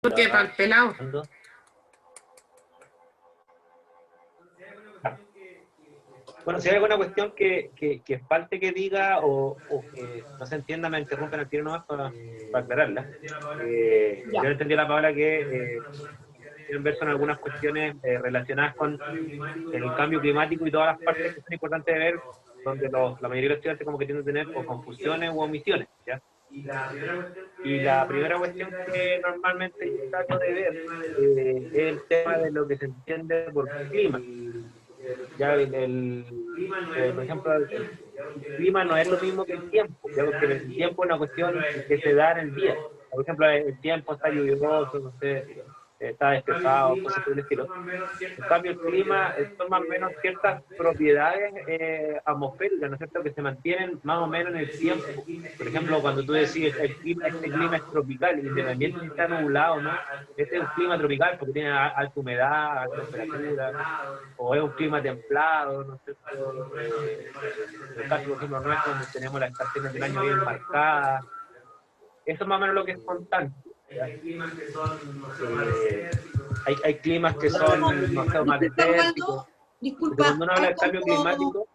Porque para el pelado. Bueno, si hay alguna cuestión que falte que diga o que no se entienda, me interrumpen al tiro nomás para aclararla. Yo Ya. entendí a la Paola que tienen ver con algunas cuestiones relacionadas con el cambio climático y todas las partes que son importantes de ver, donde la mayoría de los estudiantes como que tienden a tener o confusiones u omisiones, ¿ya? Y la primera cuestión que normalmente yo trato de ver es el tema de lo que se entiende por clima. Ya por ejemplo, el clima no es lo mismo que el tiempo, ya porque el tiempo es una cuestión que se da en el día. Por ejemplo, el tiempo está lluvioso, no sé, está despejado, cosas por el estilo. En cambio, el clima son más o menos ciertas propiedades atmosféricas, ¿no es cierto?, que se mantienen más o menos en el tiempo. Por ejemplo, cuando tú decís este clima es tropical, independiente si está nublado o no, este es un clima tropical porque tiene alta humedad, alta temperatura, o es un clima templado, ¿no es cierto? En el caso, por ejemplo, nuestro, donde tenemos las estaciones del año bien marcadas, eso es más o menos lo que es constante. ¿Ya? Hay climas que son, no sé, más Disculpa, desérticos. Waldo, Entonces, disculpa, cuando uno habla hay del cambio como climático,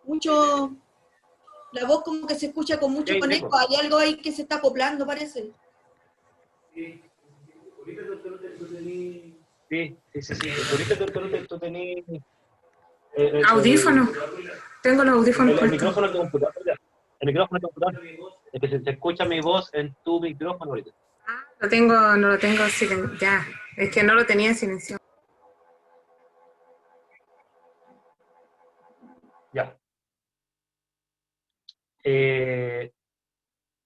mucho, la voz como que se escucha con mucho sí, sí, conejo, hay algo ahí que se está acoplando, parece. sí. Ahorita tú tenés Audífono. Tengo los audífonos el puestos. micrófono de tu computador. El micrófono de tu computador. Es que se escucha mi voz en tu micrófono ahorita. Lo tengo, no lo tengo silenciado. Ya. Es que no lo tenía silenciado. Ya. Eh,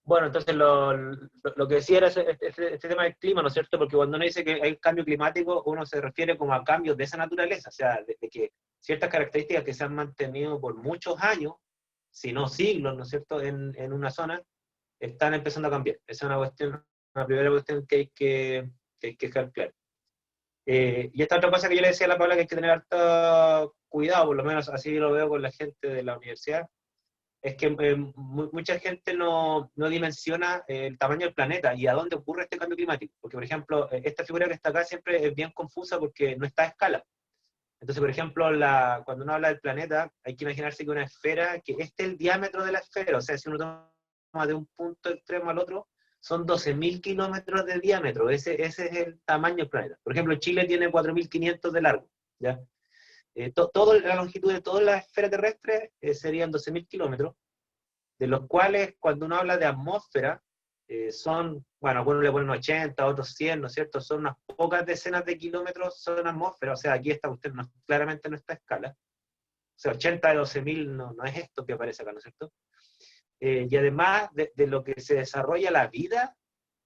bueno, entonces lo que decía era este tema del clima, ¿no es cierto? Porque cuando uno dice que hay cambio climático, uno se refiere como a cambios de esa naturaleza, o sea, de que ciertas características que se han mantenido por muchos años, si no siglos, ¿no es cierto?, en una zona, están empezando a cambiar. Esa es una cuestión, una primera cuestión que hay que dejar claro. Y esta otra cosa que yo le decía a la Paula, que hay que tener harto cuidado, por lo menos así lo veo con la gente de la universidad, es que mucha gente no dimensiona el tamaño del planeta y a dónde ocurre este cambio climático. Porque, por ejemplo, esta figura que está acá siempre es bien confusa porque no está a escala. Entonces, por ejemplo, cuando uno habla del planeta, hay que imaginarse que una esfera, que este es el diámetro de la esfera, o sea, si uno toma de un punto extremo al otro, son 12.000 kilómetros de diámetro, ese es el tamaño del planeta. Por ejemplo, Chile tiene 4.500 de largo, ¿ya? La longitud de toda la esfera terrestre serían 12.000 kilómetros, de los cuales, cuando uno habla de atmósfera, son, bueno, algunos le ponen 80, otros 100, ¿no es cierto? Son unas pocas decenas de kilómetros, son atmósfera, o sea, aquí está usted, claramente no está a escala. O sea, 80 de 12.000 no es esto que aparece acá, ¿no es cierto? Y además de lo que se desarrolla la vida,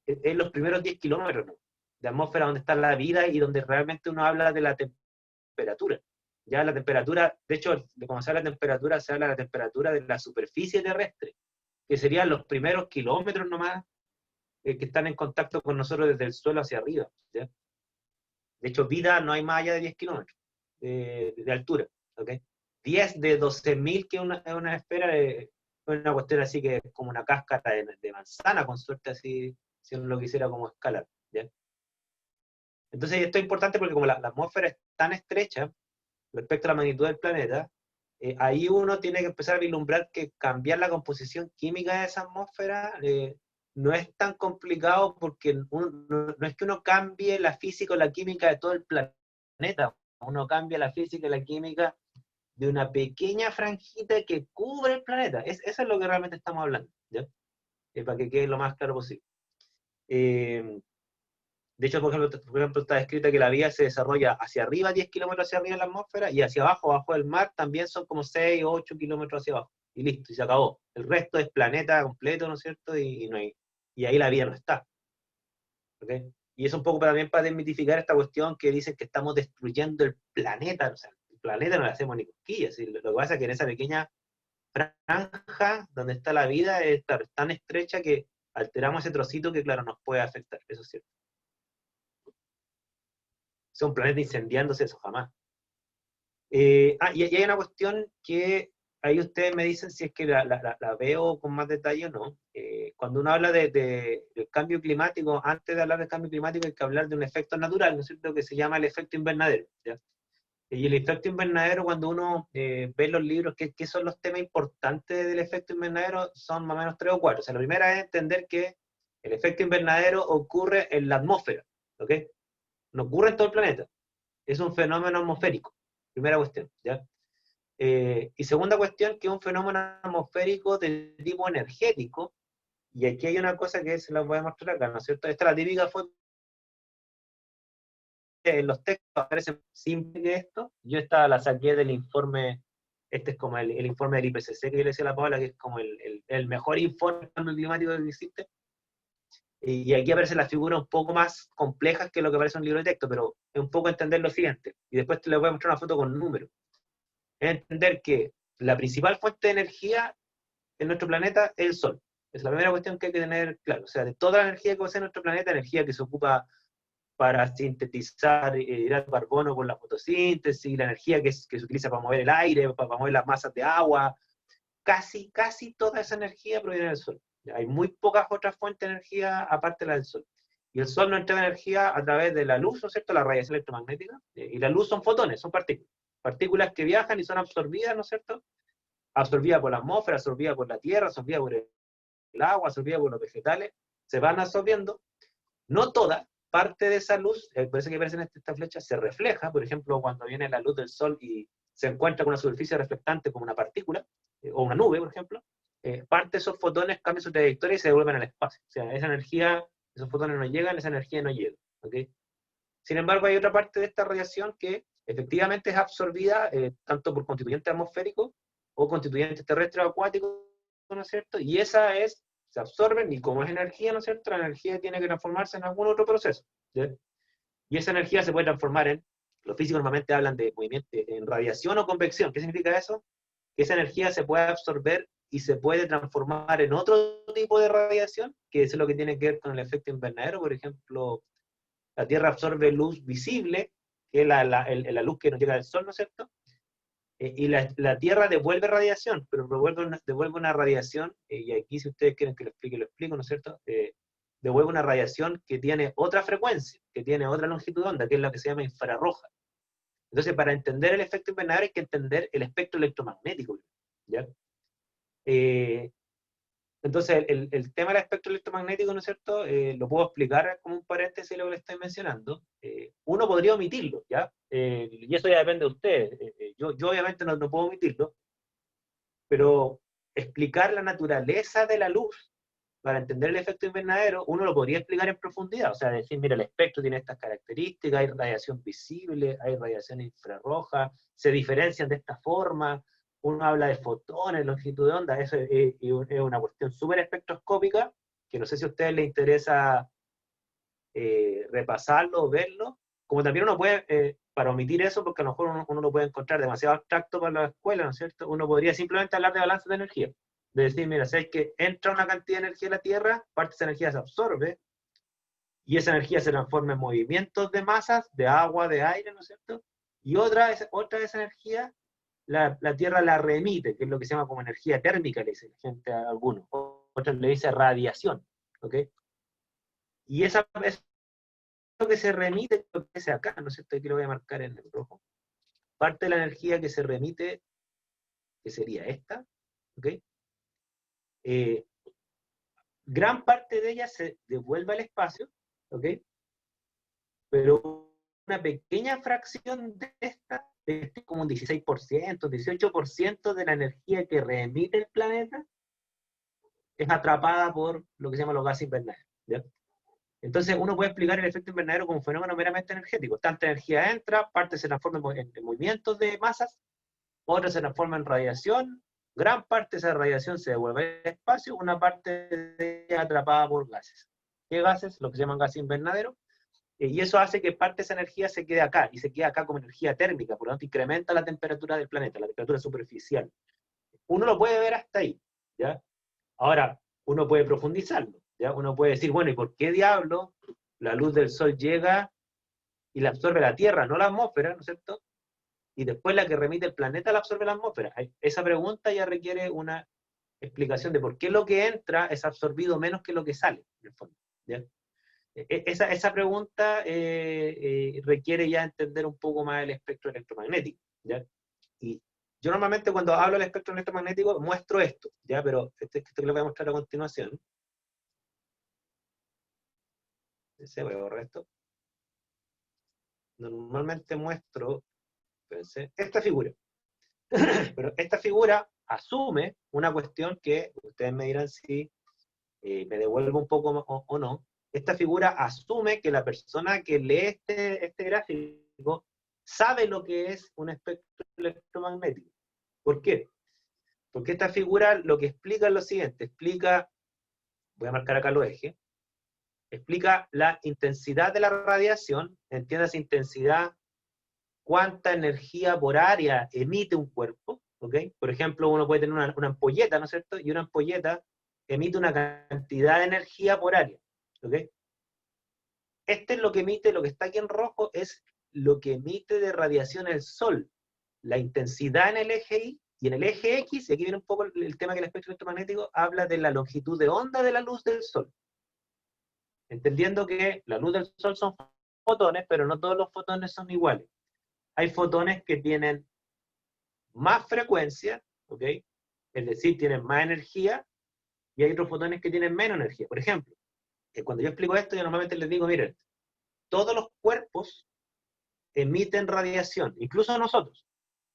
es los primeros 10 kilómetros, ¿no?, de atmósfera donde está la vida y donde realmente uno habla de la temperatura. Ya la temperatura, de hecho, cuando se habla de temperatura, se habla de la temperatura de la superficie terrestre, que serían los primeros kilómetros nomás que están en contacto con nosotros desde el suelo hacia arriba. ¿Ya? De hecho, vida no hay más allá de 10 kilómetros de altura. ¿Okay? 10 de 12.000, que es una esfera, es una cuestión así que es como una cáscara de manzana, con suerte, así, si uno lo quisiera como escalar. ¿Ya? Entonces, esto es importante porque como la atmósfera es tan estrecha respecto a la magnitud del planeta, ahí uno tiene que empezar a vislumbrar que cambiar la composición química de esa atmósfera no es tan complicado porque no es que uno cambie la física o la química de todo el planeta, uno cambia la física y la química de una pequeña franjita que cubre el planeta. Eso es lo que realmente estamos hablando, ¿ya? Para que quede lo más claro posible. De hecho, por ejemplo, está escrito que la vida se desarrolla hacia arriba, 10 kilómetros hacia arriba en la atmósfera, y hacia abajo, bajo el mar, también son como 6 o 8 kilómetros hacia abajo. Y listo, y se acabó. El resto es planeta completo, ¿no es cierto? Y ahí la vida no está. ¿Okay? Y es un poco también para desmitificar esta cuestión que dicen que estamos destruyendo el planeta. O sea, el planeta no le hacemos ni cosquillas. Lo que pasa es que en esa pequeña franja donde está la vida es tan estrecha que alteramos ese trocito que, claro, nos puede afectar. Eso es cierto. Un planeta incendiándose, eso jamás. Y hay una cuestión que ahí ustedes me dicen si es que la veo con más detalle o no. Cuando uno habla del cambio climático, antes de hablar del cambio climático hay que hablar de un efecto natural, ¿no es cierto?, que se llama el efecto invernadero, ¿ya? Y el efecto invernadero, cuando uno ve los libros, ¿qué son los temas importantes del efecto invernadero? Son más o menos 3 o 4. O sea, la primera es entender que el efecto invernadero ocurre en la atmósfera, ¿ok? No ocurre en todo el planeta. Es un fenómeno atmosférico. Primera cuestión, ¿ya? Y segunda cuestión, que es un fenómeno atmosférico de tipo energético. Y aquí hay una cosa que se la voy a mostrar acá, ¿no es cierto? Esta es la típica foto. En los textos parece simple que esto. Yo esta la saqué del informe, este es como el informe del IPCC que yo le decía a la Paula, que es como el mejor informe de cambio climático que existe. Y aquí aparecen las figuras un poco más complejas que lo que aparece en un libro de texto, pero es un poco entender lo siguiente. Y después te les voy a mostrar una foto con números. Es entender que la principal fuente de energía en nuestro planeta es el Sol. Es la primera cuestión que hay que tener claro. O sea, de toda la energía que posee nuestro planeta, energía que se ocupa para sintetizar hidrato de carbono con la fotosíntesis, la energía que se utiliza para mover el aire, para mover las masas de agua, casi toda esa energía proviene del Sol. Hay muy pocas otras fuentes de energía aparte de la del Sol. Y el Sol nos entrega energía a través de la luz, ¿no es cierto?, la radiación electromagnética, y la luz son fotones, son partículas. Partículas que viajan y son absorbidas, ¿no es cierto?, absorbida por la atmósfera, absorbida por la tierra, absorbida por el agua, absorbida por los vegetales, se van absorbiendo. No toda, parte de esa luz, por eso que aparece en esta flecha, se refleja. Por ejemplo, cuando viene la luz del Sol y se encuentra con una superficie reflectante como una partícula, o una nube, por ejemplo, parte de esos fotones cambian su trayectoria y se devuelven al espacio. O sea, esa energía, esos fotones no llegan, esa energía no llega. ¿Okay? Sin embargo, hay otra parte de esta radiación que efectivamente es absorbida tanto por constituyentes atmosféricos o constituyentes terrestres o acuáticos, ¿no es cierto? Y esa se absorben, y como es energía, ¿no es cierto?, la energía tiene que transformarse en algún otro proceso, ¿sí? Y esa energía se puede transformar los físicos normalmente hablan de movimiento, en radiación o convección. ¿Qué significa eso? Que esa energía se puede absorber y se puede transformar en otro tipo de radiación, que es lo que tiene que ver con el efecto invernadero. Por ejemplo, la Tierra absorbe luz visible, que es la luz que nos llega del Sol, ¿no es cierto? Y la Tierra devuelve radiación, pero devuelve una radiación, y aquí si ustedes quieren que lo explico, ¿no es cierto? Devuelve una radiación que tiene otra frecuencia, que tiene otra longitud de onda, que es la que se llama infrarroja. Entonces, para entender el efecto invernadero hay que entender el espectro electromagnético, ¿ya? Entonces, el tema del espectro electromagnético, ¿no es cierto?, lo puedo explicar como un paréntesis de lo que le estoy mencionando. Uno podría omitirlo, ¿ya? Y eso ya depende de ustedes. Yo obviamente no puedo omitirlo, pero explicar la naturaleza de la luz para entender el efecto invernadero, uno lo podría explicar en profundidad. O sea, decir, mira, el espectro tiene estas características, hay radiación visible, hay radiación infrarroja, se diferencian de esta forma. Uno habla de fotones, longitud de onda, eso es una cuestión súper espectroscópica, que no sé si a ustedes les interesa repasarlo o verlo, como también uno puede, para omitir eso, porque a lo mejor uno lo puede encontrar demasiado abstracto para la escuela, ¿no es cierto? Uno podría simplemente hablar de balance de energía, de decir, mira, sabes que entra una cantidad de energía a la Tierra, parte de esa energía se absorbe, y esa energía se transforma en movimientos de masas, de agua, de aire, ¿no es cierto? Y otra de esa energía, la Tierra la remite, que es lo que se llama como energía térmica, le dice la gente a algunos. Otros le dice radiación, ¿ok? Y esa es lo que se remite, lo que se acá, ¿no es cierto? Aquí lo voy a marcar en el rojo. Parte de la energía que se remite, que sería esta, ¿ok? Gran parte de ella se devuelve al espacio, ¿ok? Pero una pequeña fracción de esta, como un 16%, 18% de la energía que reemite el planeta, es atrapada por lo que se llama los gases invernaderos, ¿ya? Entonces uno puede explicar el efecto invernadero como un fenómeno meramente energético. Tanta energía entra, parte se transforma en movimientos de masas, otra se transforma en radiación, gran parte de esa radiación se devuelve al espacio, una parte es atrapada por gases. ¿Qué gases? Lo que se llaman gases invernaderos. Y eso hace que parte de esa energía se quede acá, y se queda acá como energía térmica, por lo tanto incrementa la temperatura del planeta, la temperatura superficial. Uno lo puede ver hasta ahí, ¿ya? Ahora, uno puede profundizarlo, ¿ya? Uno puede decir, bueno, ¿y por qué diablo la luz del Sol llega y la absorbe la Tierra, no la atmósfera, ¿no es cierto? y después la que remite el planeta la absorbe la atmósfera. Esa pregunta ya requiere una explicación de por qué lo que entra es absorbido menos que lo que sale, en el fondo, ¿ya? Esa pregunta requiere ya entender un poco más el espectro electromagnético, ¿ya? Y yo normalmente cuando hablo del espectro electromagnético muestro esto, ¿ya? Pero esto que les voy a mostrar a continuación. Se voy a borrar esto. Normalmente muestro, fíjense, esta figura. Pero esta figura asume una cuestión que ustedes me dirán si me devuelvo un poco o no. Esta figura asume que la persona que lee este gráfico sabe lo que es un espectro electromagnético. ¿Por qué? Porque esta figura lo que explica es lo siguiente, explica, voy a marcar acá los ejes, explica la intensidad de la radiación, entiendas intensidad, cuánta energía por área emite un cuerpo, ¿ok? Por ejemplo, uno puede tener una ampolleta, ¿no es cierto? Y una ampolleta emite una cantidad de energía por área, ¿ok? Este es lo que emite, lo que está aquí en rojo, es lo que emite de radiación el Sol. La intensidad en el eje Y, y en el eje X, y aquí viene un poco el tema que el espectro electromagnético habla de la longitud de onda de la luz del Sol. Entendiendo que la luz del Sol son fotones, pero no todos los fotones son iguales. Hay fotones que tienen más frecuencia, ¿ok? Es decir, tienen más energía, y hay otros fotones que tienen menos energía. Por ejemplo, cuando yo explico esto, yo normalmente les digo, miren, todos los cuerpos emiten radiación, incluso nosotros.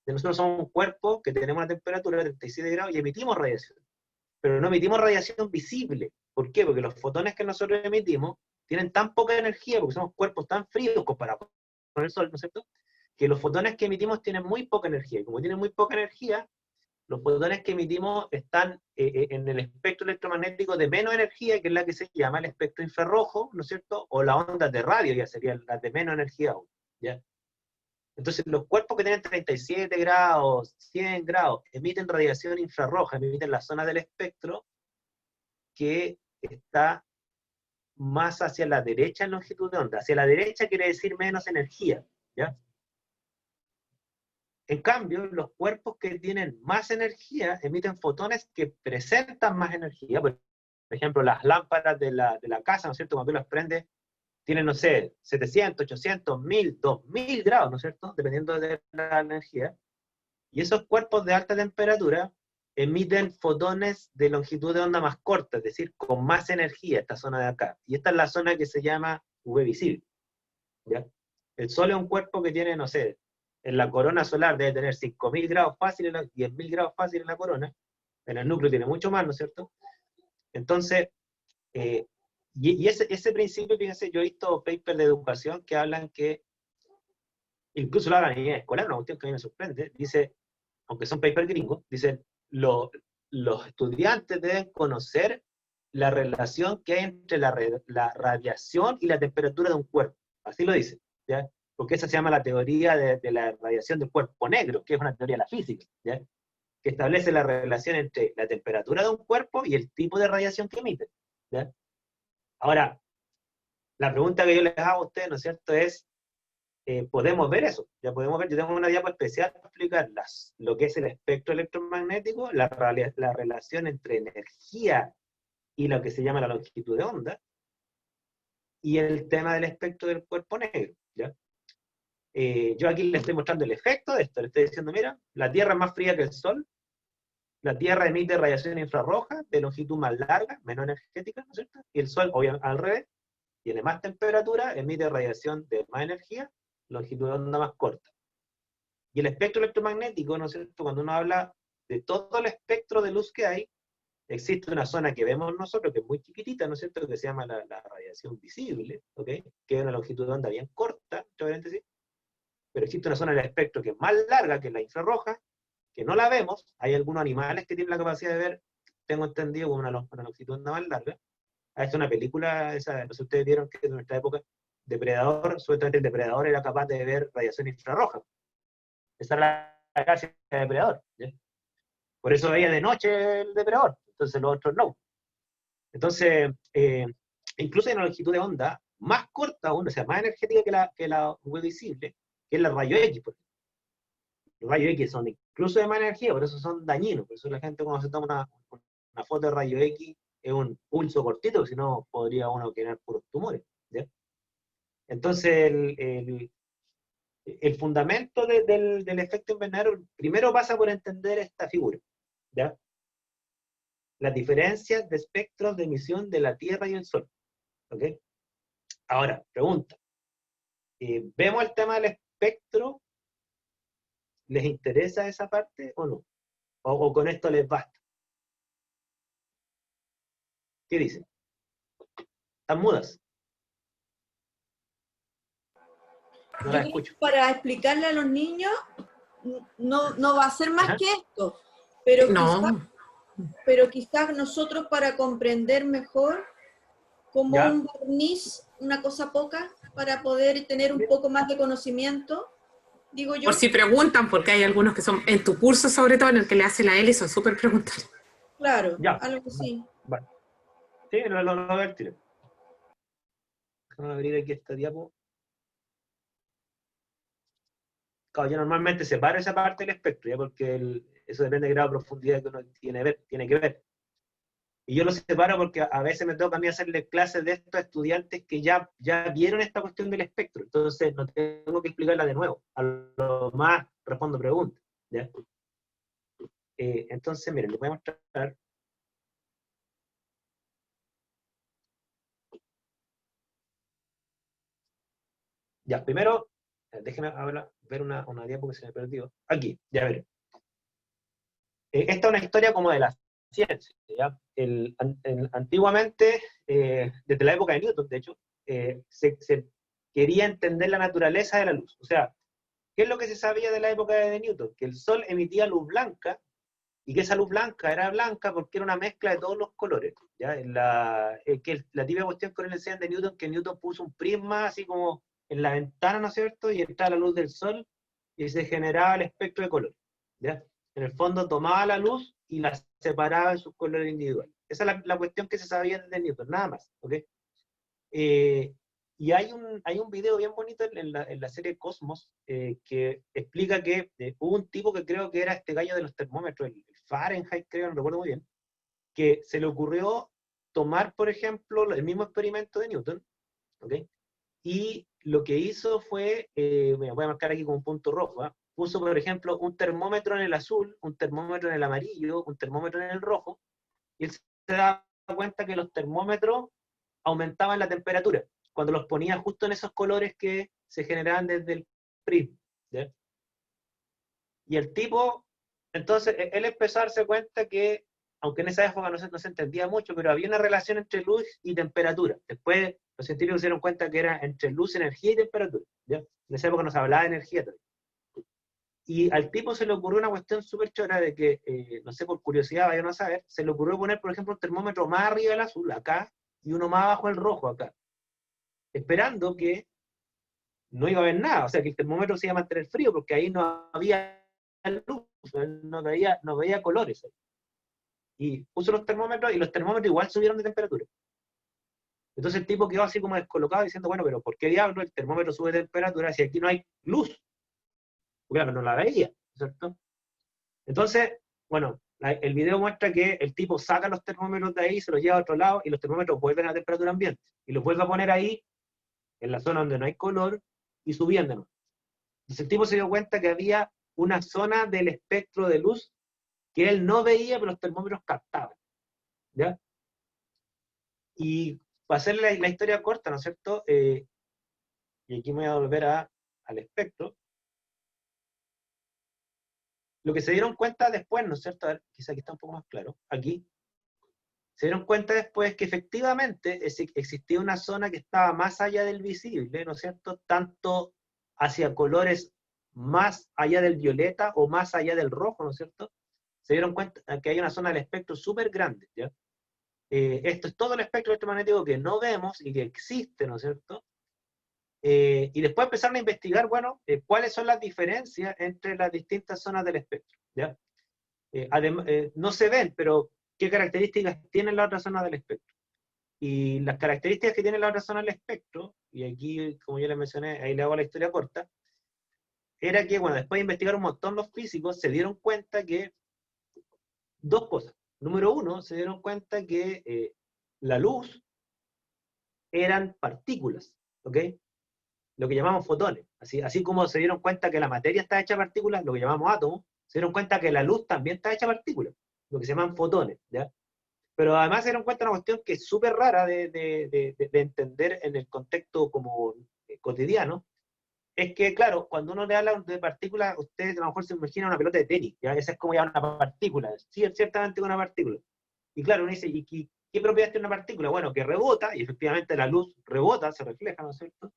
Nosotros somos un cuerpo que tenemos una temperatura de 37 grados y emitimos radiación. Pero no emitimos radiación visible. ¿Por qué? Porque los fotones que nosotros emitimos tienen tan poca energía, porque somos cuerpos tan fríos comparados con el Sol, ¿no es cierto? Que los fotones que emitimos tienen muy poca energía. Y como tienen muy poca energía, los fotones que emitimos están en el espectro electromagnético de menos energía, que es la que se llama el espectro infrarrojo, ¿no es cierto? O las ondas de radio, ya serían las de menos energía aún, ¿ya? Entonces, los cuerpos que tienen 37 grados, 100 grados, emiten radiación infrarroja, emiten la zona del espectro que está más hacia la derecha en longitud de onda. Hacia la derecha quiere decir menos energía, ¿ya? En cambio, los cuerpos que tienen más energía emiten fotones que presentan más energía. Por ejemplo, las lámparas de la casa, ¿no es cierto? Cuando tú las prendes, tienen, no sé, 700, 800, 1000, 2000 grados, ¿no es cierto? Dependiendo de la energía. Y esos cuerpos de alta temperatura emiten fotones de longitud de onda más corta, es decir, con más energía, esta zona de acá. Y esta es la zona que se llama UV visible, ¿ya? El Sol es un cuerpo que tiene, no sé, en la corona solar debe tener 5000 grados fácil, 10.000 grados fácil en la corona, en el núcleo tiene mucho más, ¿no es cierto? Entonces, y ese principio, fíjense, yo he visto papers de educación que hablan que, incluso la nivel escolar, una cuestión que a mí me sorprende, dice, aunque son papers gringos, dicen, los estudiantes deben conocer la relación que hay entre la radiación y la temperatura de un cuerpo. Así lo dice, ¿ya? Porque esa se llama la teoría de la radiación del cuerpo negro, que es una teoría de la física, ¿ya? Que establece la relación entre la temperatura de un cuerpo y el tipo de radiación que emite, ¿ya? Ahora, la pregunta que yo les hago a ustedes, ¿no es cierto?, es, podemos ver eso, ya podemos ver, yo tengo una diapo especial para explicar lo que es el espectro electromagnético, la relación entre energía y lo que se llama la longitud de onda, y el tema del espectro del cuerpo negro, ¿ya? Yo aquí les estoy mostrando el efecto de esto, le estoy diciendo, mira, la Tierra es más fría que el Sol, la Tierra emite radiación infrarroja de longitud más larga, menos energética, ¿no es cierto? Y el Sol, obviamente, al revés, tiene más temperatura, emite radiación de más energía, longitud de onda más corta. Y el espectro electromagnético, ¿no es cierto? Cuando uno habla de todo el espectro de luz que hay, existe una zona que vemos nosotros, que es muy chiquitita, ¿no es cierto?, que se llama la radiación visible, ¿ok?, que es una longitud de onda bien corta, entre paréntesis, pero existe una zona del espectro que es más larga que la infrarroja, que no la vemos. Hay algunos animales que tienen la capacidad de ver, tengo entendido, con una longitud de onda más larga. Es una película, esa, no sé si ustedes vieron que en nuestra época, Depredador, supuestamente el depredador era capaz de ver radiación infrarroja. Esa era la gracia del depredador, ¿sí? Por eso veía de noche el depredador, entonces los otros no. Entonces, incluso hay una longitud de onda más corta aún, o sea, más energética que la UV visible, que es la rayo X, por ejemplo. Los rayos X son incluso de más energía, por eso son dañinos. Por eso la gente cuando se toma una foto de rayo X es un pulso cortito, si no podría uno tener puros tumores. ¿Ya? Entonces, el fundamento del efecto invernadero primero pasa por entender esta figura. ¿Ya? Las diferencias de espectros de emisión de la Tierra y el Sol. ¿Ok? Ahora, pregunta. ¿Vemos el tema del espectro? ¿Les interesa esa parte o no? ¿O con esto les basta? ¿Qué dicen? ¿Están mudas? No Yo las creo escucho. que para explicarle a los niños no va a ser más Ajá. que esto, pero No, quizás nosotros para comprender mejor como ¿Ya? un barniz, una cosa poca, para poder tener un poco más de conocimiento, digo yo. por si preguntan, porque hay algunos que son, en tu curso sobre todo, en el que le hace la Eli, son súper preguntones. Claro, Ya. algo así. Vale. Sí, lo voy a ver, tiro. Déjame abrir aquí esta diapo. Claro, yo normalmente separo esa parte del espectro, ¿ya? Porque eso depende del grado de profundidad que uno tiene que ver. Y yo lo separo porque a veces me toca a mí hacerle clases de estos estudiantes que ya vieron esta cuestión del espectro. Entonces no tengo que explicarla de nuevo. A lo más respondo preguntas. ¿Ya? Entonces, miren, les voy a mostrar. Ya, primero, déjenme ver una diapo que se me perdió. Aquí, ya veré. Esta es una historia como de la ciencia. ¿Ya? Antiguamente, desde la época de Newton, de hecho, se quería entender la naturaleza de la luz. O sea, ¿qué es lo que se sabía de la época de Newton? Que el Sol emitía luz blanca, y que esa luz blanca era blanca porque era una mezcla de todos los colores. ¿Ya? La típica cuestión que le enseñan de Newton, que Newton puso un prisma así como en la ventana, ¿no es cierto? Y entraba la luz del Sol y se generaba el espectro de colores. ¿Ya? En el fondo tomaba la luz y la separaba en sus colores individuales. Esa es la cuestión que se sabía desde Newton, nada más. ¿Ok? Y hay un video bien bonito en la serie Cosmos que explica que hubo un tipo que creo que era este gallo de los termómetros, el Fahrenheit, creo, no recuerdo muy bien, que se le ocurrió tomar, por ejemplo, el mismo experimento de Newton, ¿ok? Y lo que hizo fue, voy a marcar aquí con un punto rojo, ¿eh? Puso, por ejemplo, un termómetro en el azul, un termómetro en el amarillo, un termómetro en el rojo, y él se daba cuenta que los termómetros aumentaban la temperatura cuando los ponía justo en esos colores que se generaban desde el prisma. ¿Ya? Y el tipo, entonces, él empezó a darse cuenta que, aunque en esa época no se entendía mucho, pero había una relación entre luz y temperatura. Después los científicos se dieron cuenta que era entre luz, energía y temperatura. ¿Ya? En esa época no se hablaba de energía todavía. Y al tipo se le ocurrió una cuestión súper chora de que, no sé, por curiosidad, vayan a saber, se le ocurrió poner, por ejemplo, un termómetro más arriba del azul, acá, y uno más abajo el rojo, acá. Esperando que no iba a haber nada, o sea, que el termómetro se iba a mantener frío, porque ahí no había luz, no veía colores. Y puso los termómetros, y los termómetros igual subieron de temperatura. Entonces el tipo quedó así como descolocado, diciendo, bueno, pero ¿por qué diablo el termómetro sube de temperatura si aquí no hay luz? Porque claro, no la veía, ¿cierto? Entonces, bueno, el video muestra que el tipo saca los termómetros de ahí, se los lleva a otro lado, y los termómetros vuelven a temperatura ambiente, y los vuelve a poner ahí, en la zona donde no hay color, y subiendo. Entonces el tipo se dio cuenta que había una zona del espectro de luz que él no veía, pero los termómetros captaban. ¿Ya? Y para hacer la historia corta, ¿no es cierto? Y aquí me voy a volver al espectro. Lo que se dieron cuenta después, ¿no es cierto? A ver, quizá aquí está un poco más claro. Aquí. Se dieron cuenta después que efectivamente existía una zona que estaba más allá del visible, ¿no es cierto? Tanto hacia colores más allá del violeta o más allá del rojo, ¿no es cierto? Se dieron cuenta que hay una zona del espectro súper grande, ¿ya? Esto es todo el espectro electromagnético que no vemos y que existe, ¿no es cierto? Y después empezaron a investigar, bueno, cuáles son las diferencias entre las distintas zonas del espectro, ¿ya? No se ven, pero qué características tiene la otra zona del espectro. Y las características que tiene la otra zona del espectro, y aquí, como ya les mencioné, ahí le hago la historia corta, era que, bueno, después de investigar un montón los físicos, se dieron cuenta que dos cosas. Número uno, se dieron cuenta que la luz eran partículas, ¿ok? Lo que llamamos fotones. Así como se dieron cuenta que la materia está hecha de partículas, lo que llamamos átomos, se dieron cuenta que la luz también está hecha de partículas, lo que se llaman fotones, ¿ya? Pero además se dieron cuenta de una cuestión que es súper rara de entender en el contexto como cotidiano, es que, claro, cuando uno le habla de partículas, ustedes a lo mejor se imaginan una pelota de tenis, ¿ya? Esa es como ya una partícula, sí, es ciertamente una partícula. Y claro, uno dice, ¿y qué propiedad tiene una partícula? Bueno, que rebota, y efectivamente la luz rebota, se refleja, ¿no es cierto?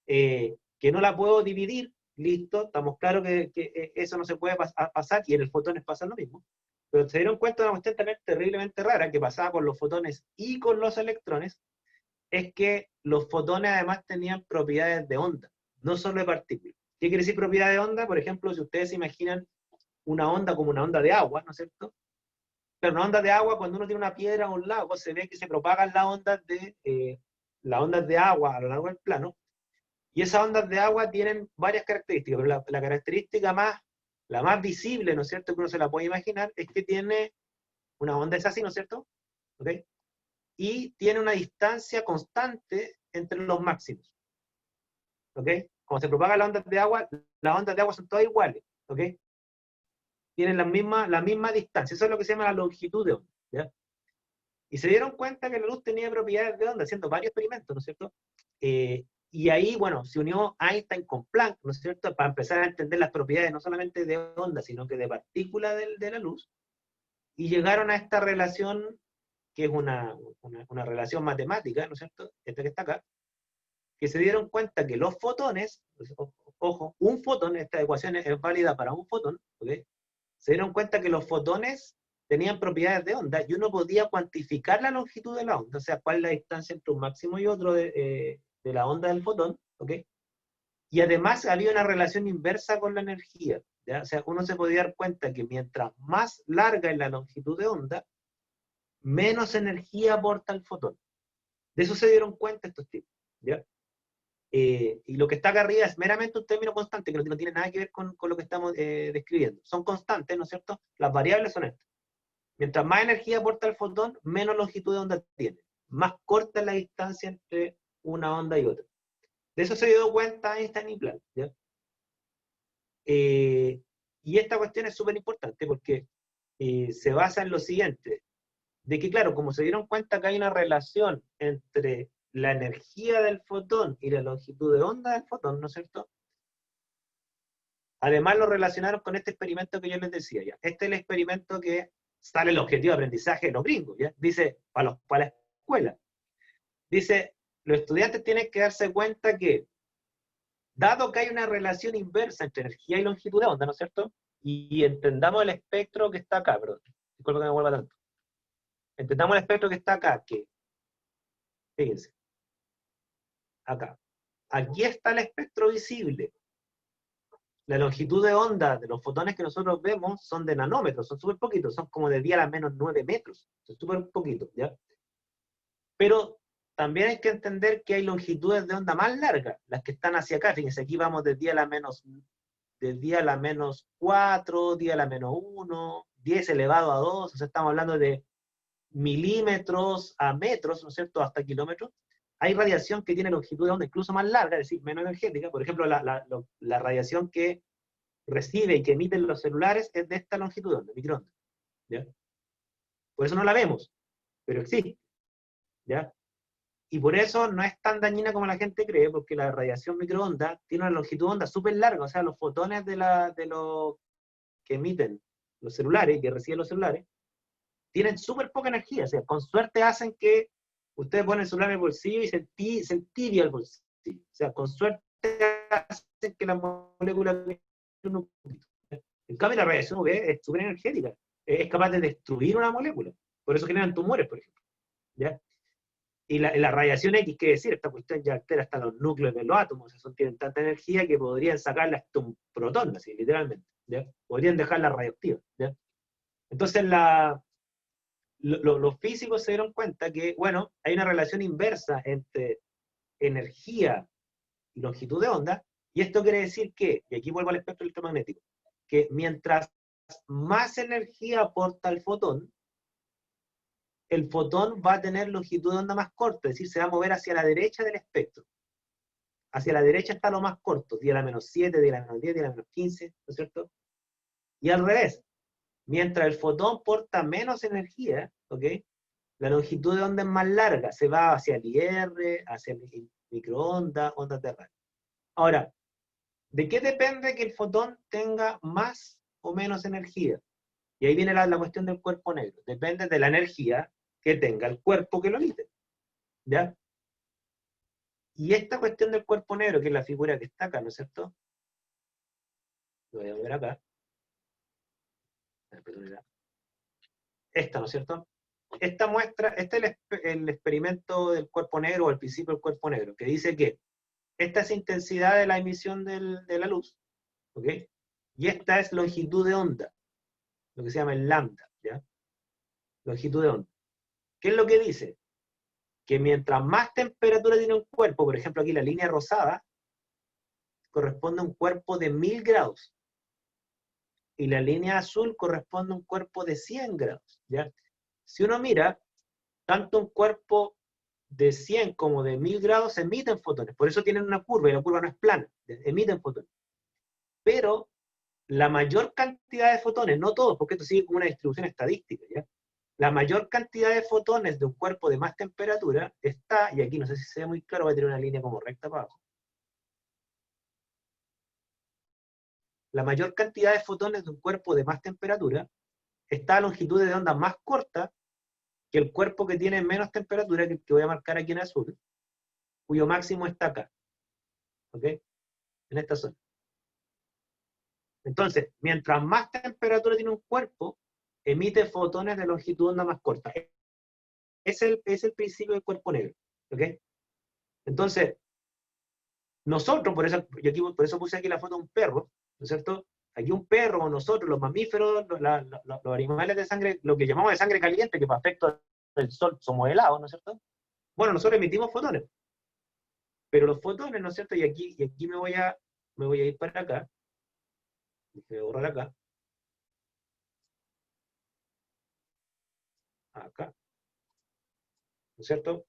Que no la puedo dividir, listo, estamos claros que eso no se puede pasar, y en el fotones pasa lo mismo. Pero se dieron cuenta de una cuestión también terriblemente rara que pasaba con los fotones y con los electrones, es que los fotones además tenían propiedades de onda, no solo de partículas. ¿Qué quiere decir propiedad de onda? Por ejemplo, si ustedes se imaginan una onda como una onda de agua, ¿no es cierto? Pero una onda de agua, cuando uno tiene una piedra o un lago, se ve que se propagan las ondas de agua a lo largo del plano, y esas ondas de agua tienen varias características, pero la característica la más visible, ¿no es cierto?, que uno se la puede imaginar, es que tiene una onda es así, ¿no es cierto? ¿Ok? Y tiene una distancia constante entre los máximos. ¿Ok? Cuando se propagan las ondas de agua son todas iguales. ¿Ok? Tienen la misma distancia. Eso es lo que se llama la longitud de onda. ¿Ya? Y se dieron cuenta que la luz tenía propiedades de onda, haciendo varios experimentos, ¿no es cierto? Y ahí, bueno, se unió Einstein con Planck, ¿no es cierto?, para empezar a entender las propiedades no solamente de onda, sino que de partícula de la luz, y llegaron a esta relación, que es una relación matemática, ¿no es cierto?, esta que está acá, que se dieron cuenta que los fotones, ojo, un fotón, esta ecuación es válida para un fotón, ¿ok? Se dieron cuenta que los fotones tenían propiedades de onda y uno podía cuantificar la longitud de la onda, o sea, cuál es la distancia entre un máximo y otro de la onda del fotón, ¿ok? Y además había una relación inversa con la energía, ¿ya? O sea, uno se podía dar cuenta que mientras más larga es la longitud de onda, menos energía aporta el fotón. De eso se dieron cuenta estos tipos, ¿ya? Y lo que está acá arriba es meramente un término constante, que no tiene nada que ver con lo que estamos describiendo. Son constantes, ¿no es cierto? Las variables son estas. Mientras más energía aporta el fotón, menos longitud de onda tiene. Más corta es la distancia entre una onda y otra. De eso se dio cuenta Einstein y Planck, ¿ya? Y esta cuestión es súper importante porque se basa en lo siguiente, de que claro, como se dieron cuenta que hay una relación entre la energía del fotón y la longitud de onda del fotón, ¿no es cierto? Además lo relacionaron con este experimento que yo les decía ya. Este es el experimento que sale el objetivo de aprendizaje de los gringos, ¿ya? Dice, para la escuela. Dice, los estudiantes tienen que darse cuenta que, dado que hay una relación inversa entre energía y longitud de onda, ¿no es cierto? Y entendamos el espectro que está acá, perdón, disculpa que me vuelva tanto. Entendamos el espectro que está acá, que, fíjense, acá. Aquí está el espectro visible. La longitud de onda de los fotones que nosotros vemos son de nanómetros, son súper poquitos, son como de 10 a la menos 9 metros, son súper poquitos, ¿ya? Pero también hay que entender que hay longitudes de onda más largas, las que están hacia acá, fíjense, aquí vamos de 10 a la menos 4, 10 a la menos 1, 10 elevado a 2, o sea, estamos hablando de milímetros a metros, ¿no es cierto?, hasta kilómetros. Hay radiación que tiene longitud de onda incluso más larga, es decir, menos energética. Por ejemplo, la radiación que recibe y que emiten los celulares es de esta longitud de onda, microondas, ¿ya? Por eso no la vemos, pero existe, ¿ya? Y por eso no es tan dañina como la gente cree, porque la radiación microondas tiene una longitud de onda súper larga, o sea, los fotones de lo que emiten los celulares, que reciben los celulares, tienen súper poca energía, o sea, con suerte hacen que ustedes ponen el celular en el bolsillo y se entibia el bolsillo, o sea, con suerte hacen que la molécula un poquito. En cambio, la radiación UV es súper energética, es capaz de destruir una molécula, por eso generan tumores, por ejemplo, ¿ya? Y la radiación X, ¿qué decir? Esta cuestión ya altera hasta los núcleos de los átomos, o sea, tienen tanta energía que podrían sacarle hasta un protón, así, literalmente, ¿ya? Podrían dejarla radioactiva, ¿ya? Entonces, los físicos se dieron cuenta que, bueno, hay una relación inversa entre energía y longitud de onda, Y esto quiere decir que, y aquí vuelvo al espectro electromagnético, que mientras más energía aporta el fotón va a tener longitud de onda más corta, es decir, se va a mover hacia la derecha del espectro. Hacia la derecha está lo más corto, 10 a la menos 7, 10 a la menos 10, 10 a la menos 15, ¿no es cierto? Y al revés, mientras el fotón porta menos energía, ¿ok? La longitud de onda es más larga, se va hacia el IR, hacia el microondas, ondas de radio. Ahora, ¿de qué depende que el fotón tenga más o menos energía? Y ahí viene la cuestión del cuerpo negro. Depende de la energía que tenga el cuerpo que lo emite. ¿Ya? Y esta cuestión del cuerpo negro, que es la figura que está acá, ¿no es cierto? Lo voy a ver acá. Esta, ¿no es cierto? Esta muestra, este es el experimento del cuerpo negro, o el principio del cuerpo negro, que dice que esta es intensidad de la emisión de la luz, ¿ok? Y esta es longitud de onda, lo que se llama el lambda, ¿ya? Longitud de onda. ¿Qué es lo que dice? Que mientras más temperatura tiene un cuerpo, por ejemplo aquí la línea rosada, corresponde a un cuerpo de 1000 grados, y la línea azul corresponde a un cuerpo de 100 grados, ¿ya? Si uno mira, tanto un cuerpo de 100 como de 1000 grados emiten fotones, por eso tienen una curva, y la curva no es plana, emiten fotones. Pero la mayor cantidad de fotones, no todos, porque esto sigue como una distribución estadística, ¿ya? La mayor cantidad de fotones de un cuerpo de más temperatura está, y aquí no sé si se ve muy claro, voy a tener una línea como recta para abajo. La mayor cantidad de fotones de un cuerpo de más temperatura está a longitudes de onda más cortas que el cuerpo que tiene menos temperatura, que voy a marcar aquí en azul, cuyo máximo está acá. ¿Ok? En esta zona. Entonces, mientras más temperatura tiene un cuerpo, emite fotones de longitud de onda más corta. Es el principio del cuerpo negro. ¿Ok? Entonces, nosotros, por eso puse aquí la foto de un perro, ¿no es cierto? Aquí un perro, o nosotros, los mamíferos, los animales de sangre, lo que llamamos de sangre caliente, que para efectos del sol somos helados, ¿no es cierto? Bueno, nosotros emitimos fotones. Pero los fotones, ¿no es cierto? Y aquí me voy a ir para acá. Voy a borrar acá. Acá. ¿No es cierto?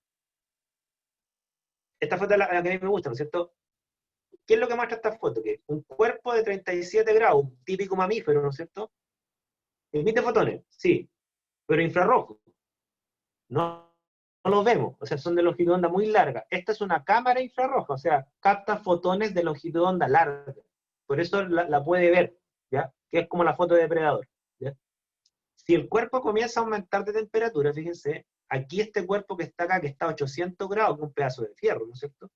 Esta foto es la que a mí me gusta, ¿no es cierto? ¿Qué es lo que muestra esta foto? Que un cuerpo de 37 grados, un típico mamífero, ¿no es cierto? Emite fotones, sí, pero infrarrojos. No los vemos, o sea, son de longitud de onda muy larga. Esta es una cámara infrarroja, o sea, capta fotones de longitud de onda larga. Por eso la puede ver, ¿ya? Que es como la foto de depredador, ¿ya? Si el cuerpo comienza a aumentar de temperatura, fíjense, aquí este cuerpo que está acá, que está a 800 grados, que es un pedazo de fierro, ¿no es cierto?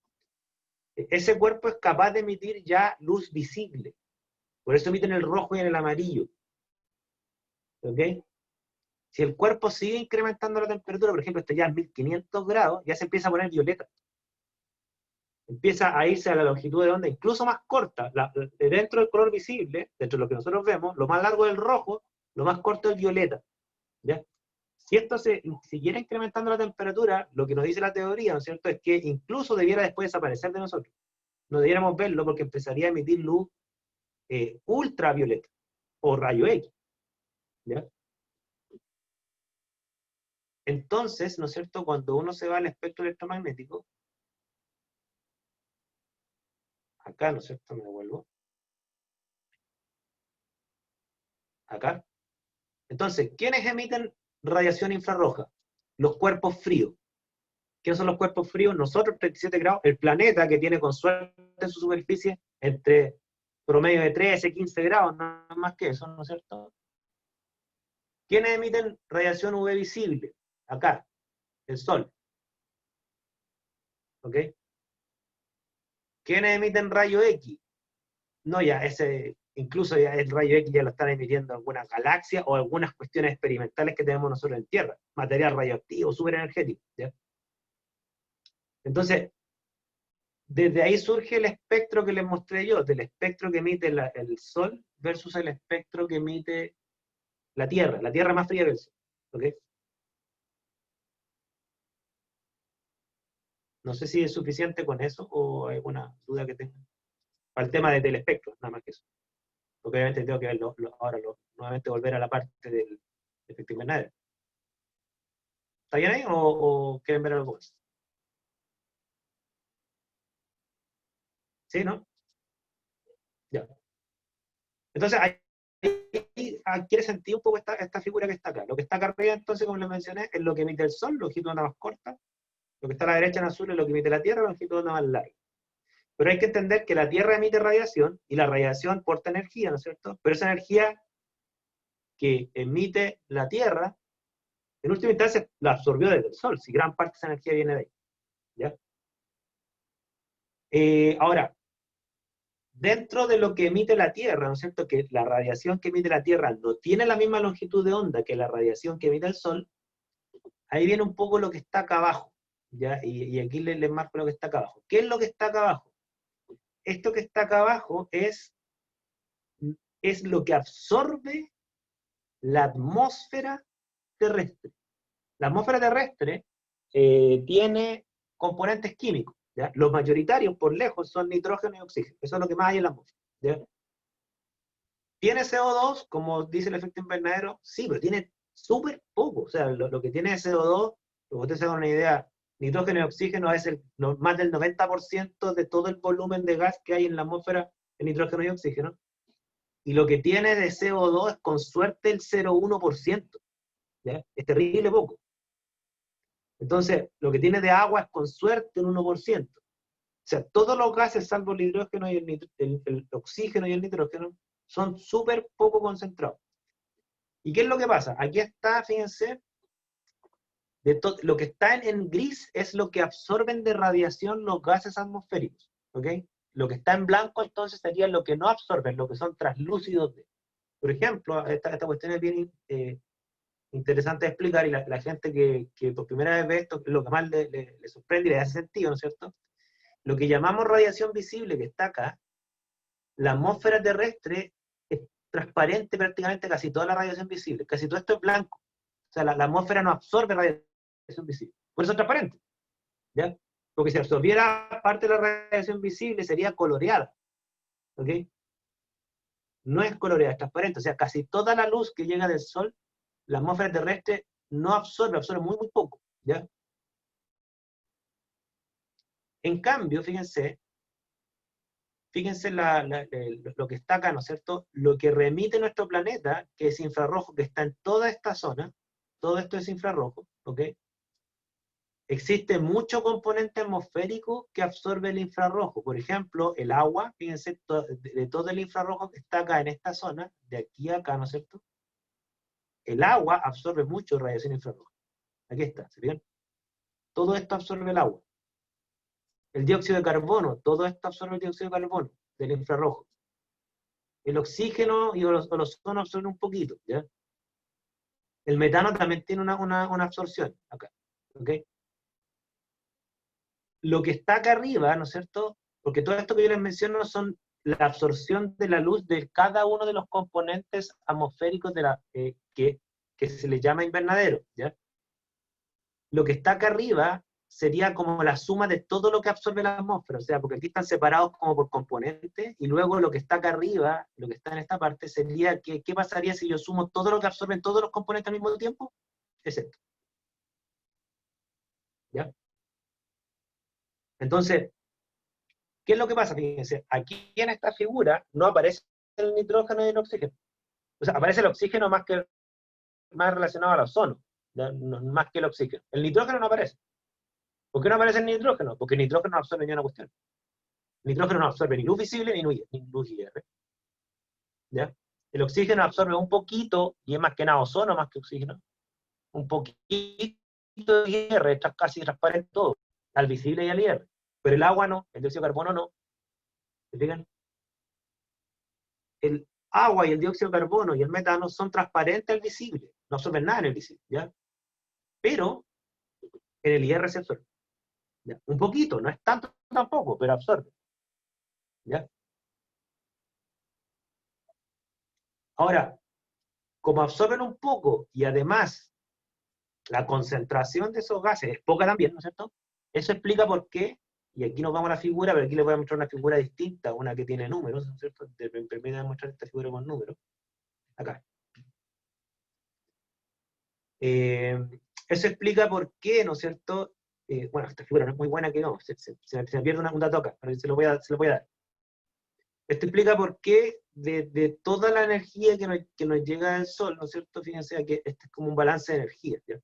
Ese cuerpo es capaz de emitir ya luz visible. Por eso emiten el rojo y el amarillo. ¿Ok? Si el cuerpo sigue incrementando la temperatura, por ejemplo, está ya a 1500 grados, ya se empieza a poner violeta. Empieza a irse a la longitud de onda incluso más corta. Dentro del color visible, dentro de lo que nosotros vemos, lo más largo es el rojo, lo más corto es el violeta. ¿Ya? Si esto se siguiera incrementando la temperatura, lo que nos dice la teoría, ¿no es cierto?, es que incluso debiera después desaparecer de nosotros. No debiéramos verlo porque empezaría a emitir luz ultravioleta o rayo X. ¿Ya? Entonces, ¿no es cierto?, cuando uno se va al espectro electromagnético, acá, ¿no es cierto?, me devuelvo, acá. Entonces, ¿quiénes emiten radiación infrarroja? Los cuerpos fríos. ¿Quiénes son los cuerpos fríos? Nosotros, 37 grados, el planeta que tiene con suerte en su superficie entre promedio de 13, 15 grados, no más que eso, ¿no es cierto? ¿Quiénes emiten radiación UV visible? Acá, el Sol. ¿Ok? ¿Quiénes emiten rayo X? No, ya incluso ya el rayo X ya lo están emitiendo algunas galaxias o algunas cuestiones experimentales que tenemos nosotros en Tierra. Material radioactivo, súper energético. ¿Ya? Entonces, desde ahí surge el espectro que les mostré yo, del espectro que emite el Sol versus el espectro que emite la Tierra más fría que el Sol. ¿Ok? No sé si es suficiente con eso o hay alguna duda que tengan. Para el tema del espectro, nada más que eso. Porque obviamente tengo que verlo, nuevamente volver a la parte del efecto invernadero. ¿Está bien ahí o quieren ver algo más? ¿Sí, no? Ya. Entonces, ahí adquiere sentido un poco esta figura que está acá. Lo que está acá arriba, entonces, como les mencioné, es lo que emite el Sol, longitud de onda más corta. Lo que está a la derecha en azul es lo que emite la Tierra, longitud de onda más larga. Pero hay que entender que la Tierra emite radiación, y la radiación porta energía, ¿no es cierto? Pero esa energía que emite la Tierra, en última instancia, la absorbió desde el Sol, si gran parte de esa energía viene de ahí. ¿Ya? Ahora, dentro de lo que emite la Tierra, ¿no es cierto? Que la radiación que emite la Tierra no tiene la misma longitud de onda que la radiación que emite el Sol, ahí viene un poco lo que está acá abajo, ¿ya? Y aquí les marco lo que está acá abajo. ¿Qué es lo que está acá abajo? Esto que está acá abajo es lo que absorbe la atmósfera terrestre. La atmósfera terrestre tiene componentes químicos, ¿ya? Los mayoritarios, por lejos, son nitrógeno y oxígeno. Eso es lo que más hay en la atmósfera, ¿ya? ¿Tiene CO2, como dice el efecto invernadero? Sí, pero tiene súper poco. O sea, lo que tiene CO2, para que ustedes se hagan una idea, nitrógeno y oxígeno es más del 90% de todo el volumen de gas que hay en la atmósfera de nitrógeno y oxígeno. Y lo que tiene de CO2 es con suerte el 0,1%. ¿Ya? Es terrible poco. Entonces, lo que tiene de agua es con suerte un 1%. O sea, todos los gases, salvo el hidrógeno y el oxígeno y el nitrógeno, son súper poco concentrados. ¿Y qué es lo que pasa? Aquí está, fíjense, lo que está en gris es lo que absorben de radiación los gases atmosféricos. ¿Ok? Lo que está en blanco, entonces, sería lo que no absorben, lo que son translúcidos. Por ejemplo, esta cuestión es bien interesante de explicar, y la gente que por primera vez ve esto, lo que más le sorprende y le hace sentido, ¿no es cierto? Lo que llamamos radiación visible, que está acá, la atmósfera terrestre es transparente prácticamente casi toda la radiación visible, casi todo esto es blanco. O sea, la atmósfera no absorbe radiación visible. Por eso es transparente, ¿ya? Porque si absorbiera parte de la radiación visible sería coloreada, ¿ok? No es coloreada, es transparente. O sea, casi toda la luz que llega del Sol, la atmósfera terrestre no absorbe muy, muy poco, ¿ya? En cambio, fíjense lo que está acá, ¿no es cierto? Lo que remite nuestro planeta, que es infrarrojo, que está en toda esta zona, todo esto es infrarrojo, ¿ok? Existe mucho componente atmosférico que absorbe el infrarrojo. Por ejemplo, el agua, fíjense, de todo el infrarrojo que está acá en esta zona, de aquí a acá, ¿no es cierto? El agua absorbe mucho radiación infrarroja. Aquí está, ¿se fijan? Todo esto absorbe el agua. El dióxido de carbono, todo esto absorbe el dióxido de carbono del infrarrojo. El oxígeno y el ozono absorben un poquito, ¿ya? El metano también tiene una absorción acá, ¿ok? Lo que está acá arriba, ¿no es cierto? Porque todo esto que yo les menciono son la absorción de la luz de cada uno de los componentes atmosféricos que se les llama invernadero, ¿ya? Lo que está acá arriba sería como la suma de todo lo que absorbe la atmósfera, o sea, porque aquí están separados como por componentes, y luego lo que está acá arriba, lo que está en esta parte, sería ¿qué pasaría si yo sumo todo lo que absorben todos los componentes al mismo tiempo? Es esto. ¿Ya? Entonces, ¿qué es lo que pasa? Fíjense, aquí en esta figura no aparece el nitrógeno y el oxígeno. O sea, aparece el oxígeno más relacionado al ozono, más que el oxígeno. El nitrógeno no aparece. ¿Por qué no aparece el nitrógeno? Porque el nitrógeno no absorbe ni una cuestión. El nitrógeno no absorbe ni luz visible ni luz IR. ¿Ya? El oxígeno absorbe un poquito, y es más que nada ozono más que oxígeno. Un poquito de IR, está casi transparente todo, al visible y al IR. Pero el agua no, el dióxido de carbono no. ¿Se fijan? El agua y el dióxido de carbono y el metano son transparentes al visible, no absorben nada en el visible, ¿ya? Pero en el IR se absorbe, ¿ya? Un poquito, no es tanto tampoco, pero absorbe, ¿ya? Ahora, como absorben un poco y además la concentración de esos gases es poca también, ¿no es cierto? Eso explica por qué Y aquí nos vamos a la figura, pero aquí les voy a mostrar una figura distinta, una que tiene números, ¿no es cierto? Me permite mostrar esta figura con números. Acá. Eso explica por qué, ¿no es cierto? Bueno, esta figura no es muy buena, que no, se me pierde un dato acá, pero se lo voy a dar. Esto explica por qué de toda la energía que nos llega del Sol, ¿no es cierto? Fíjense que este es como un balance de energía, ¿ya?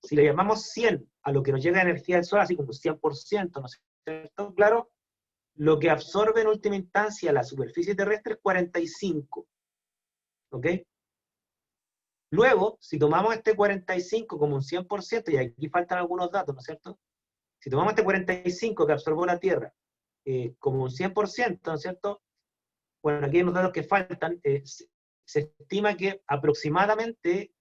Si le llamamos 100 a lo que nos llega de energía del Sol, así como 100%, ¿no es cierto? Claro, lo que absorbe en última instancia la superficie terrestre es 45, ¿ok? Luego, si tomamos este 45 como un 100%, y aquí faltan algunos datos, ¿no es cierto? Si tomamos este 45 que absorbió la Tierra como un 100%, ¿no es cierto? Bueno, aquí hay unos datos que faltan. Se estima que aproximadamente,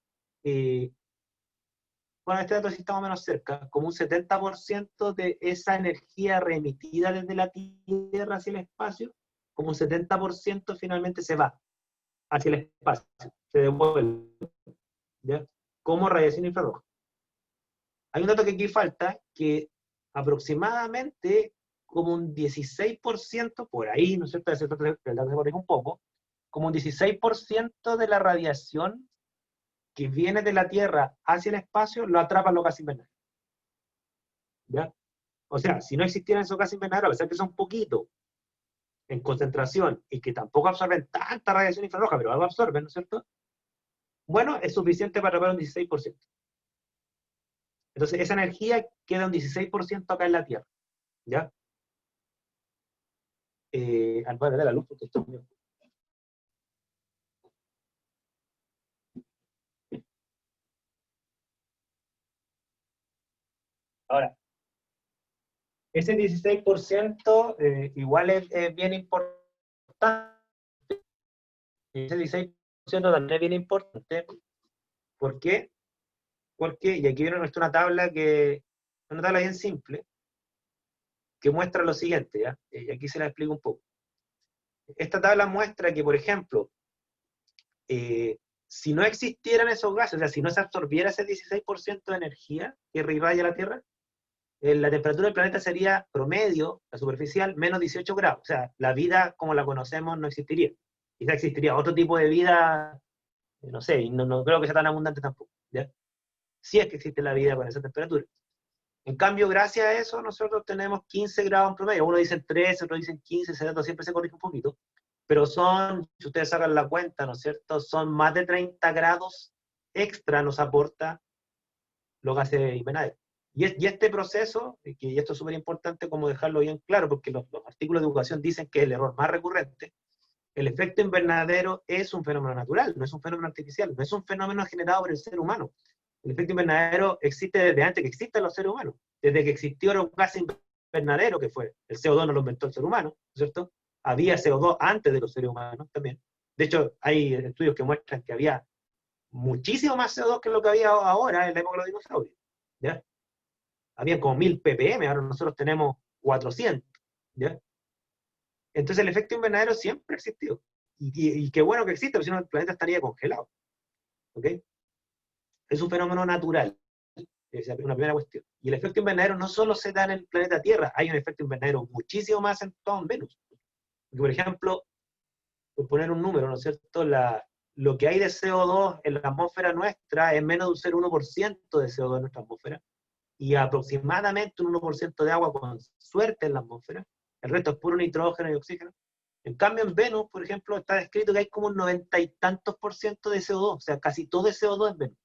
bueno, este dato sí está más o menos cerca, como un 70% de esa energía reemitida desde la Tierra hacia el espacio, como un 70% finalmente se va hacia el espacio, se devuelve, ¿ya? Como radiación infrarroja. Hay un dato que aquí falta, que aproximadamente como un 16%, por ahí, ¿no es cierto? El dato se corrige un poco, como un 16% de la radiación que viene de la Tierra hacia el espacio lo atrapan los gases invernadero. ¿Ya? O sea, si no existieran esos gases invernadero, a pesar que son poquitos en concentración y que tampoco absorben tanta radiación infrarroja, pero algo absorben, ¿no es cierto? Bueno, es suficiente para atrapar un 16%. Entonces, esa energía queda un 16% acá en la Tierra. ¿Ya? Voy a la luz porque esto es mío. Ahora, ese 16% igual es bien importante. Ese 16% también es bien importante. ¿Por qué? Porque, y aquí viene nuestra una tabla bien simple, que muestra lo siguiente, ¿ya? Y aquí se la explico un poco. Esta tabla muestra que, por ejemplo, si no existieran esos gases, o sea, si no se absorbiera ese 16% de energía que irradia la Tierra, la temperatura del planeta sería promedio, la superficial, menos 18 grados. O sea, la vida como la conocemos no existiría. Quizá existiría otro tipo de vida, no sé, y no creo que sea tan abundante tampoco, ¿ya? Sí es que existe la vida con esa temperatura. En cambio, gracias a eso, nosotros tenemos 15 grados en promedio. Uno dice 13, otro dicen 15, ese dato siempre se corrige un poquito. Pero son, si ustedes sacan la cuenta, ¿no es cierto? Son más de 30 grados extra nos aporta los gases invernaderos. Y este proceso, y esto es súper importante como dejarlo bien claro, porque los artículos de educación dicen que es el error más recurrente, el efecto invernadero es un fenómeno natural, no es un fenómeno artificial, no es un fenómeno generado por el ser humano. El efecto invernadero existe desde antes que existen los seres humanos, desde que existió el gas invernadero, que fue el CO2 no lo inventó el ser humano, ¿cierto? Había CO2 antes de los seres humanos también. De hecho, hay estudios que muestran que había muchísimo más CO2 que lo que había ahora en la época de los dinosaurios, ¿ya? Había como 1000 ppm, ahora nosotros tenemos 400, ¿ya? Entonces el efecto invernadero siempre ha existido. Y qué bueno que existe, porque si no el planeta estaría congelado. ¿Ok? Es un fenómeno natural. Esa es una primera cuestión. Y el efecto invernadero no solo se da en el planeta Tierra, hay un efecto invernadero muchísimo más acentuado en Venus. Porque, por ejemplo, por poner un número, ¿no es cierto? Lo que hay de CO2 en la atmósfera nuestra es menos de un 0,1% de CO2 en nuestra atmósfera, y aproximadamente un 1% de agua con suerte en la atmósfera. El resto es puro nitrógeno y oxígeno. En cambio, en Venus, por ejemplo, está descrito que hay como un 90 y tantos % de CO2, o sea, casi todo es CO2 en Venus.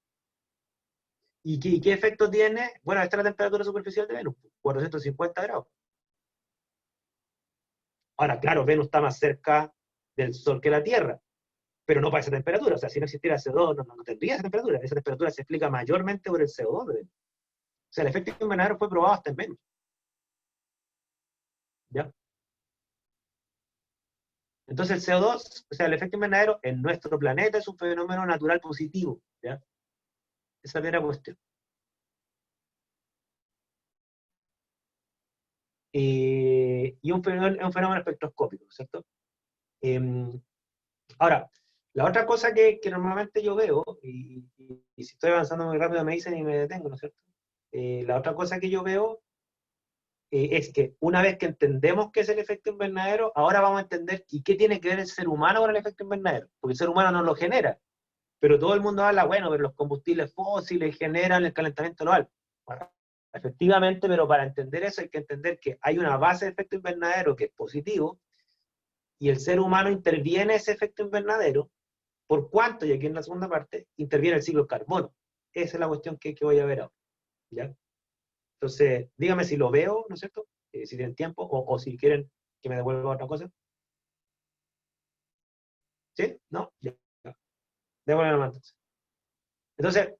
¿Y qué efecto tiene? Bueno, esta es la temperatura superficial de Venus, 450 grados. Ahora, claro, Venus está más cerca del Sol que la Tierra, pero no para esa temperatura. O sea, si no existiera CO2, no tendría esa temperatura. Esa temperatura se explica mayormente por el CO2 de Venus. O sea, el efecto invernadero fue probado hasta en Venus. ¿Ya? Entonces el CO2, o sea, el efecto invernadero en nuestro planeta es un fenómeno natural positivo, ¿ya? Esa es la primera cuestión. Y un fenómeno espectroscópico, ¿cierto? Ahora, la otra cosa que normalmente yo veo, y si estoy avanzando muy rápido me dicen y me detengo, ¿no es cierto? La otra cosa que yo veo es que una vez que entendemos qué es el efecto invernadero, ahora vamos a entender y qué tiene que ver el ser humano con el efecto invernadero, porque el ser humano no lo genera, pero todo el mundo habla, bueno, pero los combustibles fósiles generan el calentamiento global. Bueno, efectivamente, pero para entender eso hay que entender que hay una base de efecto invernadero que es positivo, y el ser humano interviene ese efecto invernadero, por cuánto, y aquí en la segunda parte, interviene el ciclo del carbono. Esa es la cuestión que voy a ver ahora, ¿ya? Entonces, dígame si lo veo, ¿no es cierto? Si tienen tiempo, o si quieren que me devuelva otra cosa. ¿Sí? ¿No? Ya. Devuelvan nomás entonces. Entonces,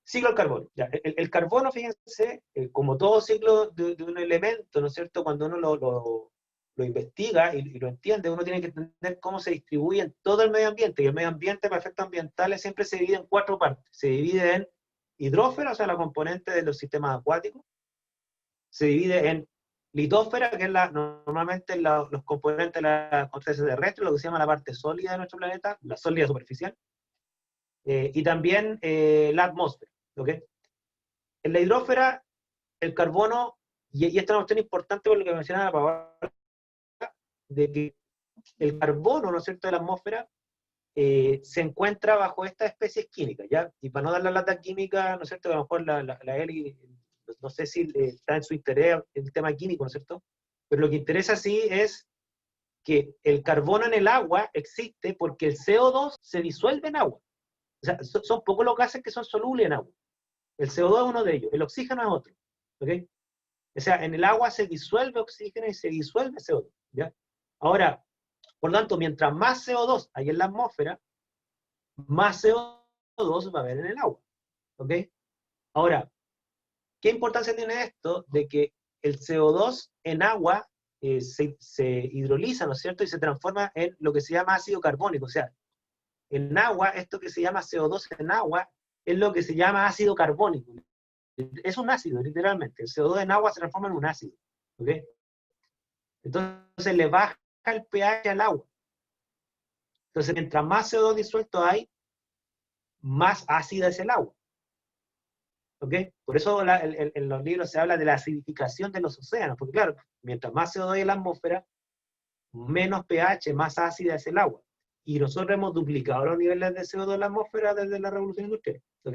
ciclo del carbono. Ya. El carbono, fíjense, como todo ciclo de un elemento, ¿no es cierto? Cuando uno lo investiga y lo entiende, uno tiene que entender cómo se distribuye en todo el medio ambiente. Y el medio ambiente, para efectos ambientales, siempre se divide en 4 partes. Se divide en hidrósfera, o sea, la componente de los sistemas acuáticos. Se divide en litósfera, que es normalmente los componentes de la corteza terrestre, lo que se llama la parte sólida de nuestro planeta, la sólida superficial, y también la atmósfera. ¿Ok? En la hidrósfera, el carbono, y esta es una cuestión importante por lo que mencionaba Paola, de que el carbono, ¿no es cierto?, de la atmósfera, se encuentra bajo estas especies químicas, ¿ya? Y para no dar la lata química, ¿no es cierto?, a lo mejor la Eli, no sé si está en su interés el tema químico, ¿no es cierto? Pero lo que interesa sí es que el carbono en el agua existe porque el CO2 se disuelve en agua. O sea, son pocos los gases que son solubles en agua. El CO2 es uno de ellos, el oxígeno es otro. ¿Ok? O sea, en el agua se disuelve oxígeno y se disuelve CO2. ¿Ya? Ahora, por lo tanto, mientras más CO2 hay en la atmósfera, más CO2 va a haber en el agua. ¿Ok? Ahora, ¿qué importancia tiene esto de que el CO2 en agua se hidroliza, ¿no es cierto? Y se transforma en lo que se llama ácido carbónico. O sea, en agua, esto que se llama CO2 en agua, es lo que se llama ácido carbónico. Es un ácido, literalmente. El CO2 en agua se transforma en un ácido. ¿Ok? Entonces le baja el pH al agua. Entonces, mientras más CO2 disuelto hay, más ácida es el agua. ¿Ok? Por eso en los libros se habla de la acidificación de los océanos, porque claro, mientras más CO2 hay en la atmósfera, menos pH, más ácida es el agua. Y nosotros hemos duplicado los niveles de CO2 en la atmósfera desde la revolución industrial. ¿Ok?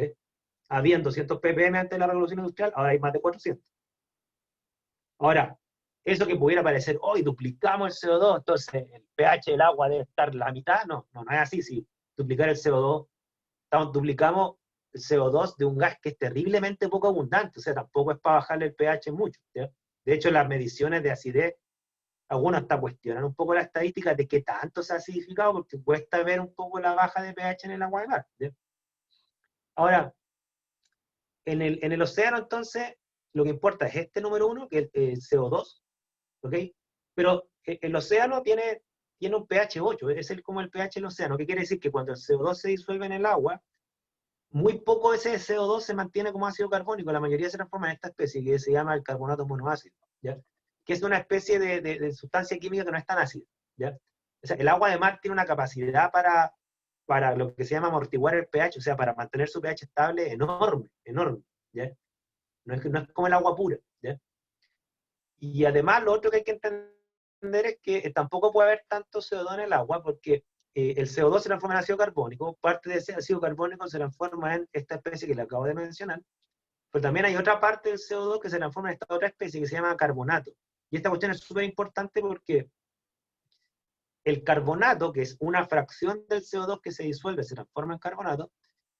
Habían 200 ppm antes de la revolución industrial, ahora hay más de 400. Ahora, eso que pudiera parecer, hoy duplicamos el CO2, entonces el pH del agua debe estar la mitad, no es así. Si duplicar el CO2, duplicamos el CO2 de un gas que es terriblemente poco abundante, o sea, tampoco es para bajarle el pH mucho. ¿Ya? De hecho, las mediciones de acidez, algunos hasta cuestionan un poco la estadística de qué tanto se ha acidificado, porque cuesta ver un poco la baja de pH en el agua de mar. ¿Ya? Ahora, en el océano, entonces, lo que importa es este número 1, que es el CO2, ¿ok? Pero el océano tiene un pH 8, es como el pH del océano, que quiere decir que cuando el CO2 se disuelve en el agua, muy poco de ese CO2 se mantiene como ácido carbónico, la mayoría se transforma en esta especie que se llama el carbonato monoácido, ¿ya? Que es una especie de sustancia química que no es tan ácida, ¿ya? O sea, el agua de mar tiene una capacidad para lo que se llama amortiguar el pH, o sea, para mantener su pH estable enorme, enorme, ¿ya? No es como el agua pura, ¿ya? Y además, lo otro que hay que entender es que tampoco puede haber tanto CO2 en el agua, porque el CO2 se transforma en ácido carbónico, parte de ese ácido carbónico se transforma en esta especie que le acabo de mencionar, pero también hay otra parte del CO2 que se transforma en esta otra especie que se llama carbonato. Y esta cuestión es súper importante porque el carbonato, que es una fracción del CO2 que se disuelve, se transforma en carbonato,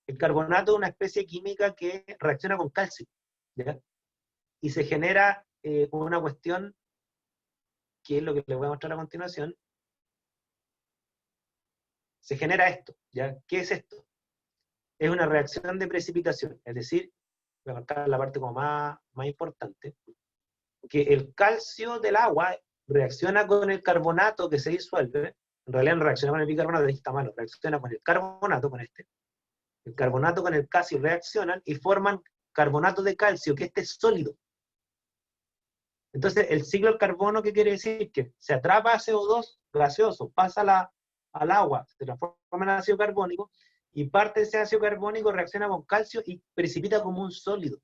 el carbonato es una especie química que reacciona con calcio, ¿ya? Y se genera una cuestión que es lo que les voy a mostrar a continuación. Se genera esto, ¿ya? ¿Qué es esto? Es una reacción de precipitación, es decir, voy a marcar la parte como más importante, que el calcio del agua reacciona con el carbonato que se disuelve, en realidad no reacciona con el bicarbonato, está malo, reacciona con el carbonato, con este. El carbonato con el calcio reaccionan y forman carbonato de calcio, que este es sólido. Entonces, el ciclo del carbono, ¿qué quiere decir? Que se atrapa CO2 gaseoso, pasa al agua, se transforma en ácido carbónico, y parte de ese ácido carbónico reacciona con calcio y precipita como un sólido.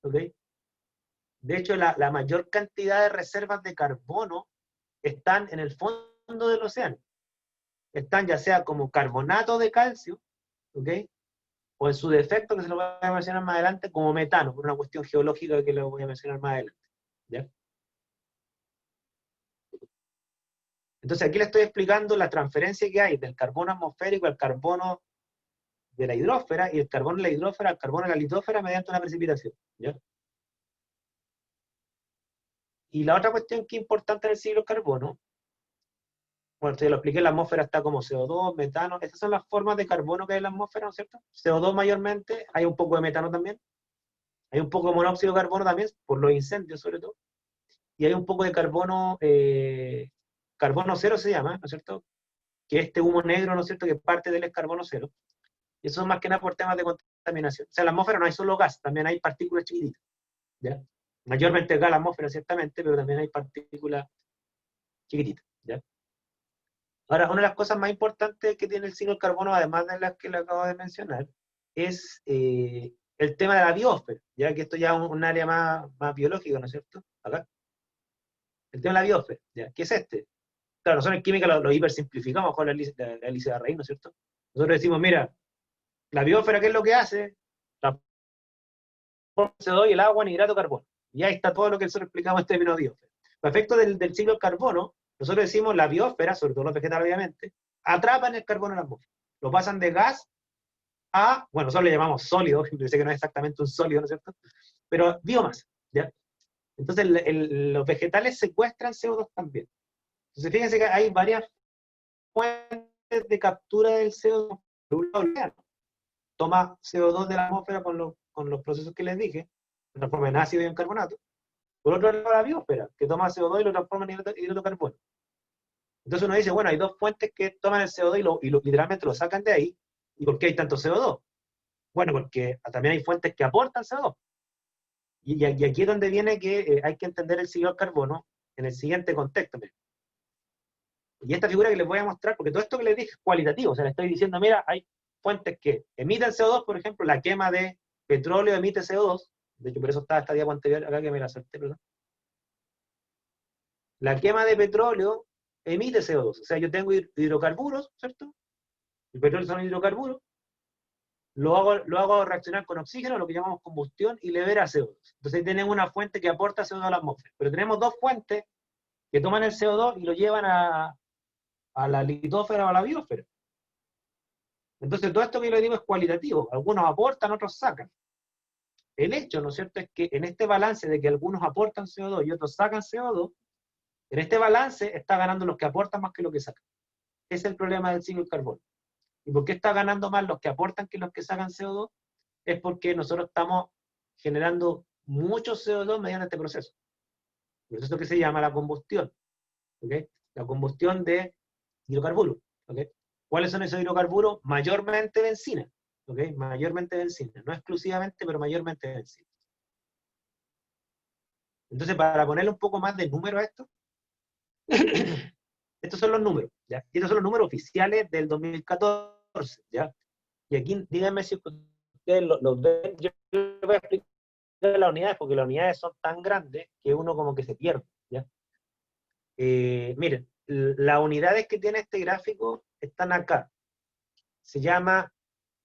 ¿Ok? De hecho, la mayor cantidad de reservas de carbono están en el fondo del océano. Están ya sea como carbonato de calcio, ¿ok? O en su defecto, que se lo voy a mencionar más adelante, como metano, por una cuestión geológica que lo voy a mencionar más adelante. ¿Ya? Entonces aquí le estoy explicando la transferencia que hay del carbono atmosférico al carbono de la hidrósfera, y el carbono de la hidrósfera al carbono de la litósfera mediante una precipitación. ¿Ya? Y la otra cuestión que es importante en el ciclo carbono, bueno, ya lo expliqué, la atmósfera está como CO2, metano, estas son las formas de carbono que hay en la atmósfera, ¿no es cierto? CO2 mayormente, hay un poco de metano también, hay un poco de monóxido de carbono también, por los incendios sobre todo, y hay un poco de carbono, carbono cero se llama, ¿no es cierto? Que este humo negro, ¿no es cierto?, que parte de él es carbono cero, y eso es más que nada por temas de contaminación. O sea, en la atmósfera no hay solo gas, también hay partículas chiquititas, ¿ya? Mayormente gas en la atmósfera, ciertamente, pero también hay partículas chiquititas, ¿ya? Ahora, una de las cosas más importantes que tiene el ciclo del carbono, además de las que le acabo de mencionar, es el tema de la biosfera, ya que esto ya es un área más biológica, ¿no es cierto? Acá. El tema de la biosfera, ¿ya? ¿Qué es este? Claro, nosotros en química lo hipersimplificamos con la hélice de raíz, ¿no es cierto? Nosotros decimos, mira, la biosfera, ¿qué es lo que hace? Transforma CO2 y el agua en hidrato de carbono. Y ahí está todo lo que nosotros explicamos en términos de biosfera. Para efectos del ciclo del carbono, nosotros decimos la biosfera, sobre todo los vegetales obviamente, atrapan el carbono en la atmósfera. Lo pasan de gas a, bueno, nosotros le llamamos sólido, yo sé que no es exactamente un sólido, ¿no es cierto? Pero biomasa, ¿ya? Entonces los vegetales secuestran CO2 también. Entonces fíjense que hay varias fuentes de captura del CO2. Por un lado, toma CO2 de la atmósfera con los procesos que les dije, lo transforma en ácido y en carbonato. Por otro lado, la biosfera, que toma CO2 y lo transforma en hidrato de carbono. Entonces uno dice, bueno, hay dos fuentes que toman el CO2 y literalmente lo sacan de ahí. ¿Y por qué hay tanto CO2? Bueno, porque también hay fuentes que aportan CO2. Y aquí es donde viene que hay que entender el ciclo del carbono en el siguiente contexto. Y esta figura que les voy a mostrar, porque todo esto que les dije es cualitativo, o sea, les estoy diciendo, mira, hay fuentes que emiten CO2, por ejemplo, la quema de petróleo emite CO2, de hecho por eso está esta diapo anterior acá que me la salté, ¿verdad? La quema de petróleo emite CO2, o sea, yo tengo hidrocarburos, ¿cierto? El petróleo son hidrocarburos, lo hago reaccionar con oxígeno, lo que llamamos combustión, y libera CO2. Entonces ahí tenemos una fuente que aporta CO2 a la atmósfera, pero tenemos dos fuentes que toman el CO2 y lo llevan a la litósfera o a la biosfera. Entonces todo esto que yo digo es cualitativo, algunos aportan, otros sacan. El hecho, ¿no es cierto?, es que en este balance de que algunos aportan CO2 y otros sacan CO2, en este balance está ganando los que aportan más que los que sacan. Ese es el problema del ciclo del carbono. ¿Y por qué está ganando más los que aportan que los que sacan CO2? Es porque nosotros estamos generando mucho CO2 mediante este proceso. El proceso que se llama la combustión. ¿Okay? La combustión de hidrocarburos. ¿Okay? ¿Cuáles son esos hidrocarburos? Mayormente benzina. ¿Okay? Mayormente benzina. No exclusivamente, pero mayormente benzina. Entonces, para ponerle un poco más de número a esto, estos son los números, ¿ya? Y estos son los números oficiales del 2014, ¿ya? Y aquí, díganme si ustedes los ven, yo les voy a explicar las unidades, porque las unidades son tan grandes que uno como que se pierde, ¿ya? Miren, las unidades que tiene este gráfico están acá. Se llama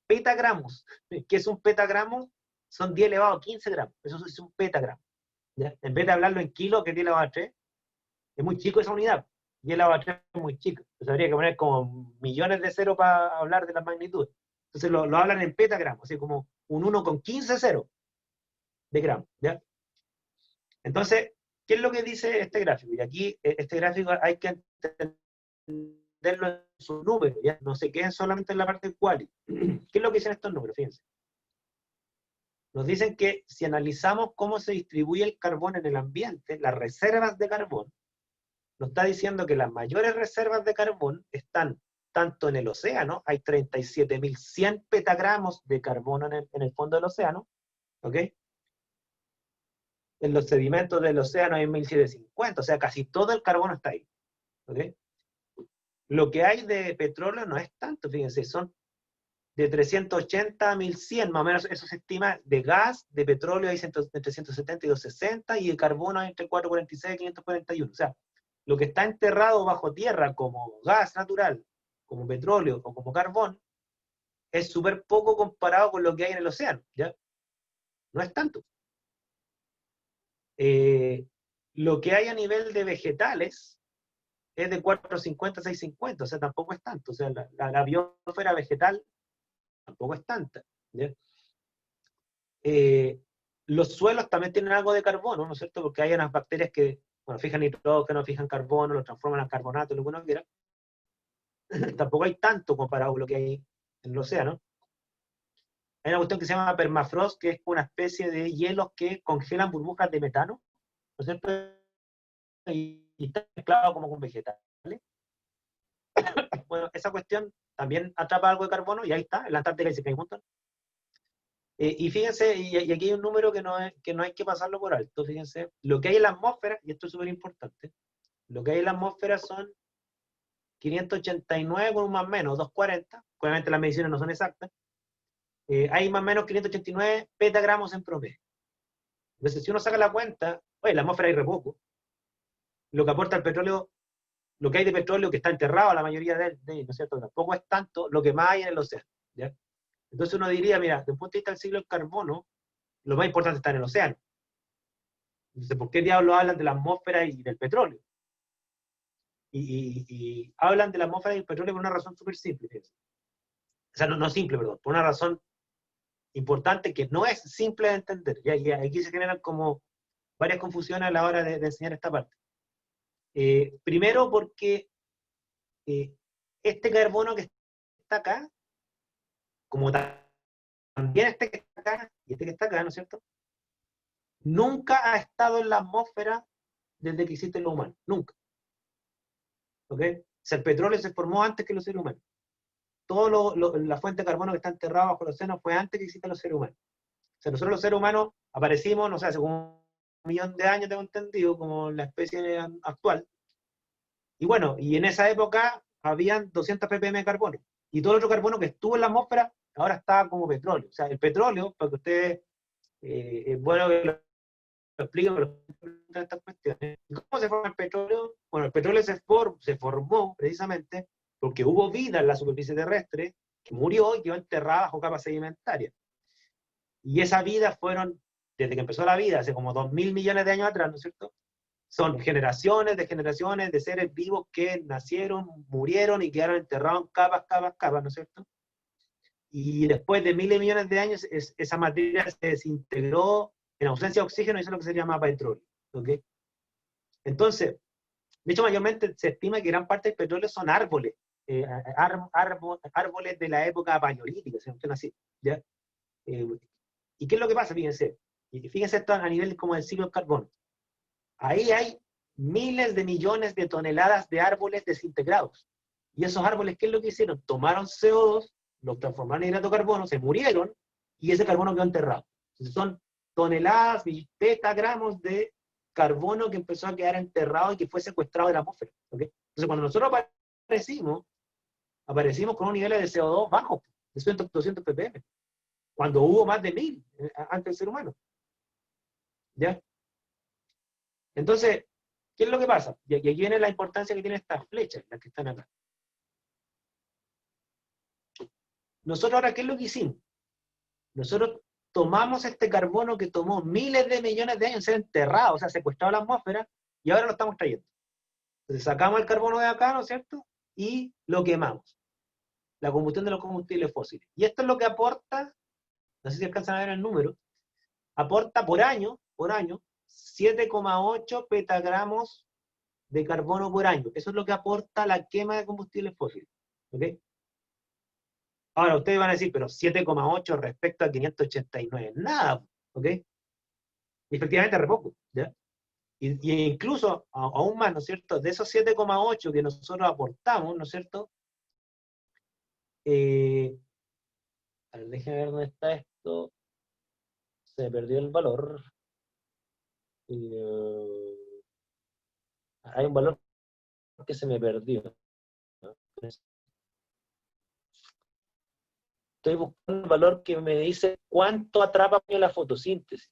petagramos. ¿Qué es un petagramo? Son 10 elevado a 15 gramos. Eso es un petagramo, ¿ya? En vez de hablarlo en kilos, que es 10 elevado a 3, es muy chico esa unidad. 10 elevado a 3 es muy chico. Entonces habría que poner como millones de ceros para hablar de las magnitudes. Entonces lo hablan en petagramos, así como un 1 con 15 ceros de gramos, ¿ya? Entonces, ¿qué es lo que dice este gráfico? Y aquí, este gráfico hay que entenderlo en sus números, ¿ya? No se queden solamente en la parte quali. ¿Qué es lo que dicen estos números? Fíjense. Nos dicen que si analizamos cómo se distribuye el carbón en el ambiente, las reservas de carbón, nos está diciendo que las mayores reservas de carbón están tanto en el océano, hay 37.100 petagramos de carbono en el fondo del océano, ¿ok? En los sedimentos del océano hay 1.750, o sea, casi todo el carbono está ahí, ¿ok? Lo que hay de petróleo no es tanto, fíjense, son de 380 a 1100, más o menos eso se estima, de gas, de petróleo hay entre 170 y 260, y de carbono hay entre 446 y 541. O sea, lo que está enterrado bajo tierra como gas natural, como petróleo o como carbón, es súper poco comparado con lo que hay en el océano, ¿ya? No es tanto. Lo que hay a nivel de vegetales es de 450 a 650, o sea, tampoco es tanto. O sea, la biosfera vegetal tampoco es tanta, ¿ya? Los suelos también tienen algo de carbono, ¿no es cierto? Porque hay unas bacterias que, bueno, fijan nitrógeno, fijan carbono, lo transforman en carbonato, lo que uno quiera. Tampoco hay tanto comparado con lo que hay en el océano. Hay una cuestión que se llama permafrost, que es una especie de hielos que congelan burbujas de metano, ¿no es cierto? Y está mezclado como con vegetales. Bueno, esa cuestión también atrapa algo de carbono, y ahí está, en la Antártica dice que hay un montón. Y fíjense, y aquí hay un número que no hay que pasarlo por alto, fíjense, lo que hay en la atmósfera, y esto es súper importante, lo que hay en la atmósfera son 589 con un más o menos, 240, obviamente las mediciones no son exactas, hay más o menos 589 petagramos en promedio. Entonces, si uno saca la cuenta, oye, la atmósfera hay re poco, lo que aporta el petróleo, lo que hay de petróleo que está enterrado, la mayoría de ¿no es cierto? Tampoco es tanto lo que más hay en el océano, ¿ya? Entonces uno diría, mira, desde el punto de vista del ciclo del carbono, lo más importante está en el océano. Entonces, ¿por qué diablos hablan de la atmósfera y del petróleo? Y hablan de la atmósfera y del petróleo por una razón súper simple. Fíjense. O sea, no simple, perdón, por una razón importante que no es simple de entender. Y aquí se generan como varias confusiones a la hora de enseñar esta parte. Primero porque este carbono que está acá, como también este que está acá y este que está acá, ¿no es cierto? Nunca ha estado en la atmósfera desde que existe lo humano. Nunca. ¿Ok? O sea, el petróleo se formó antes que los seres humanos. La fuente de carbono que está enterrada bajo el océano fue antes que existan los seres humanos. O sea, nosotros los seres humanos aparecimos, no sé, hace como 1.000.000 de años, tengo entendido, como la especie actual. Y bueno, y en esa época habían 200 ppm de carbono. Y todo el otro carbono que estuvo en la atmósfera ahora está como petróleo. O sea, el petróleo, para que ustedes, es bueno que lo expliquen, pero estas cuestiones. ¿Cómo se forma el petróleo? Bueno, el petróleo se formó precisamente porque hubo vida en la superficie terrestre que murió y quedó enterrada bajo capas sedimentarias. Y esa vida fueron, desde que empezó la vida, hace como 2.000 millones de años atrás, ¿no es cierto? Son generaciones de seres vivos que nacieron, murieron y quedaron enterrados en capas, capas, capas, ¿no es cierto? Y después de miles de millones de años, esa materia se desintegró en ausencia de oxígeno, y eso es lo que se llama petróleo. ¿Ok? Entonces, de hecho, mayormente se estima que gran parte del petróleo son árboles, árboles de la época paleolítica, ¿sí? Así, ¿ya? ¿Y qué es lo que pasa? Fíjense. Y fíjense esto a nivel como del ciclo del carbono. Ahí hay miles de millones de toneladas de árboles desintegrados. Y esos árboles, ¿qué es lo que hicieron? Tomaron CO2, lo transformaron en hidrato de carbono, se murieron, y ese carbono quedó enterrado. Entonces son toneladas y petagramos de carbono que empezó a quedar enterrado y que fue secuestrado de la atmósfera. ¿Okay? Entonces cuando nosotros aparecimos con un nivel de CO2 bajo, de 200 ppm, cuando hubo más de 1.000 antes del ser humano. ¿Ya? Entonces, ¿qué es lo que pasa? Y aquí viene la importancia que tienen estas flechas, las que están acá. Nosotros ahora, ¿qué es lo que hicimos? Nosotros tomamos este carbono que tomó miles de millones de años en ser enterrado, o sea, secuestrado en la atmósfera, y ahora lo estamos trayendo. Entonces sacamos el carbono de acá, ¿no es cierto? Y lo quemamos. La combustión de los combustibles fósiles. Y esto es lo que aporta, no sé si alcanzan a ver el número, aporta por año, 7,8 petagramos de carbono por año. Eso es lo que aporta la quema de combustibles fósiles. ¿Ok? Ahora, ustedes van a decir, pero 7,8 respecto a 589, nada, ¿ok? Y efectivamente es re poco, ¿ya? Y incluso, aún más, ¿no es cierto? De esos 7,8 que nosotros aportamos, ¿no es cierto? A ver, déjenme ver dónde está esto. Se perdió el valor. Hay un valor que se me perdió, ¿no? Estoy buscando un valor que me dice cuánto atrapa la fotosíntesis.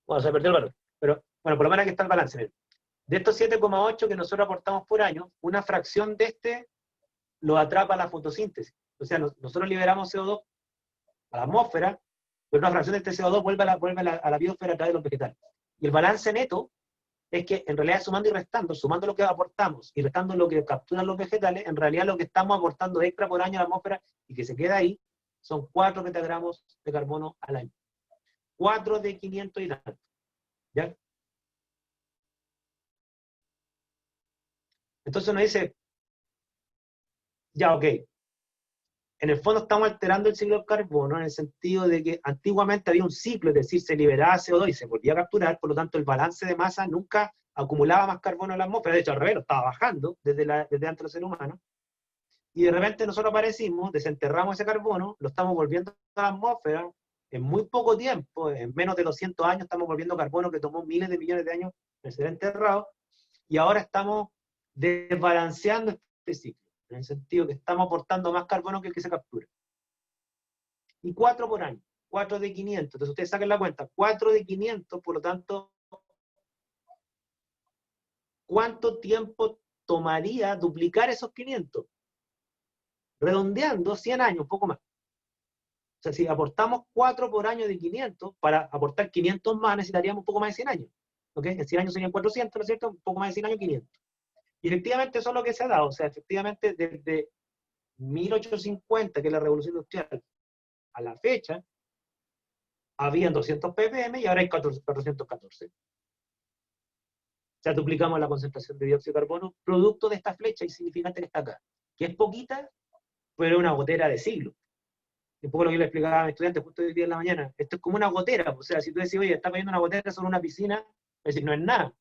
Bueno, se perdió el valor. Pero, bueno, por lo menos aquí está el balance. Miren. De estos 7,8 que nosotros aportamos por año, una fracción de este lo atrapa la fotosíntesis. O sea, nosotros liberamos CO2 a la atmósfera, pero una fracción de este CO2 vuelve a la biosfera a través de los vegetales. Y el balance neto es que, en realidad, sumando y restando, sumando lo que aportamos y restando lo que capturan los vegetales, en realidad lo que estamos aportando extra por año a la atmósfera y que se queda ahí, son 4 petagramos de carbono al año. 4 de 500 y tanto. ¿Ya? Entonces uno dice, ya, ok, en el fondo estamos alterando el ciclo del carbono en el sentido de que antiguamente había un ciclo, es decir, se liberaba CO2 y se volvía a capturar, por lo tanto el balance de masa nunca acumulaba más carbono en la atmósfera, de hecho al revés, lo estaba bajando desde antes del ser humano, y de repente nosotros aparecimos, desenterramos ese carbono, lo estamos volviendo a la atmósfera, en muy poco tiempo, en menos de 200 años estamos volviendo carbono que tomó miles de millones de años en ser enterrado, y ahora estamos desbalanceando este ciclo, en el sentido que estamos aportando más carbono que el que se captura. Y 4 por año, 4 de 500, entonces ustedes saquen la cuenta, 4 de 500, por lo tanto, ¿cuánto tiempo tomaría duplicar esos 500? Redondeando 100 años, un poco más. O sea, si aportamos 4 por año de 500, para aportar 500 más necesitaríamos un poco más de 100 años. ¿Ok? En 100 años serían 400, ¿no es cierto? Un poco más de 100 años, 500. Y efectivamente eso es lo que se ha dado. O sea, efectivamente desde 1850, que es la Revolución Industrial, a la fecha, habían 200 ppm y ahora hay 414. O sea, duplicamos la concentración de dióxido de carbono, producto de esta flecha insignificante que está acá. Que es poquita, pero es una gotera de siglo. Un poco lo que yo le explicaba a mis estudiantes justo hoy día en la mañana. Esto es como una gotera. O sea, si tú decís, oye, está cayendo una gotera sobre una piscina, es decir, no es nada.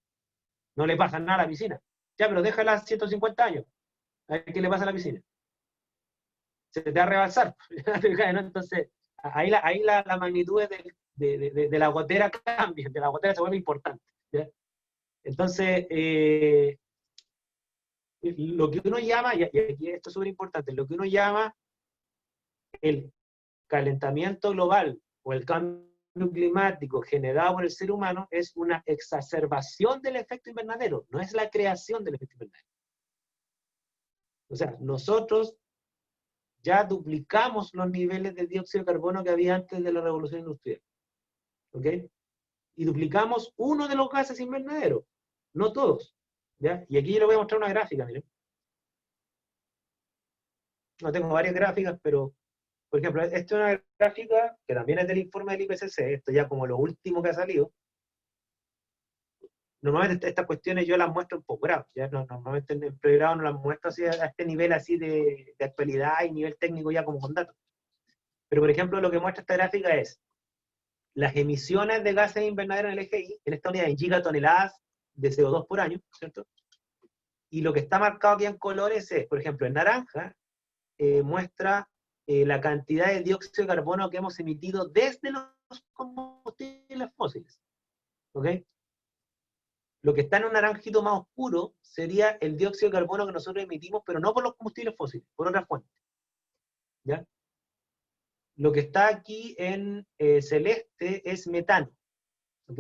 No le pasa nada a la piscina. Ya, pero déjala 150 años. A ver qué le pasa a la piscina. Se te va a rebalsar. Entonces, ahí la magnitud de la gotera cambia, de la gotera se vuelve importante. ¿Ya? Entonces, lo que uno llama, y aquí esto es súper importante, lo que uno llama el calentamiento global o el cambio climático generado por el ser humano es una exacerbación del efecto invernadero, no es la creación del efecto invernadero. O sea, nosotros ya duplicamos los niveles de dióxido de carbono que había antes de la revolución industrial. ¿Ok? Y duplicamos uno de los gases invernaderos, no todos. ¿Ya? Y aquí yo les voy a mostrar una gráfica, miren. No tengo varias gráficas, pero por ejemplo, esta es una gráfica que también es del informe del IPCC, esto ya como lo último que ha salido. Normalmente estas cuestiones yo las muestro en posgrado, ya normalmente en el pregrado no las muestro así a este nivel así de actualidad y nivel técnico ya como con datos. Pero por ejemplo, lo que muestra esta gráfica es las emisiones de gases invernaderos en el EGI, en esta unidad en gigatoneladas de CO2 por año, ¿cierto? Y lo que está marcado aquí en colores es, por ejemplo, en naranja, muestra la cantidad de dióxido de carbono que hemos emitido desde los combustibles fósiles. ¿Ok? Lo que está en un naranjito más oscuro sería el dióxido de carbono que nosotros emitimos, pero no por los combustibles fósiles, por otras fuentes. ¿Ya? Lo que está aquí en celeste es metano. ¿Ok?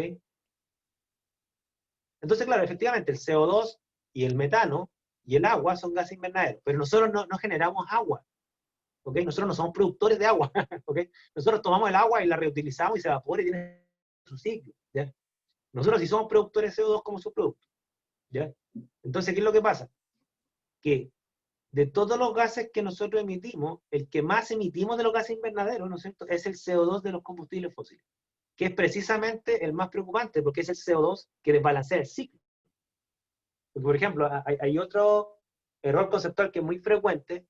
Entonces, claro, efectivamente, el CO2 y el metano y el agua son gases invernaderos, pero nosotros no generamos agua. ¿Okay? Nosotros no somos productores de agua. ¿Okay? Nosotros tomamos el agua y la reutilizamos y se evapora y tiene su ciclo. ¿Ya? Nosotros sí somos productores de CO2 como subproducto. ¿Ya? Entonces, ¿qué es lo que pasa? Que de todos los gases que nosotros emitimos, el que más emitimos de los gases invernaderos, ¿no es cierto?, es el CO2 de los combustibles fósiles, que es precisamente el más preocupante, porque es el CO2 que desbalancea el ciclo. Porque, por ejemplo, hay otro error conceptual que es muy frecuente,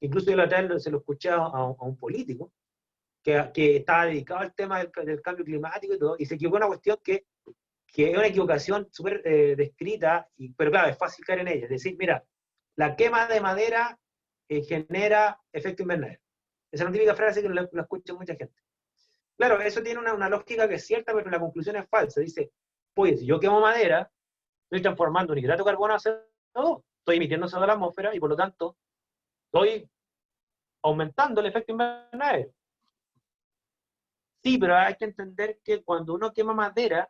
incluso yo la otra vez se lo escuché a un político, que estaba dedicado al tema del cambio climático y todo, y se equivocó en una cuestión que es una equivocación súper descrita, pero claro, es fácil caer en ella. Es decir, mira, la quema de madera genera efecto invernadero. Esa es una típica frase que la escucha mucha gente. Claro, eso tiene una lógica que es cierta, pero la conclusión es falsa. Dice, pues, si yo quemo madera, estoy transformando un hidrato de carbono a CO2. estoy emitiendo CO2 a la atmósfera y por lo tanto estoy aumentando el efecto invernadero. Sí, pero hay que entender que cuando uno quema madera,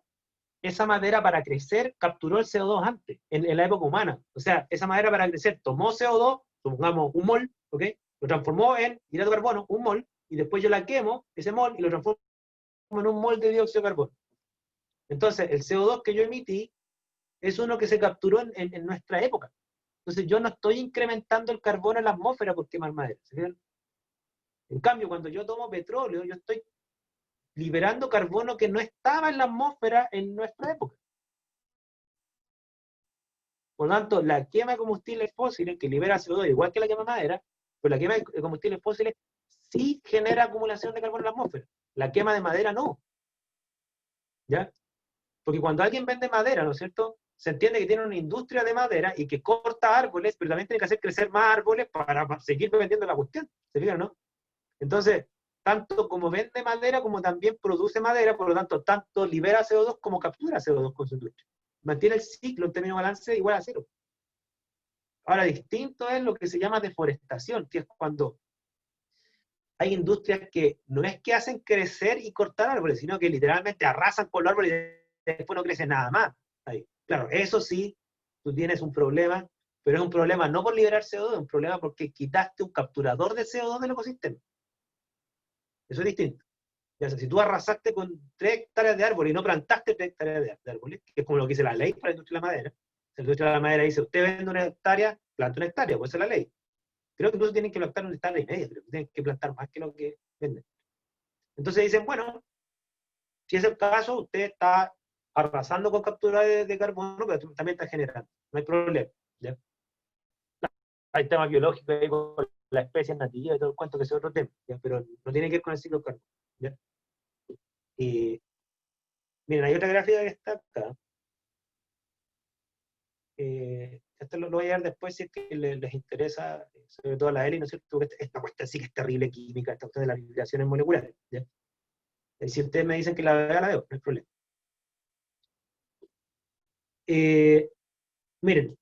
esa madera para crecer capturó el CO2 antes, en la época humana. O sea, esa madera para crecer tomó CO2, supongamos un mol, ¿ok? Lo transformó en hidrato de carbono, un mol, y después yo la quemo, ese mol, y lo transformo en un mol de dióxido de carbono. Entonces, el CO2 que yo emití es uno que se capturó en nuestra época. Entonces, yo no estoy incrementando el carbono en la atmósfera por quemar madera. ¿Se fijan? En cambio, cuando yo tomo petróleo, yo estoy liberando carbono que no estaba en la atmósfera en nuestra época. Por lo tanto, la quema de combustibles fósiles, que libera CO2 igual que la quema de madera, pero la quema de combustibles fósiles sí genera acumulación de carbono en la atmósfera. La quema de madera no. ¿Ya? Porque cuando alguien vende madera, ¿no es cierto? Se entiende que tiene una industria de madera y que corta árboles, pero también tiene que hacer crecer más árboles para seguir vendiendo la cuestión. ¿Se fijan, no? Entonces, tanto como vende madera, como también produce madera, por lo tanto, tanto libera CO2 como captura CO2 con su industria. Mantiene el ciclo en términos de balance igual a cero. Ahora, distinto es lo que se llama deforestación, que es cuando hay industrias que no es que hacen crecer y cortar árboles, sino que literalmente arrasan con los árboles y después no crece nada más. Ahí. Claro, eso sí, tú tienes un problema, pero es un problema no por liberar CO2, es un problema porque quitaste un capturador de CO2 del ecosistema. Eso es distinto. Ya sea, si tú arrasaste con 3 hectáreas de árboles y no plantaste 3 hectáreas de árboles, que es como lo que dice la ley para la industria de la madera, la industria de la madera dice, usted vende una hectárea, planta una hectárea, pues esa es la ley. Creo que incluso tienen que plantar una hectárea y media, pero tienen que plantar más que lo que venden. Entonces dicen, bueno, si es el caso, usted está arrasando con captura de carbono, pero también está generando, no hay problema. ¿Ya? Hay temas biológicos ahí con la especie nativa y todo el cuento, que es otro tema, ¿ya? Pero no tiene que ver con el ciclo del carbono. ¿Ya? Miren, hay otra gráfica que está acá. Esto lo voy a llevar después si es que les interesa, sobre todo a la ELI, ¿no es cierto? Esta cuestión sí que es terrible química, esta cuestión de las vibraciones moleculares. ¿Ya? Si ustedes me dicen que la veo, no hay problema. Miren,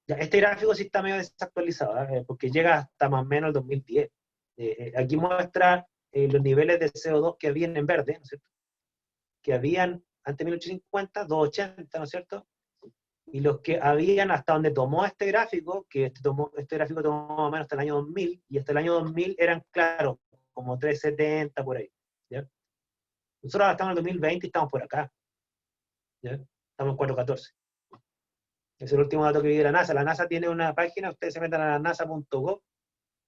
ya, este gráfico sí está medio desactualizado, porque llega hasta más o menos el 2010. Aquí muestra los niveles de CO2 que habían en verde, ¿no es cierto? Que habían antes de 1850, 280, ¿no es cierto? Y los que habían hasta donde tomó este gráfico, que este gráfico tomó más o menos hasta el año 2000, y hasta el año 2000 eran, claro, como 370 por ahí. ¿Ya? Nosotros ahora estamos en el 2020 y estamos por acá. ¿Ya? Estamos en 414. Es el último dato que vi de la NASA. La NASA tiene una página, ustedes se metan a la nasa.gov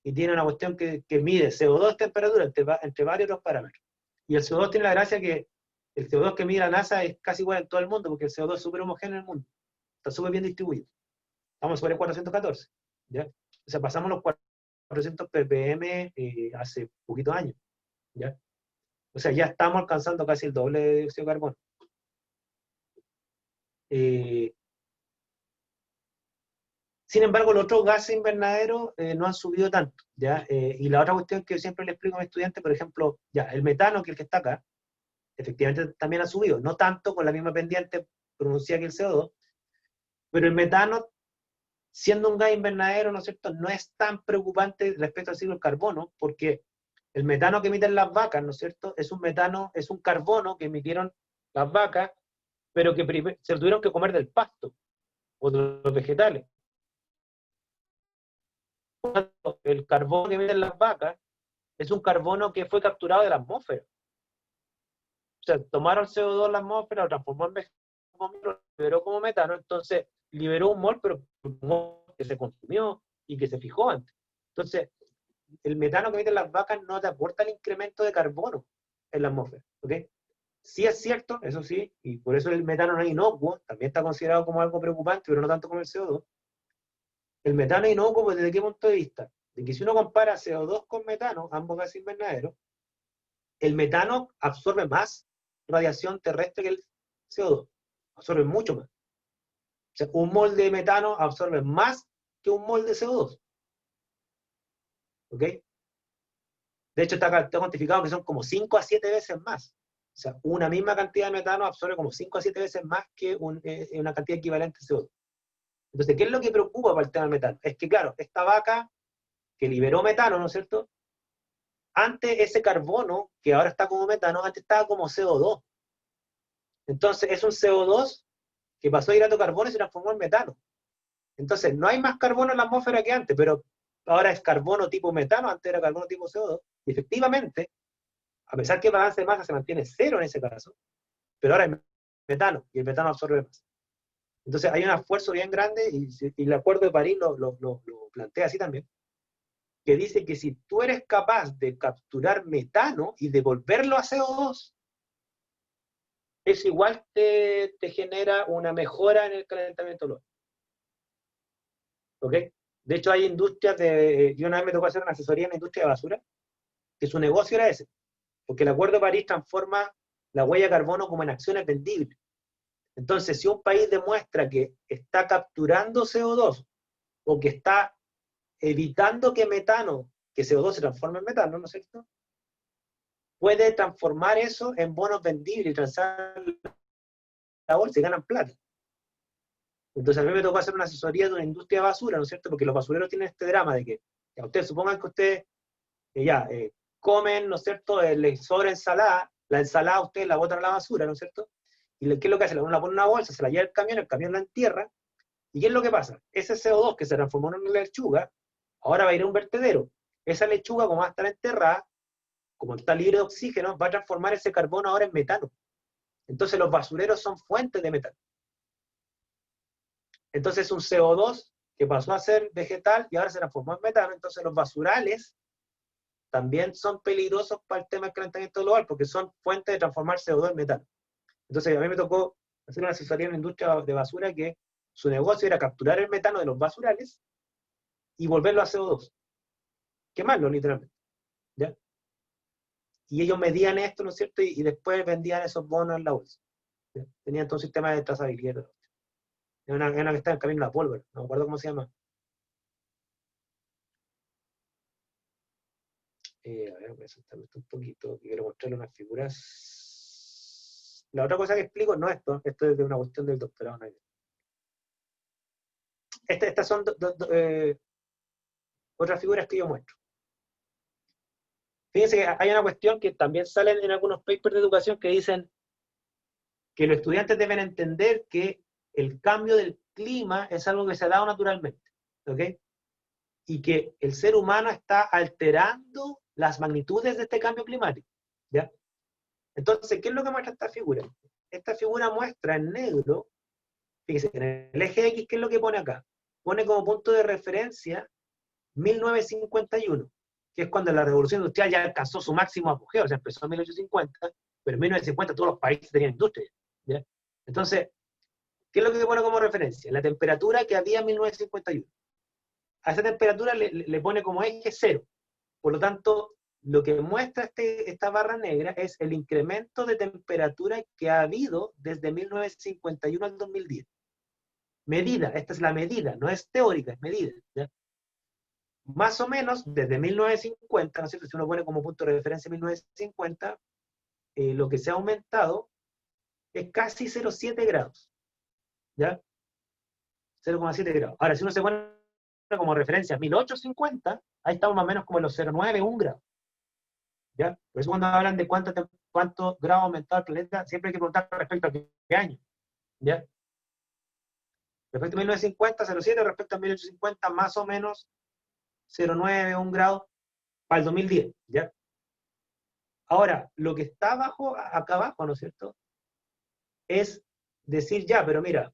y tiene una cuestión que mide CO2 temperatura entre varios otros parámetros. Y el CO2 tiene la gracia que el CO2 que mide la NASA es casi igual en todo el mundo, porque el CO2 es súper homogéneo en el mundo. Está súper bien distribuido. Estamos sobre 414. ¿Ya? O sea, pasamos los 400 ppm hace poquitos años. ¿Ya? O sea, ya estamos alcanzando casi el doble de dióxido de carbono. Sin embargo, los otros gases invernaderos no han subido tanto. ¿Ya? Y la otra cuestión que yo siempre le explico a mis estudiantes, por ejemplo, ya, el metano, que es el que está acá, efectivamente también ha subido. No tanto con la misma pendiente pronunciada que el CO2, pero el metano, siendo un gas invernadero, ¿no es cierto?, no es tan preocupante respecto al ciclo del carbono, porque el metano que emiten las vacas, ¿no es cierto?, es un metano, es un carbono que emitieron las vacas, pero que se lo tuvieron que comer del pasto o de los vegetales. Por lo tanto, el carbono que emiten las vacas es un carbono que fue capturado de la atmósfera. O sea, tomaron CO2 en la atmósfera, lo transformó en vegetales, lo liberó como metano, entonces liberó un mol, pero un mol que se consumió y que se fijó antes. Entonces, el metano que emiten las vacas no te aporta el incremento de carbono en la atmósfera. ¿Ok? Sí es cierto, eso sí, y por eso el metano no es inocuo, también está considerado como algo preocupante, pero no tanto como el CO2. El metano es inocuo, pues, ¿desde qué punto de vista? De que si uno compara CO2 con metano, ambos gases invernaderos, el metano absorbe más radiación terrestre que el CO2. Absorbe mucho más. O sea, un mol de metano absorbe más que un mol de CO2. ¿Ok? De hecho, está cuantificado que son como 5 a 7 veces más. O sea, una misma cantidad de metano absorbe como 5 a 7 veces más que una cantidad equivalente de CO2. Entonces, ¿qué es lo que preocupa para el tema del metano? Es que, claro, esta vaca que liberó metano, ¿no es cierto? Antes ese carbono, que ahora está como metano, antes estaba como CO2. Entonces, es un CO2 que pasó de hidrato de carbono y se transformó en metano. Entonces, no hay más carbono en la atmósfera que antes, pero ahora es carbono tipo metano, antes era carbono tipo CO2, y efectivamente, a pesar que el balance de masa se mantiene cero en ese caso, pero ahora es metano, y el metano absorbe más. Entonces hay un esfuerzo bien grande, y el Acuerdo de París lo plantea así también, que dice que si tú eres capaz de capturar metano y devolverlo a CO2, eso igual te genera una mejora en el calentamiento global. ¿Ok? De hecho, hay industrias yo una vez me tocó hacer una asesoría en la industria de basura, que su negocio era ese, porque el Acuerdo de París transforma la huella de carbono como en acciones vendibles. Entonces, si un país demuestra que está capturando CO2 o que está evitando que CO2 se transforme en metano, ¿no es cierto? Puede transformar eso en bonos vendibles y transar la bolsa y ganan plata. Entonces, a mí me tocó hacer una asesoría de una industria de basura, ¿no es cierto? Porque los basureros tienen este drama de que, ya, ustedes supongan que ustedes comen, ¿no es cierto? Les sobra ensalada, la ensalada ustedes la botan a la basura, ¿no es cierto? ¿Y qué es lo que hace? Uno la pone en una bolsa, se la lleva el camión la entierra, ¿y qué es lo que pasa? Ese CO2 que se transformó en una lechuga, ahora va a ir a un vertedero. Esa lechuga, como va a estar enterrada, como está libre de oxígeno, va a transformar ese carbono ahora en metano. Entonces los basureros son fuentes de metano. Entonces es un CO2 que pasó a ser vegetal y ahora se transformó en metano. Entonces los basurales también son peligrosos para el tema del calentamiento global, porque son fuentes de transformar CO2 en metano. Entonces a mí me tocó hacer una asesoría en una industria de basura que su negocio era capturar el metano de los basurales y volverlo a CO2. Quemarlo, literalmente. ¿Ya? Y ellos medían esto, ¿no es cierto? Y después vendían esos bonos en la bolsa. ¿Ya? Tenían todo un sistema de trazabilidad. Era una que estaba en camino a la pólvora, no me acuerdo cómo se llama. A ver, voy a saltarme esto un poquito, quiero mostrarle unas figuras. La otra cosa que explico no es esto es de una cuestión del doctorado. No. Estas son otras figuras que yo muestro. Fíjense que hay una cuestión que también sale en algunos papers de educación que dicen que los estudiantes deben entender que el cambio del clima es algo que se ha dado naturalmente, ¿ok? Y que el ser humano está alterando las magnitudes de este cambio climático, ¿ya? Entonces, ¿qué es lo que muestra esta figura? Esta figura muestra en negro, fíjense, en el eje X, ¿qué es lo que pone acá? Pone como punto de referencia 1951, que es cuando la revolución industrial ya alcanzó su máximo apogeo, o sea, empezó en 1850, pero en 1950 todos los países tenían industria, ¿ya? Entonces, ¿qué es lo que pone como referencia? La temperatura que había en 1951. A esa temperatura le pone como eje 0. Por lo tanto, lo que muestra esta barra negra es el incremento de temperatura que ha habido desde 1951 al 2010. Medida, esta es la medida, no es teórica, es medida, ¿ya? Más o menos, desde 1950, ¿no es cierto? Si uno pone como punto de referencia 1950, lo que se ha aumentado es casi 0,7 grados, ¿ya? 0,7 grados. Ahora, si uno se pone como referencia 1850, ahí estamos más o menos como en los 0,9, 1 grado, ¿ya? Por eso cuando hablan de cuántos grados ha aumentado el planeta, siempre hay que preguntar respecto a qué año, ¿ya? Respecto a 1950, 0,7, respecto a 1850, más o menos 0,9, 1 grado para el 2010, ¿ya? Ahora, lo que está acá abajo, ¿no es cierto? Es decir, ya, pero mira,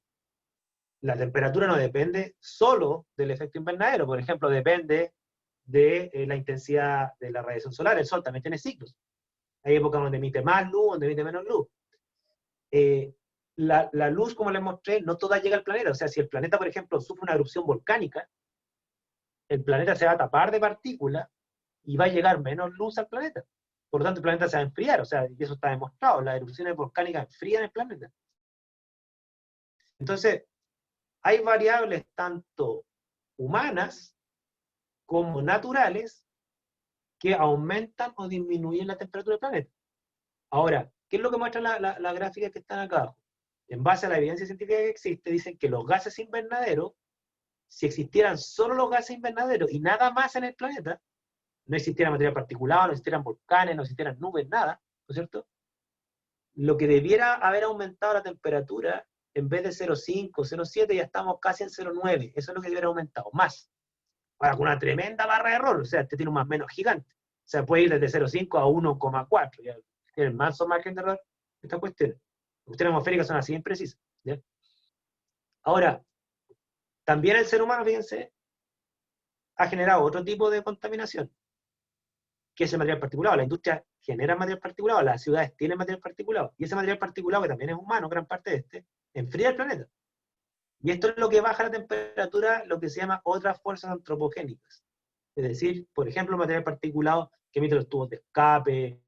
la temperatura no depende solo del efecto invernadero, por ejemplo, depende de la intensidad de la radiación solar. El Sol también tiene ciclos. Hay épocas donde emite más luz, donde emite menos luz. La luz, como les mostré, no toda llega al planeta. O sea, si el planeta, por ejemplo, sufre una erupción volcánica, el planeta se va a tapar de partículas y va a llegar menos luz al planeta. Por lo tanto, el planeta se va a enfriar. O sea, y eso está demostrado. Las erupciones volcánicas enfrían el planeta. Entonces, hay variables tanto humanas como naturales que aumentan o disminuyen la temperatura del planeta. Ahora, ¿qué es lo que muestra la gráfica que están acá abajo? En base a la evidencia científica que existe, dicen que los gases invernaderos si existieran solo los gases invernaderos y nada más en el planeta, no existiera materia particulada, no existieran volcanes, no existieran nubes, nada, ¿no es cierto? Lo que debiera haber aumentado la temperatura, en vez de 0,5, 0,7, ya estamos casi en 0,9. Eso es lo que debiera haber aumentado, más. Ahora, con una tremenda barra de error, o sea, este tiene un más menos gigante. O sea, puede ir desde 0,5 a 1,4. Ya tiene el manso margen de error esta cuestión. Las cuestiones atmosféricas son así imprecisas. ¿Ya? Ahora, también el ser humano, fíjense, ha generado otro tipo de contaminación, que es el material particulado. La industria genera material particulado, las ciudades tienen material particulado, y ese material particulado, que también es humano, gran parte de este, enfría el planeta. Y esto es lo que baja la temperatura, lo que se llama otras fuerzas antropogénicas. Es decir, por ejemplo, material particulado que emite los tubos de escape,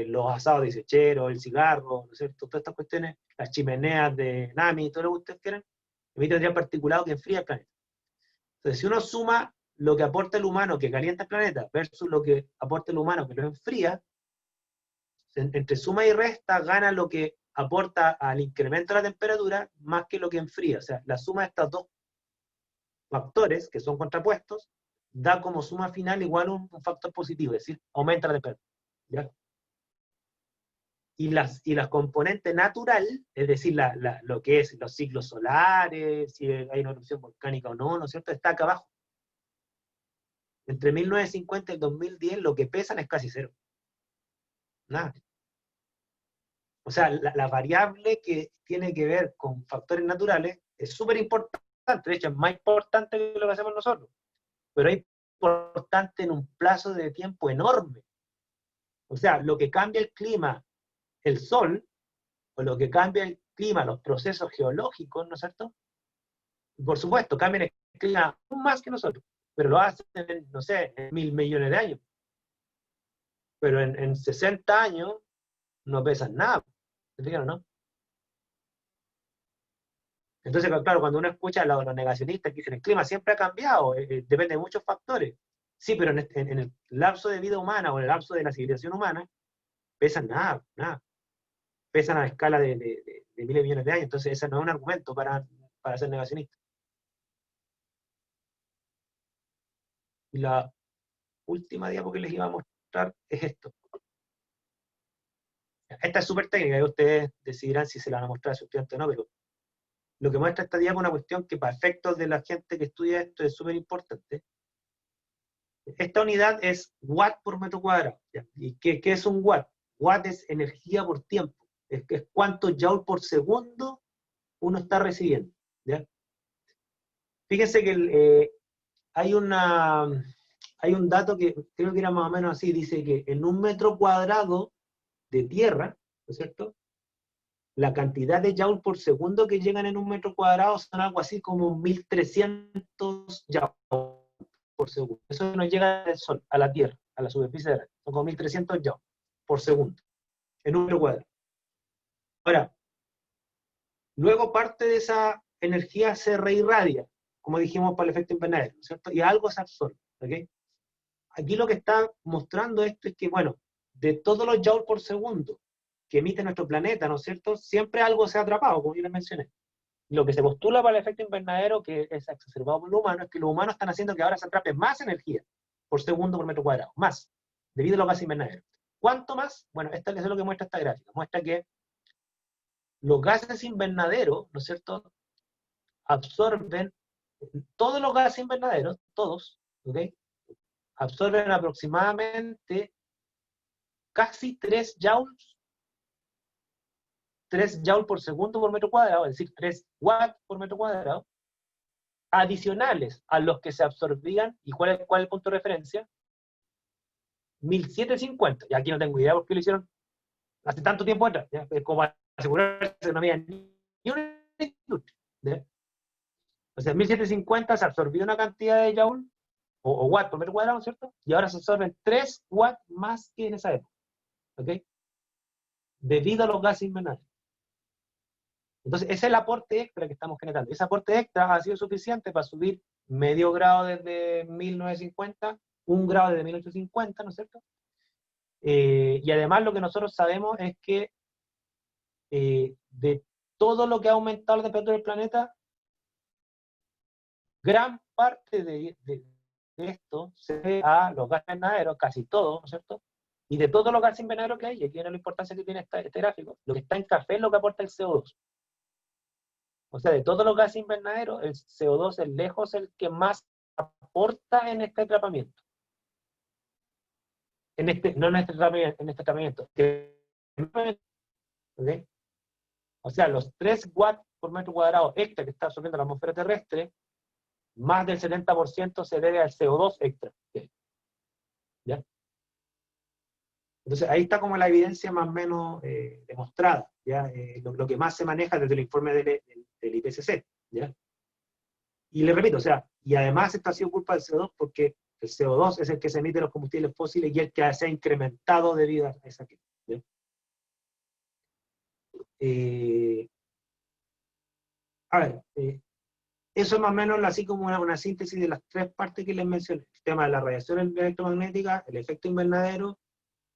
los asados desecheros, el cigarro, ¿no es cierto? Todas estas cuestiones, las chimeneas de NAMI, todo lo que ustedes quieran, emite material particulado que enfría el planeta. Entonces, si uno suma lo que aporta el humano que calienta el planeta versus lo que aporta el humano que lo enfría, entre suma y resta gana lo que aporta al incremento de la temperatura más que lo que enfría. O sea, la suma de estos dos factores, que son contrapuestos, da como suma final igual un factor positivo, es decir, aumenta la temperatura. ¿Ya? Y las componentes natural, es decir, lo que es los ciclos solares, si hay una erupción volcánica o no, ¿no es cierto?, está acá abajo. Entre 1950 y 2010 lo que pesan es casi cero. Nada. O sea, la variable que tiene que ver con factores naturales es súper importante, de hecho es más importante que lo que hacemos nosotros, pero es importante en un plazo de tiempo enorme. O sea, lo que cambia el clima, el sol, o lo que cambia el clima, los procesos geológicos, ¿no es cierto? Por supuesto, cambian el clima aún más que nosotros, pero lo hacen, no sé, en 1.000 millones de años. Pero en 60 años no pesan nada. ¿Se fijan o no? Entonces, claro, cuando uno escucha a los negacionistas que dicen el clima siempre ha cambiado, depende de muchos factores. Sí, pero en el lapso de vida humana o en el lapso de la civilización humana, pesan nada, nada. Pesan a la escala de miles de millones de años. Entonces, ese no es un argumento para ser negacionista. Y la última diapo que les iba a mostrar es esto. Esta es súper técnica y ustedes decidirán si se la van a mostrar a su estudiante o no, pero lo que muestra esta diapo es una cuestión que para efectos de la gente que estudia esto es súper importante. Esta unidad es watt por metro cuadrado. ¿Ya? ¿Y qué es un watt? Watt es energía por tiempo. Es cuántos joule por segundo uno está recibiendo. ¿Ya? Fíjense que hay un dato que creo que era más o menos así, dice que en un metro cuadrado de tierra, ¿no es cierto?, la cantidad de joule por segundo que llegan en un metro cuadrado son algo así como 1.300 joule por segundo. Eso nos llega del Sol, a la Tierra, a la superficie de la Tierra. Son como 1.300 joule por segundo, en un metro cuadrado. Ahora, luego parte de esa energía se reirradia, como dijimos para el efecto invernadero, ¿no es cierto? Y algo se absorbe, ¿ok? Aquí lo que está mostrando esto es que, bueno, de todos los joules por segundo que emite nuestro planeta, ¿no es cierto?, siempre algo se ha atrapado, como yo les mencioné. Lo que se postula para el efecto invernadero, que es exacerbado por lo humano, es que los humanos están haciendo que ahora se atrape más energía por segundo por metro cuadrado, más, debido a los gases invernaderos. ¿Cuánto más? Bueno, esto es lo que muestra esta gráfica. Muestra que los gases invernaderos, ¿no es cierto?, absorben, todos los gases invernaderos, todos, ¿ok?, absorben aproximadamente casi 3 joules por segundo por metro cuadrado, es decir, 3 watts por metro cuadrado, adicionales a los que se absorbían, ¿y cuál es el punto de referencia? 1750. Y aquí no tengo idea por qué lo hicieron hace tanto tiempo atrás, ¿ya? Es como para asegurarse que no había ni una industria, ¿ya? O sea, en 1750 se absorbió una cantidad de joule, o watt por metro cuadrado, ¿cierto? Y ahora se absorben 3 watts más que en esa época, ¿ok? Debido a los gases invernadero. Entonces, ese es el aporte extra que estamos generando. Ese aporte extra ha sido suficiente para subir medio grado desde 1950, 1 grado desde 1850, ¿no es cierto? Y además lo que nosotros sabemos es que de todo lo que ha aumentado la temperatura del planeta, Gran parte de esto se debe a los gases invernaderos, casi todo, ¿no es cierto? Y de todos los gases invernaderos que hay, y aquí viene la importancia que tiene este gráfico, lo que está en café es lo que aporta el CO2. O sea, de todos los gases invernaderos, el CO2 es lejos el que más aporta en este atrapamiento. No en este tratamiento. ¿Okay? O sea, los 3 watts por metro cuadrado extra que está absorbiendo la atmósfera terrestre, más del 70% se debe al CO2 extra. ¿Ya? Entonces, ahí está como la evidencia más o menos demostrada, ¿ya? Lo que más se maneja desde el informe del IPCC, ¿ya? Y le repito, o sea, y además esto ha sido culpa del CO2 porque el CO2 es el que se emite de los combustibles fósiles y el que se ha incrementado debido a esa crisis, ¿ya? A ver, eso es más o menos así como una síntesis de las 3 partes que les mencioné. El tema de la radiación electromagnética, el efecto invernadero,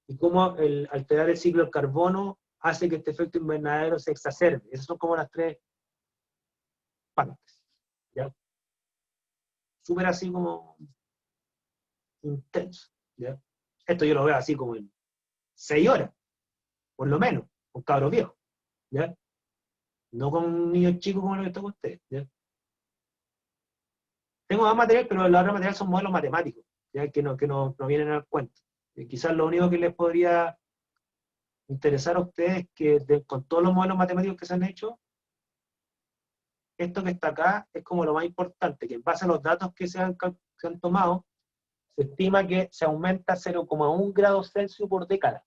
y cómo el alterar el ciclo del carbono hace que este efecto invernadero se exacerbe. Esas son como las 3 partes, ¿ya? Súper así como intenso, ¿ya? Esto yo lo veo así como en 6 horas, por lo menos, con cabros viejos, ¿ya? No con niños chicos como lo que está con ustedes, ¿ya? Tengo más material, pero el otro material son modelos matemáticos, ¿ya? Que no vienen al cuento. Quizás lo único que les podría interesar a ustedes es que con todos los modelos matemáticos que se han hecho, esto que está acá es como lo más importante, que en base a los datos que se han tomado, se estima que se aumenta 0,1 grados Celsius por década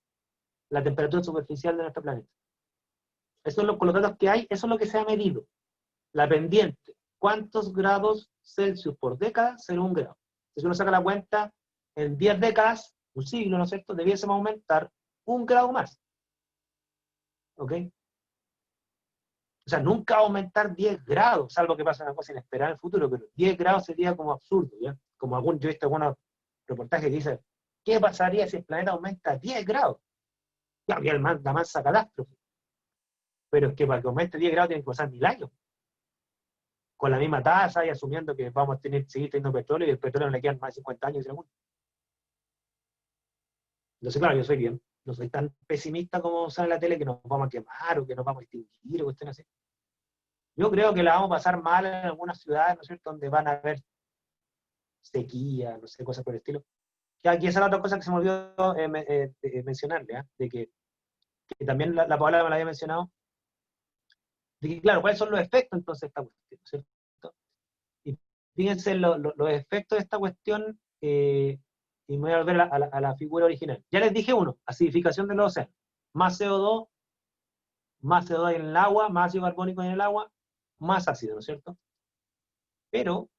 la temperatura superficial de nuestro planeta. Eso es con los datos que hay, eso es lo que se ha medido. La pendiente, ¿cuántos grados Celsius por década? 0,1 grado. Si uno saca la cuenta, en 10 décadas, un siglo, ¿no es cierto?, debiésemos aumentar 1 grado más. ¿Ok? O sea, nunca aumentar 10 grados, salvo que pase una cosa inesperada en el futuro, pero 10 grados sería como absurdo, ¿ya? Como yo he visto algunos reportajes que dicen, ¿qué pasaría si el planeta aumenta 10 grados? Ya habría la mansa catástrofe. Pero es que para que aumente 10 grados tienen que pasar 1000 años. Con la misma tasa y asumiendo que vamos a seguir teniendo petróleo y el petróleo no le quedan más de 50 años. Entonces, claro, yo soy bien. No soy tan pesimista como sale en la tele que nos vamos a quemar o que nos vamos a extinguir o cuestiones así. Yo creo que la vamos a pasar mal en algunas ciudades, ¿no es cierto?, donde van a haber sequía, no sé, cosas por el estilo. Que aquí esa es la otra cosa que se me olvidó mencionarle, ¿eh? De que también la Paola me la había mencionado, de que, claro, ¿cuáles son los efectos entonces de esta cuestión? ¿Cierto? Y fíjense los efectos de esta cuestión, y me voy a volver a la figura original. Ya les dije uno, acidificación de los océanos. Más CO2 en el agua, más ácido carbónico en el agua, más ácido, ¿no es cierto? Pero,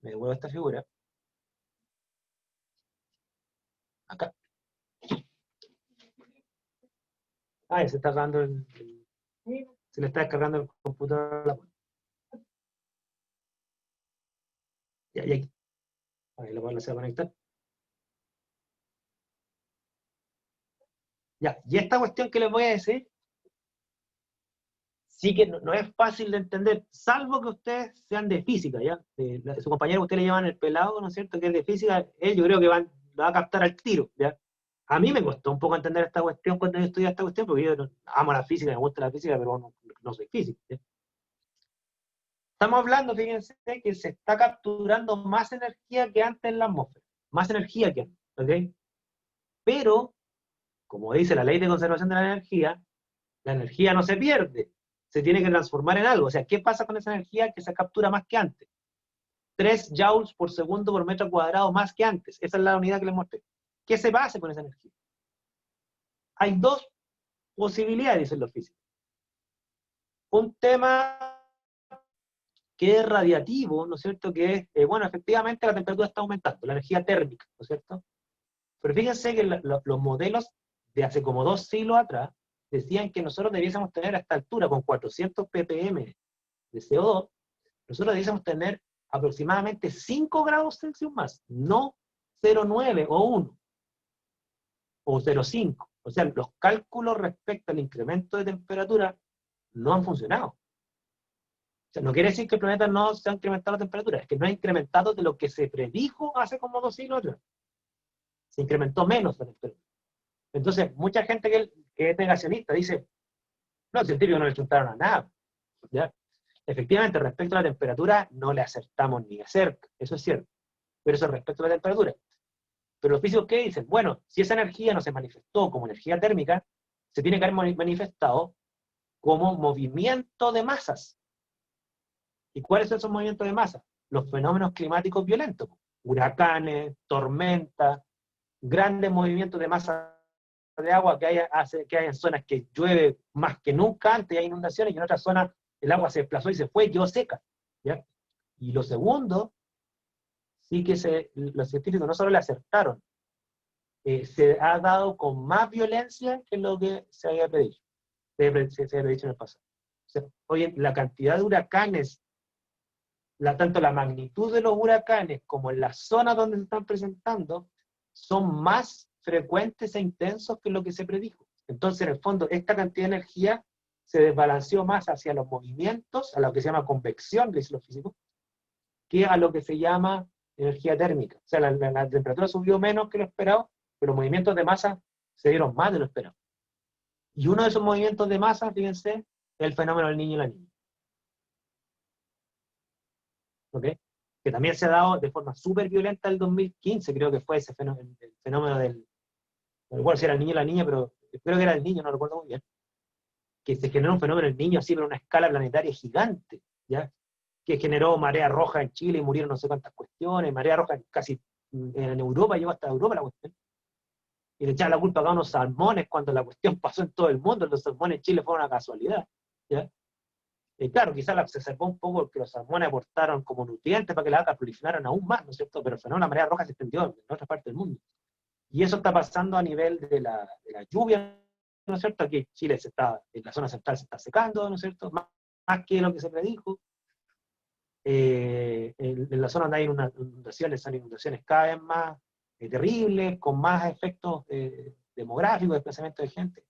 me devuelvo a esta figura, acá. Se está cargando se le está descargando el computador a la web. Ya, y aquí. A ver, la web se va a conectar. Ya, y esta cuestión que les voy a decir, sí que no es fácil de entender, salvo que ustedes sean de física, ¿ya? Su compañero que ustedes le llaman el pelado, ¿no es cierto?, que es de física, él yo creo que lo va a captar al tiro, ¿ya? A mí me costó un poco entender esta cuestión cuando yo estudié esta cuestión, porque yo amo la física, me gusta la física, pero no soy físico, ¿ya? Estamos hablando, fíjense, que se está capturando más energía que antes en la atmósfera, más energía que antes, ¿ok? Pero, como dice la ley de conservación de la energía no se pierde, se tiene que transformar en algo. O sea, ¿qué pasa con esa energía que se captura más que antes? 3 joules por segundo por metro cuadrado más que antes. Esa es la unidad que les mostré. ¿Qué se hace con esa energía? Hay 2 posibilidades, dicen los físicos. Un tema que es radiativo, ¿no es cierto? Que es, bueno, efectivamente la temperatura está aumentando, la energía térmica, ¿no es cierto? Pero fíjense que los modelos de hace como 2 siglos atrás decían que nosotros debiésemos tener a esta altura, con 400 ppm de CO2, nosotros debiésemos tener aproximadamente 5 grados Celsius más, no 0,9 o 1, o 0,5. O sea, los cálculos respecto al incremento de temperatura no han funcionado. O sea, no quiere decir que el planeta no se ha incrementado la temperatura, es que no ha incrementado de lo que se predijo hace como 2 siglos atrás. Se incrementó menos la temperatura. Entonces, mucha gente que es negacionista dice, no, los científicos no le chuntaron a nada. ¿Ya? Efectivamente, respecto a la temperatura, no le acertamos ni de cerca, eso es cierto. Pero eso es respecto a la temperatura. Pero los físicos, ¿qué dicen? Bueno, si esa energía no se manifestó como energía térmica, se tiene que haber manifestado como movimiento de masas. ¿Y cuáles son esos movimientos de masas? Los fenómenos climáticos violentos. Huracanes, tormentas, grandes movimientos de masa de agua que hace que haya zonas que llueve más que nunca antes y hay inundaciones, y en otras zonas el agua se desplazó y se fue y quedó seca. ¿Ya? Y lo segundo, sí que los científicos no solo le acertaron, se ha dado con más violencia que lo que se había predicho, se había dicho en el pasado. O sea, hoy la cantidad de huracanes, tanto la magnitud de los huracanes como en las zonas donde se están presentando, son más frecuentes e intensos que lo que se predijo. Entonces, en el fondo, esta cantidad de energía se desbalanceó más hacia los movimientos, a lo que se llama convección, dicen los físicos, que a lo que se llama energía térmica. O sea, la temperatura subió menos que lo esperado, pero los movimientos de masa se dieron más de lo esperado. Y uno de esos movimientos de masa, fíjense, es el fenómeno del niño y la niña. ¿Ok? Que también se ha dado de forma súper violenta el 2015, creo que fue ese fenómeno, el fenómeno no recuerdo si era el niño o la niña, pero creo que era el niño, no recuerdo muy bien, que se generó un fenómeno del niño así, pero a una escala planetaria gigante, ¿ya? Que generó marea roja en Chile y murieron no sé cuántas cuestiones, marea roja casi en Europa, llegó hasta Europa la cuestión, y le echaban la culpa a unos salmones cuando la cuestión pasó en todo el mundo, los salmones en Chile fueron una casualidad, ¿ya? Claro, quizás se salvó un poco porque los salmones aportaron como nutrientes para que las vacas proliferaran aún más, ¿no es cierto? Pero el fenómeno de la marea roja se extendió en otra parte del mundo. Y eso está pasando a nivel de la lluvia, ¿no es cierto? Aquí en Chile en la zona central se está secando, ¿no es cierto? Más que lo que se predijo. En la zona donde hay inundaciones, son inundaciones cada vez más terribles, con más efectos demográficos, desplazamiento de gente.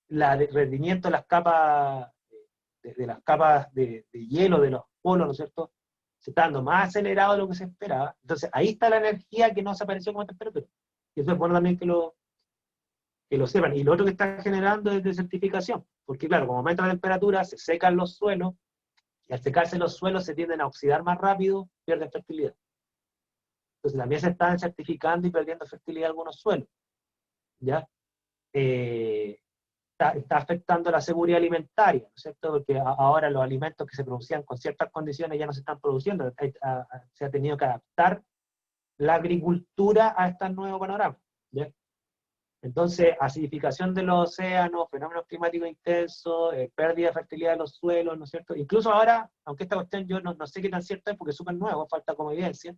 El rendimiento de las capas de hielo de los polos, ¿no es cierto? Se está dando más acelerado de lo que se esperaba. Entonces, ahí está la energía que no se apareció como temperatura. Y eso es bueno también que lo sepan. Y lo otro que está generando es desertificación. Porque, claro, como aumenta la temperatura, se secan los suelos, y al secarse los suelos se tienden a oxidar más rápido, pierden fertilidad. Entonces, también se están desertificando y perdiendo fertilidad algunos suelos. ¿Ya? Está afectando la seguridad alimentaria, ¿no es cierto? Porque ahora los alimentos que se producían con ciertas condiciones ya no se están produciendo, se ha tenido que adaptar la agricultura a este nuevo panorama, ¿ya? Entonces, acidificación de los océanos, fenómenos climáticos intensos, pérdida de fertilidad de los suelos, ¿no es cierto? Incluso ahora, aunque esta cuestión yo no sé qué tan cierta es porque es súper nuevo, falta como evidencia,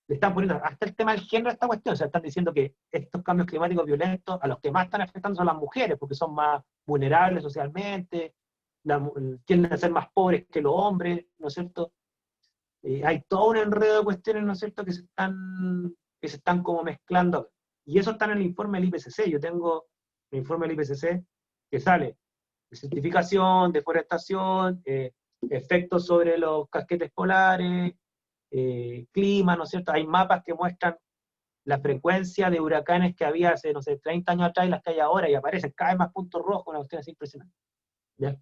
le están poniendo hasta el tema del género a esta cuestión. O sea, están diciendo que estos cambios climáticos violentos a los que más están afectando son las mujeres, porque son más vulnerables socialmente, tienden a ser más pobres que los hombres, ¿no es cierto? Hay todo un enredo de cuestiones, ¿no es cierto?, que se están como mezclando. Y eso está en el informe del IPCC. Yo tengo el informe del IPCC que sale desertificación, deforestación, efectos sobre los casquetes polares, clima, ¿no es cierto? Hay mapas que muestran la frecuencia de huracanes que había hace, no sé, 30 años atrás y las que hay ahora, y aparecen cada vez más puntos rojos, una cuestión así impresionante. ¿Ya?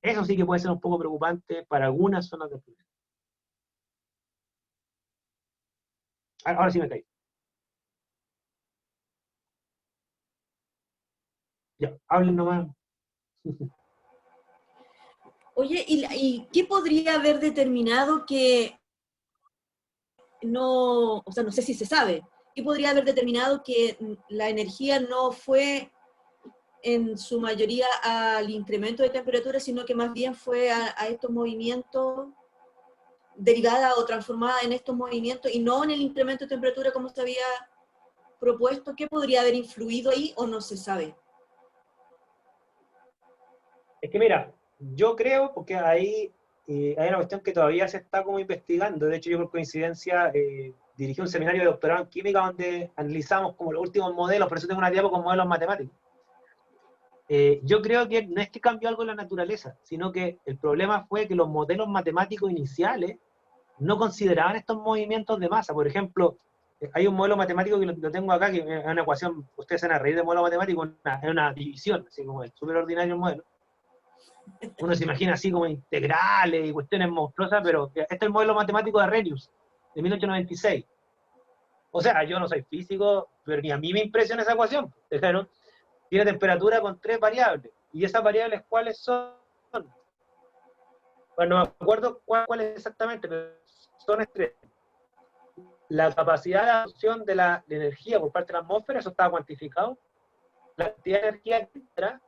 Eso sí que puede ser un poco preocupante para algunas zonas del planeta. Ahora sí me caí. Ya, hablen nomás. Oye, ¿y qué podría haber determinado que no, o sea, no sé si se sabe, qué podría haber determinado que la energía no fue en su mayoría al incremento de temperatura, sino que más bien fue a estos movimientos, derivada o transformada en estos movimientos y no en el incremento de temperatura como se había propuesto? ¿Qué podría haber influido ahí o no se sabe? Es que mira, yo creo, porque ahí hay una cuestión que todavía se está como investigando. De hecho, yo por coincidencia dirigí un seminario de doctorado en química donde analizamos como los últimos modelos, por eso tengo una diapo con modelos matemáticos. Yo creo que no es que cambió algo en la naturaleza, sino que el problema fue que los modelos matemáticos iniciales no consideraban estos movimientos de masa. Por ejemplo, hay un modelo matemático que lo tengo acá, que es una ecuación, ustedes se van a reír de modelo matemático, es una división, así como es súper ordinario el modelo. Uno se imagina así como integrales y cuestiones monstruosas, pero este es el modelo matemático de Arrhenius, de 1896. O sea, yo no soy físico, pero ni a mí me impresiona esa ecuación. ¿No? Tiene temperatura con 3 variables. ¿Y esas variables cuáles son? Bueno, no me acuerdo cuáles exactamente, pero son 3. La capacidad de absorción de la energía por parte de la atmósfera, eso estaba cuantificado. La cantidad de energía que entra.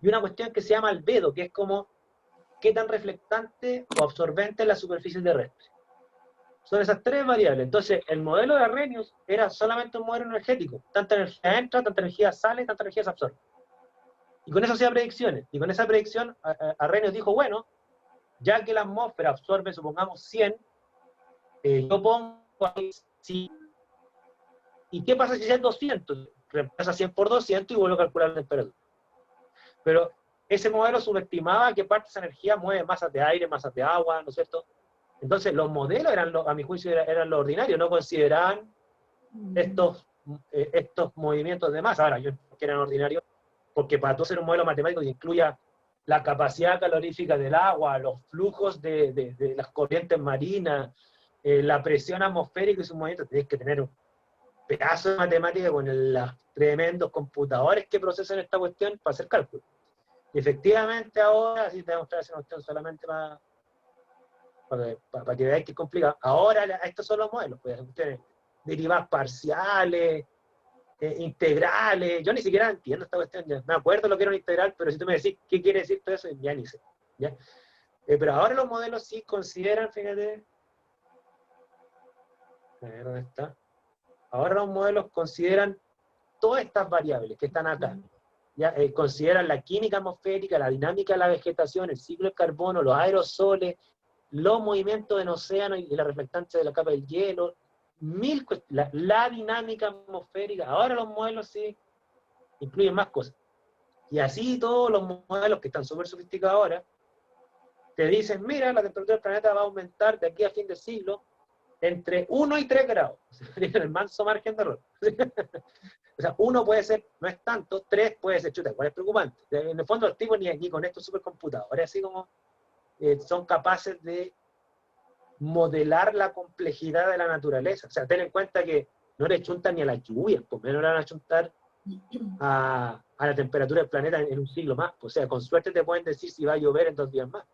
Y una cuestión que se llama albedo, que es como qué tan reflectante o absorbente es la superficie terrestre. Son esas 3 variables. Entonces, el modelo de Arrhenius era solamente un modelo energético. Tanta energía entra, tanta energía sale, tanta energía se absorbe. Y con eso hacía predicciones. Y con esa predicción, Arrhenius dijo, bueno, ya que la atmósfera absorbe, supongamos, 100, yo pongo ahí 100. ¿Y qué pasa si es 200? Reemplaza 100 por 200 y vuelvo a calcular la temperatura. Pero ese modelo subestimaba que parte de esa energía mueve masas de aire, masas de agua, ¿no es cierto? Entonces, los modelos, a mi juicio, eran lo ordinario, no consideraban estos movimientos de masa. Ahora, yo creo que eran ordinarios, porque para tú hacer un modelo matemático que incluya la capacidad calorífica del agua, los flujos de las corrientes marinas, la presión atmosférica y sus movimientos, tienes que tener un pedazo de matemática con los tremendos computadores que procesan esta cuestión para hacer cálculos. Y efectivamente ahora, si te voy a mostrar esa cuestión solamente para que veáis que es complicado. Ahora estos son los modelos, pues, derivadas parciales, integrales. Yo ni siquiera entiendo esta cuestión. Ya. Me acuerdo lo que era un integral, pero si tú me decís qué quiere decir todo eso, ya ni sé. ¿Ya? Pero ahora los modelos sí consideran, fíjate, a ver dónde está. Ahora los modelos consideran todas estas variables que están acá. ¿Ya? Consideran la química atmosférica, la dinámica de la vegetación, el ciclo del carbono, los aerosoles, los movimientos en océano y la reflectancia de la capa del hielo, la dinámica atmosférica. Ahora los modelos sí incluyen más cosas. Y así todos los modelos que están súper sofisticados ahora, te dicen, mira, la temperatura del planeta va a aumentar de aquí a fin del siglo entre 1 y 3 grados. El manso margen de error. O sea, 1 puede ser, no es tanto, 3 puede ser, chuta, igual es preocupante. En el fondo los tipos ni con estos supercomputadores, así como son capaces de modelar la complejidad de la naturaleza. O sea, ten en cuenta que no le chuntan ni a la lluvia, pues menos le van a chuntar a la temperatura del planeta en un siglo más. O sea, con suerte te pueden decir si va a llover en 2 días más.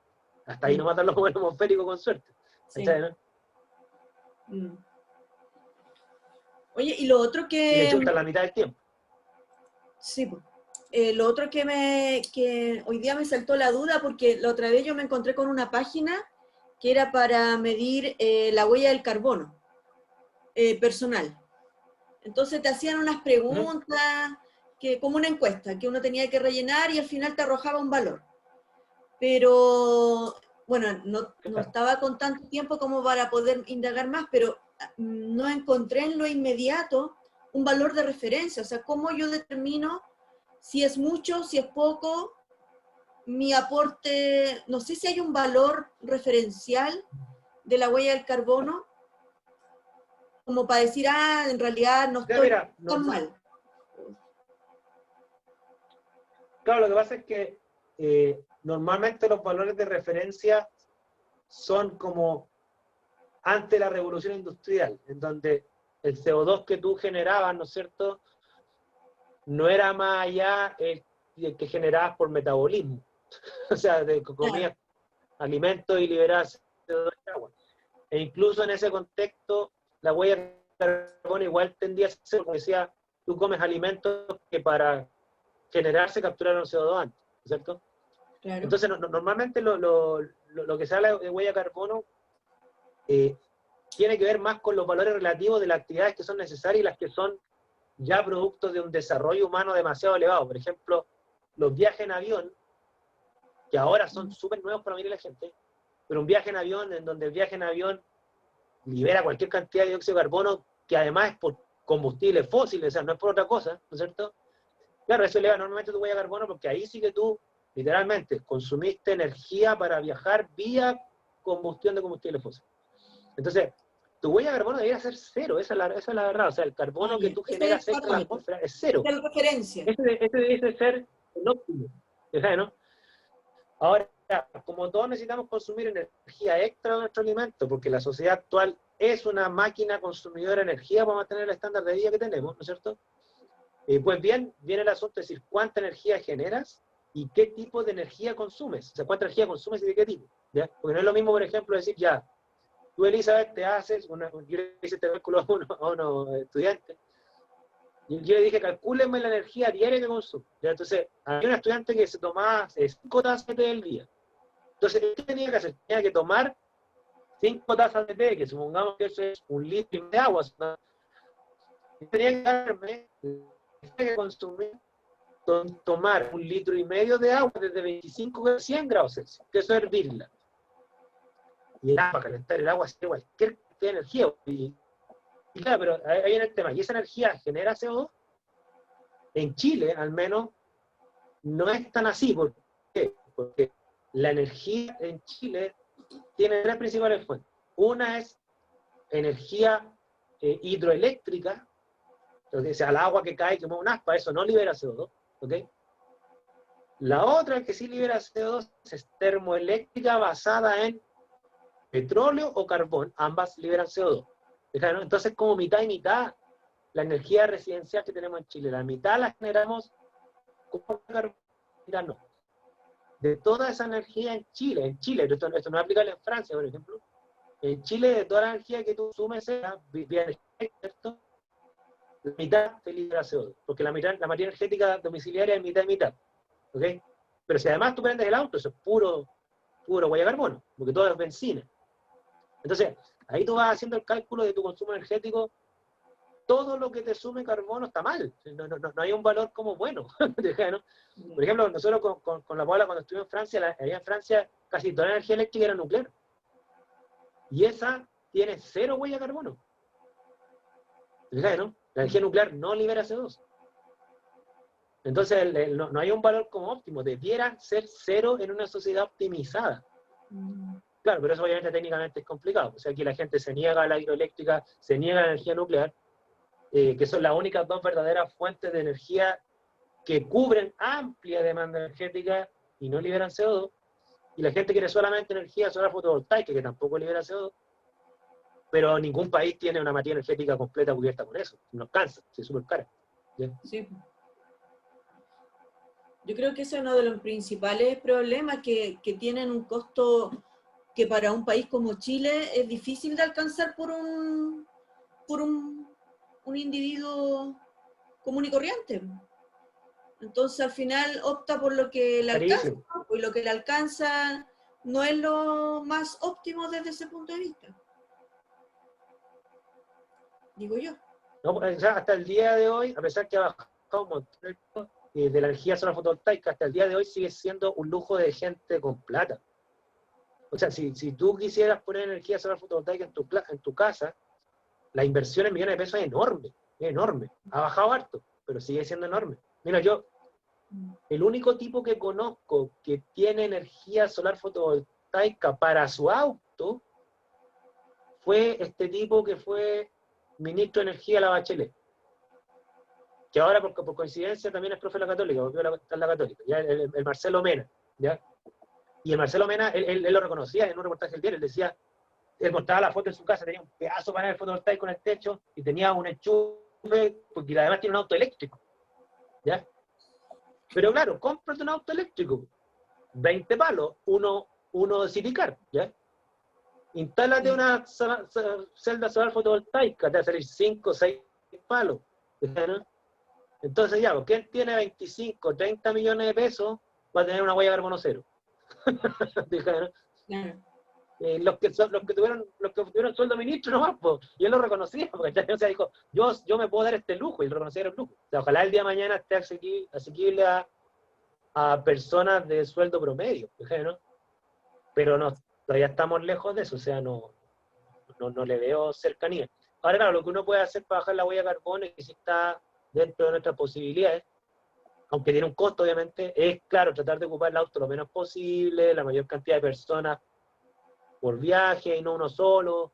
Hasta ahí no matan los modelos atmosféricos con suerte. Sí. ¿No? Oye, y lo otro que... Y le chuntan la mitad del tiempo. Sí, pues. Lo otro que hoy día me saltó la duda, porque la otra vez yo me encontré con una página que era para medir la huella del carbono personal. Entonces te hacían unas preguntas, como una encuesta, que uno tenía que rellenar y al final te arrojaba un valor. Pero, bueno, no estaba con tanto tiempo como para poder indagar más, pero no encontré en lo inmediato un valor de referencia. O sea, ¿cómo yo determino si es mucho, si es poco, mi aporte? No sé si hay un valor referencial de la huella del carbono, como para decir, en realidad no estoy tan mal. Claro, lo que pasa es que normalmente los valores de referencia son como antes de la revolución industrial, en donde el CO2 que tú generabas, ¿no es cierto?, no era más allá el que generabas por metabolismo. O sea, comías alimentos y liberabas CO2 de agua. E incluso en ese contexto, la huella de carbono igual tendía a ser, como decía, tú comes alimentos que para generarse capturaron CO2 antes, ¿cierto? Claro. Entonces, normalmente lo que se habla de huella de carbono tiene que ver más con los valores relativos de las actividades que son necesarias y las que son ya productos de un desarrollo humano demasiado elevado. Por ejemplo, los viajes en avión, que ahora son súper nuevos para la gente, pero un viaje en avión, en donde el viaje en avión libera cualquier cantidad de dióxido de carbono, que además es por combustibles fósiles, o sea, no es por otra cosa, ¿no es cierto? Claro, eso eleva enormemente tu huella de carbono porque ahí sí que tú, literalmente, consumiste energía para viajar vía combustión de combustible fósil. Entonces, tu huella de carbono debería ser cero, esa es la verdad. O sea, el carbono que tú generas extra en la atmósfera es cero. Esa es la referencia. Ese debe ser el óptimo. ¿Sabes, no? Ahora, como todos necesitamos consumir energía extra de nuestro alimento, porque la sociedad actual es una máquina consumidora de energía para mantener el estándar de vida que tenemos, ¿no es cierto? Pues bien, viene el asunto de decir cuánta energía generas y qué tipo de energía consumes. O sea, cuánta energía consumes y de qué tipo. ¿Ya? Porque no es lo mismo, por ejemplo, decir, ya, tú, Elizabeth, te haces, yo le hice este cálculo a unos estudiantes, y yo le dije, calcúlenme la energía diaria que consumo. ¿Ya? Entonces, había un estudiante que se tomaba 5 tazas de té del día. Entonces, ¿qué tenía que hacer? Tenía que tomar 5 tazas de té, que supongamos que eso es 1 litro de agua. ¿No? Tenía que darme, tenía que consumir, tomar 1,5 litros de agua desde 25 a 100 grados Celsius, que eso es hervirla. Y el agua, calentar el agua, hace cualquier energía. Y claro, pero ahí viene el tema. ¿Y esa energía genera CO2? En Chile, al menos, no es tan así. ¿Por qué? Porque la energía en Chile tiene 3 principales fuentes. Una es energía hidroeléctrica, o sea, el agua que cae, que mueve un aspa, eso no libera CO2. ¿Ok? La otra que sí libera CO2 es termoeléctrica basada en petróleo o carbón. Ambas liberan CO2. ¿No? Entonces, como mitad y mitad, la energía residencial que tenemos en Chile, la mitad la generamos con carbón, mitad no. De toda esa energía en Chile, esto no es aplicable en Francia, por ejemplo, en Chile, de toda la energía que tú consumes, ¿cierto? La mitad te libera CO2, porque la materia energética domiciliaria es mitad y mitad. ¿Ok? Pero si además tú prendes el auto, eso es puro huella de carbono, porque todo es benzina. Entonces, ahí tú vas haciendo el cálculo de tu consumo energético, todo lo que te sume carbono está mal, no hay un valor como bueno. ¿No? Por ejemplo, nosotros con la Paula, cuando estuvimos en Francia, allá en Francia casi toda la energía eléctrica era nuclear. Y esa tiene 0 huella de carbono. ¿No? La energía nuclear no libera CO2. Entonces, no hay un valor como óptimo, debiera ser 0 en una sociedad optimizada. Claro, pero eso obviamente técnicamente es complicado. O sea, aquí la gente se niega a la hidroeléctrica, se niega a la energía nuclear, que son las únicas 2 verdaderas fuentes de energía que cubren amplia demanda energética y no liberan CO2. Y la gente quiere solamente energía solar fotovoltaica, que tampoco libera CO2. Pero ningún país tiene una materia energética completa cubierta con eso. Nos cansa, es súper cara. ¿Sí? Sí. Yo creo que ese es uno de los principales problemas que tienen un costo que para un país como Chile es difícil de alcanzar por un individuo común y corriente. Entonces al final opta por lo que le alcanza, y lo que le alcanza no es lo más óptimo desde ese punto de vista. Digo yo. No, o sea, hasta el día de hoy, a pesar que ha bajado un montón de la energía solar fotovoltaica, hasta el día de hoy sigue siendo un lujo de gente con plata. O sea, si tú quisieras poner energía solar fotovoltaica en tu casa, la inversión en millones de pesos es enorme. Ha bajado harto, pero sigue siendo enorme. Mira, el único tipo que conozco que tiene energía solar fotovoltaica para su auto fue este tipo que fue ministro de Energía, la Bachelet, que ahora por coincidencia también es profe de la Católica, volvió a estar en la Católica, ¿ya? El Marcelo Mena, ¿ya? Y el Marcelo Mena, él lo reconocía en un reportaje del diario, él mostraba la foto en su casa, tenía un pedazo de panel fotovoltaico en el techo y tenía un enchufe, porque además tiene un auto eléctrico, ¿ya? Pero claro, cómprate un auto eléctrico, 20 palos, uno de Citicar, ¿ya? Instálate una celda solar fotovoltaica, te va a salir 5 o 6 palos, ¿no? Entonces ya, ¿quién tiene 25, 30 millones de pesos va a tener una huella de carbono cero? ¿No? Los que tuvieron sueldo ministro nomás, pues, y él lo reconocía, porque o sea, dijo, yo me puedo dar este lujo, y lo reconocía el lujo. O sea, ojalá el día de mañana esté asequible a personas de sueldo promedio, ¿no? Pero no, todavía estamos lejos de eso, o sea, no le veo cercanía. Ahora, claro, lo que uno puede hacer para bajar la huella de carbono, y que si está dentro de nuestras posibilidades, aunque tiene un costo obviamente, es claro, tratar de ocupar el auto lo menos posible, la mayor cantidad de personas por viaje y no uno solo,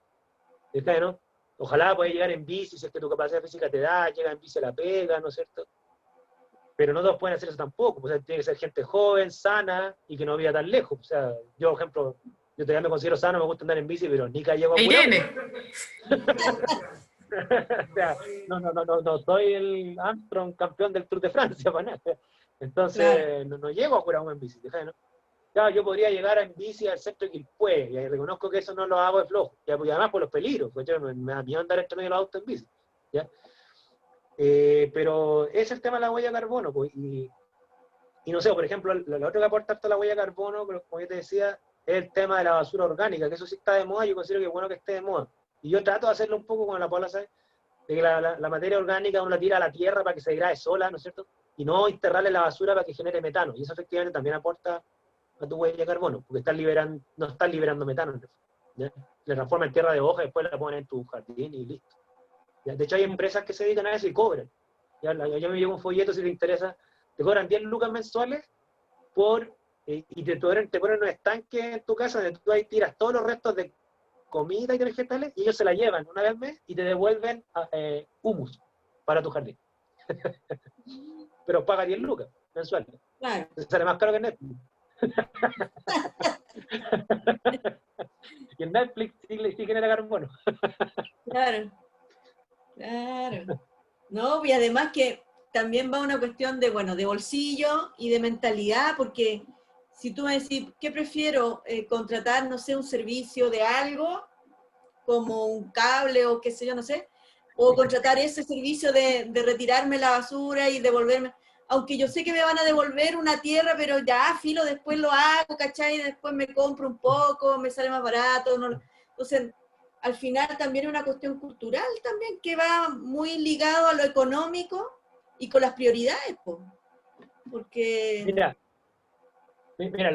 ¿no? Ojalá puedas llegar en bici, si es que tu capacidad física te da, llega en bici a la pega, ¿no es cierto? Pero no todos pueden hacer eso tampoco, o sea, tiene que ser gente joven, sana, y que no viva tan lejos. O sea, yo, por ejemplo, yo todavía me considero sano, me gusta andar en bici, pero ni que llego a Irene. O sea, no soy el Armstrong campeón del Tour de Francia, para nada. Entonces, no llego a Curahuma en bici, ¿no? Claro, yo podría llegar en bici al centro de Quilpué, y reconozco que eso no lo hago de flojo, ¿ya? Porque además por los peligros, pues yo me da miedo andar entre medio de los autos en bici, ¿ya? Pero ese es el tema de la huella de carbono, pues, y no sé, por ejemplo, lo otro que aporta harto la huella de carbono, pero como yo te decía, es el tema de la basura orgánica, que eso sí está de moda, yo considero que es bueno que esté de moda. Y yo trato de hacerlo un poco con la Paula, ¿sabes? De que la materia orgánica uno la tira a la tierra para que se degrade sola, ¿no es cierto? Y no enterrarle la basura para que genere metano. Y eso efectivamente también aporta a tu huella de carbono, porque no estás liberando metano, ¿ya? Le transforma en tierra de hoja y después la ponen en tu jardín y listo. ¿Ya? De hecho, hay empresas que se dedican a eso y cobran. ¿Ya? Yo me llevo un folleto si te interesa, te cobran 10 lucas mensuales y te ponen un estanque en tu casa donde tú ahí tiras todos los restos de comida y de vegetales y ellos se la llevan una vez al mes y te devuelven humus para tu jardín. Pero paga 10 lucas mensuales. Claro. Entonces sale más caro que Netflix. Y en Netflix sí genera carbono. Claro. No, y además que también va una cuestión de, bueno, de bolsillo y de mentalidad, porque si tú me decís, ¿qué prefiero? Contratar, no sé, un servicio de algo, como un cable o qué sé yo, no sé, o contratar ese servicio de retirarme la basura y devolverme, aunque yo sé que me van a devolver una tierra, pero ya, filo, después lo hago, ¿cachai? Después me compro un poco, me sale más barato, no, entonces, al final también es una cuestión cultural también, que va muy ligado a lo económico y con las prioridades, po. Porque... Mira,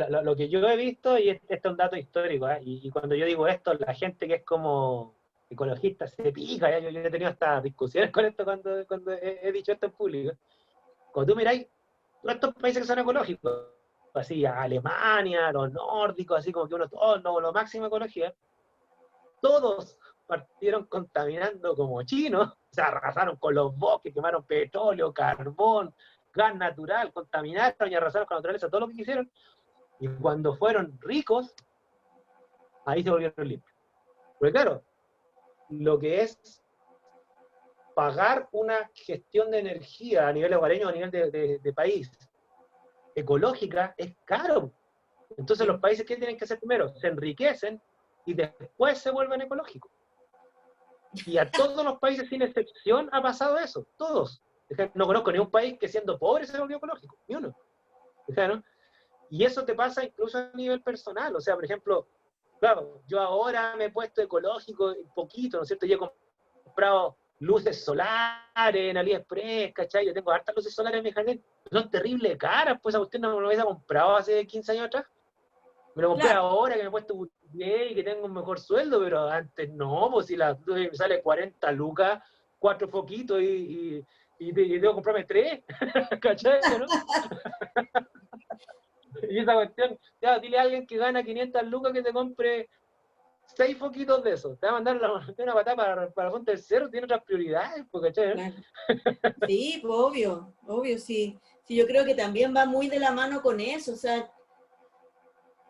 lo que yo he visto, y este es un dato histórico, y cuando yo digo esto, la gente que es como ecologista se pica, yo he tenido hasta discusiones con esto cuando he dicho esto en público. Cuando tú miráis todos estos países que son ecológicos, así Alemania, los nórdicos, así como que todos, no, lo máximo ecología, todos partieron contaminando como chinos, o sea, arrasaron con los bosques, quemaron petróleo, carbón, gas natural, contaminaron y arrasaron con la naturaleza, todo lo que quisieron, y cuando fueron ricos, ahí se volvieron limpios. Porque claro, lo que es pagar una gestión de energía a nivel hogareño, a nivel de país, ecológica, es caro. Entonces los países, ¿qué tienen que hacer primero? Se enriquecen y después se vuelven ecológicos. Y a todos los países, sin excepción, ha pasado eso. Todos. No conozco ni un país que siendo pobre se volvió ecológico. Ni uno. ¿No? Y eso te pasa incluso a nivel personal. O sea, por ejemplo, claro, yo ahora me he puesto ecológico un poquito, ¿no es cierto? Yo he comprado luces solares en AliExpress, ¿cachai? Yo tengo hartas luces solares en mi jardín. Son terrible caras, pues a usted no me lo hubiese comprado hace 15 años atrás. Me lo compré ahora que me he puesto y que tengo un mejor sueldo, pero antes no, pues si me sale 40 lucas, 4 foquitos y tengo que comprarme 3, ¿cachai? ¿No? Y esa cuestión, ya, dile a alguien que gana 500 lucas que te compre 6 foquitos de eso. Te va a mandar una patada para la fuente del cerro, tiene otras prioridades, ¿cachai? Claro. Sí, pues, obvio, sí. Sí, yo creo que también va muy de la mano con eso, o sea,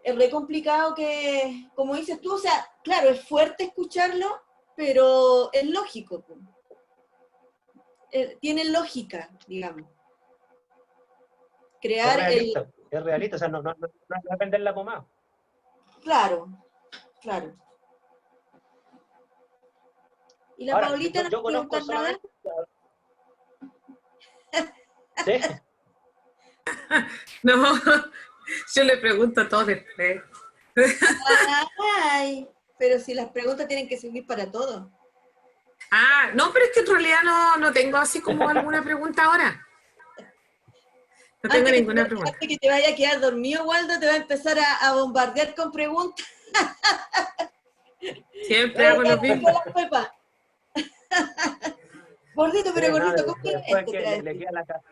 es re complicado que, como dices tú, o sea, claro, es fuerte escucharlo, pero es lógico. Tiene lógica, digamos. Crear es realista, o sea, no es vender la pomada. Claro. ¿Y la Ahora, Paulita yo conozco nada? ¿Sí? No, yo le pregunto a todos después. Ay, pero si las preguntas tienen que servir para todo. Ah, no, pero es que en realidad no tengo así como alguna pregunta ahora. No tengo ninguna pregunta. Antes que te vaya a quedar dormido, Waldo, te va a empezar a bombardear con preguntas. Siempre hago lo mismo. Gordito, pero gordito, ¿cómo le queda la casa.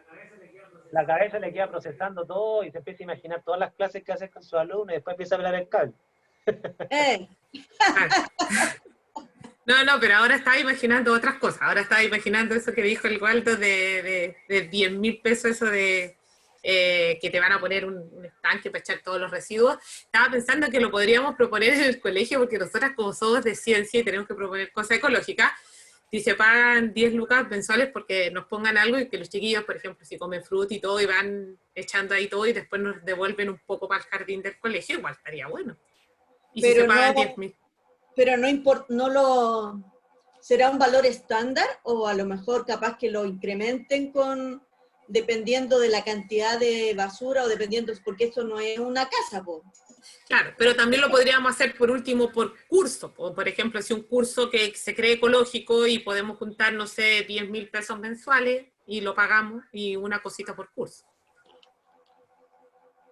la cabeza le queda procesando todo y se empieza a imaginar todas las clases que hace con sus alumnos y después empieza a hablar el cable. No, pero ahora estaba imaginando otras cosas. Ahora estaba imaginando eso que dijo el Waldo de 10.000 pesos, eso de que te van a poner un estanque para echar todos los residuos. Estaba pensando que lo podríamos proponer en el colegio, porque nosotras como somos de ciencia y tenemos que proponer cosas ecológicas, si se pagan 10 lucas mensuales porque nos pongan algo y que los chiquillos, por ejemplo, si comen fruta y todo y van echando ahí todo y después nos devuelven un poco para el jardín del colegio, igual estaría bueno. Y pero si se pagan no, 10.000. pero no importa, ¿será un valor estándar o a lo mejor capaz que lo incrementen dependiendo de la cantidad de basura o dependiendo, porque esto no es una casa, po? Claro, pero también lo podríamos hacer por último por curso. Por ejemplo, si un curso que se cree ecológico y podemos juntar, no sé, 10.000 pesos mensuales y lo pagamos y una cosita por curso.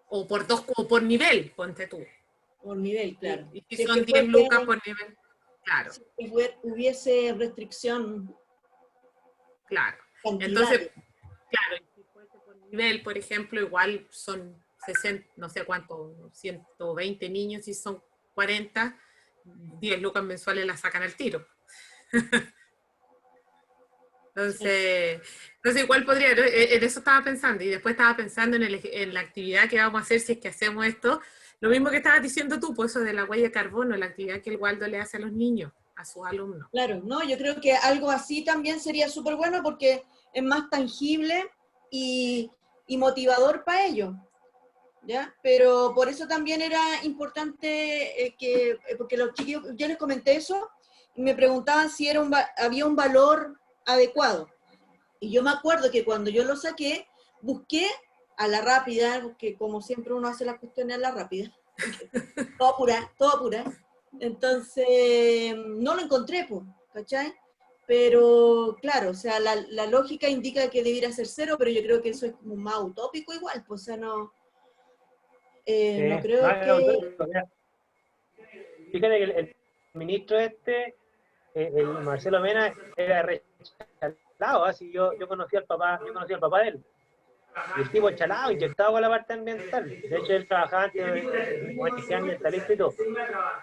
O por nivel, ponte tú. Por nivel, claro. Y si Si es son que 10 lucas por nivel, claro, si hubiese restricción claro. cantidad. Entonces, claro, si fuese por nivel, por ejemplo, igual son 60, no sé cuánto, 120 niños y son 40, 10 lucas mensuales las sacan al tiro. Entonces igual podría, en eso estaba pensando, y después estaba pensando en la actividad que vamos a hacer si es que hacemos esto, lo mismo que estabas diciendo tú, pues eso de la huella de carbono, la actividad que el Waldo le hace a los niños, a sus alumnos. Claro, no, yo creo que algo así también sería súper bueno porque es más tangible y motivador para ellos, ¿ya? Pero por eso también era importante porque los chiquillos, yo les comenté eso, y me preguntaban si había un valor adecuado. Y yo me acuerdo que cuando yo lo saqué, busqué a la rápida, porque como siempre uno hace las cuestiones a la rápida, todo apura. Entonces, no lo encontré, pues, ¿cachai? Pero, claro, o sea, la lógica indica que debiera ser cero, pero yo creo que eso es como más utópico igual, pues, o sea, no creo que... Fíjate que el ministro el Marcelo Mena, era rechalado, así yo conocía al papá de él. Y el tipo chalado, inyectado con la parte ambiental. De hecho, él trabajaba antes de ONG ambientalista y todo.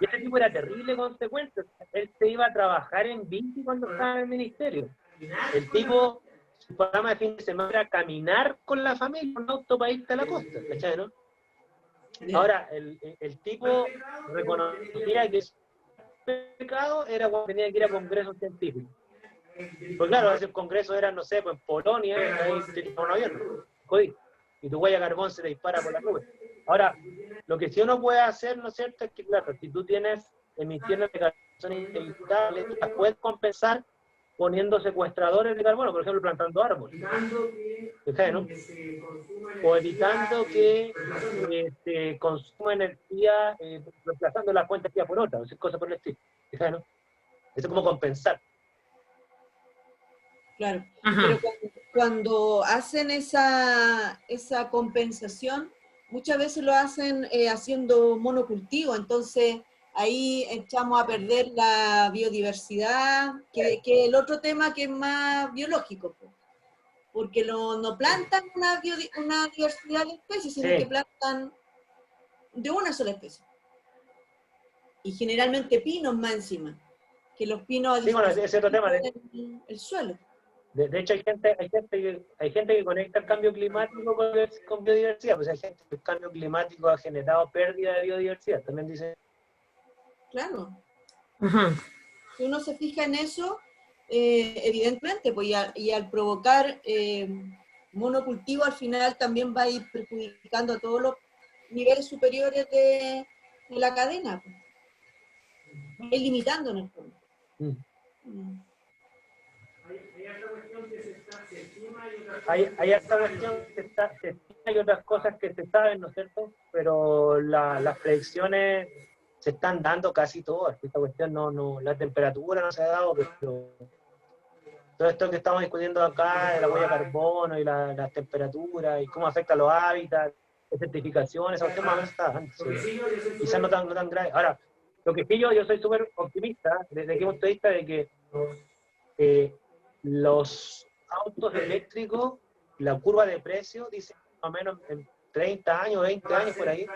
Y ese tipo era terrible consecuente. Él se iba a trabajar en bici cuando estaba en el ministerio. El tipo, su programa de fin de semana era caminar con la familia en un auto para irte a la costa, ¿cachai, no? Ahora, el tipo reconocía que su pecado era cuando tenía que ir a congresos científicos. Pues claro, a veces el congreso era, no sé, pues en Polonia, ahí te tira un avión, jodí, y tu huella de carbón se te dispara por la nube. Ahora, lo que sí uno puede hacer, ¿no es cierto?, es que, claro, si tú tienes emisiones de carbono inevitables, las puedes compensar poniendo secuestradores de carbono, por ejemplo, plantando árboles. ¿Fíjate, no? O evitando que se consuma energía, reemplazando la fuente de energía por otra, o sea, cosas por el estilo. ¿Fíjate, no? Eso es como compensar. Claro, Ajá. pero cuando hacen esa compensación, muchas veces lo hacen haciendo monocultivo, entonces ahí echamos a perder la biodiversidad, que es el otro tema que es más biológico, porque no plantan una diversidad de especies, sino que plantan de una sola especie. Y generalmente pinos más encima, que los pinos sí, bueno, ese es otro tema. el suelo. De hecho, hay gente que conecta el cambio climático con biodiversidad, pues hay gente que el cambio climático ha generado pérdida de biodiversidad, también dice. Claro. Ajá. Si uno se fija en eso, evidentemente, pues, y al provocar monocultivo, al final también va a ir perjudicando a todos los niveles superiores de la cadena, pues. Va a ir limitando en el fondo. Hay esta cuestión que se estima y otras cosas que se saben, ¿no es cierto? Pero las predicciones se están dando casi todas. Esta cuestión la temperatura no se ha dado, pero todo esto que estamos discutiendo acá, de la huella de carbono y las temperaturas y cómo afecta a los hábitats, la certificación, esa cuestión más o menos está dando. Sí. Quizás no tan grave. Ahora, lo que sí yo soy súper optimista desde qué punto de vista de que los autos eléctricos la curva de precio dice más o menos en 30 años, 20 años por ahí,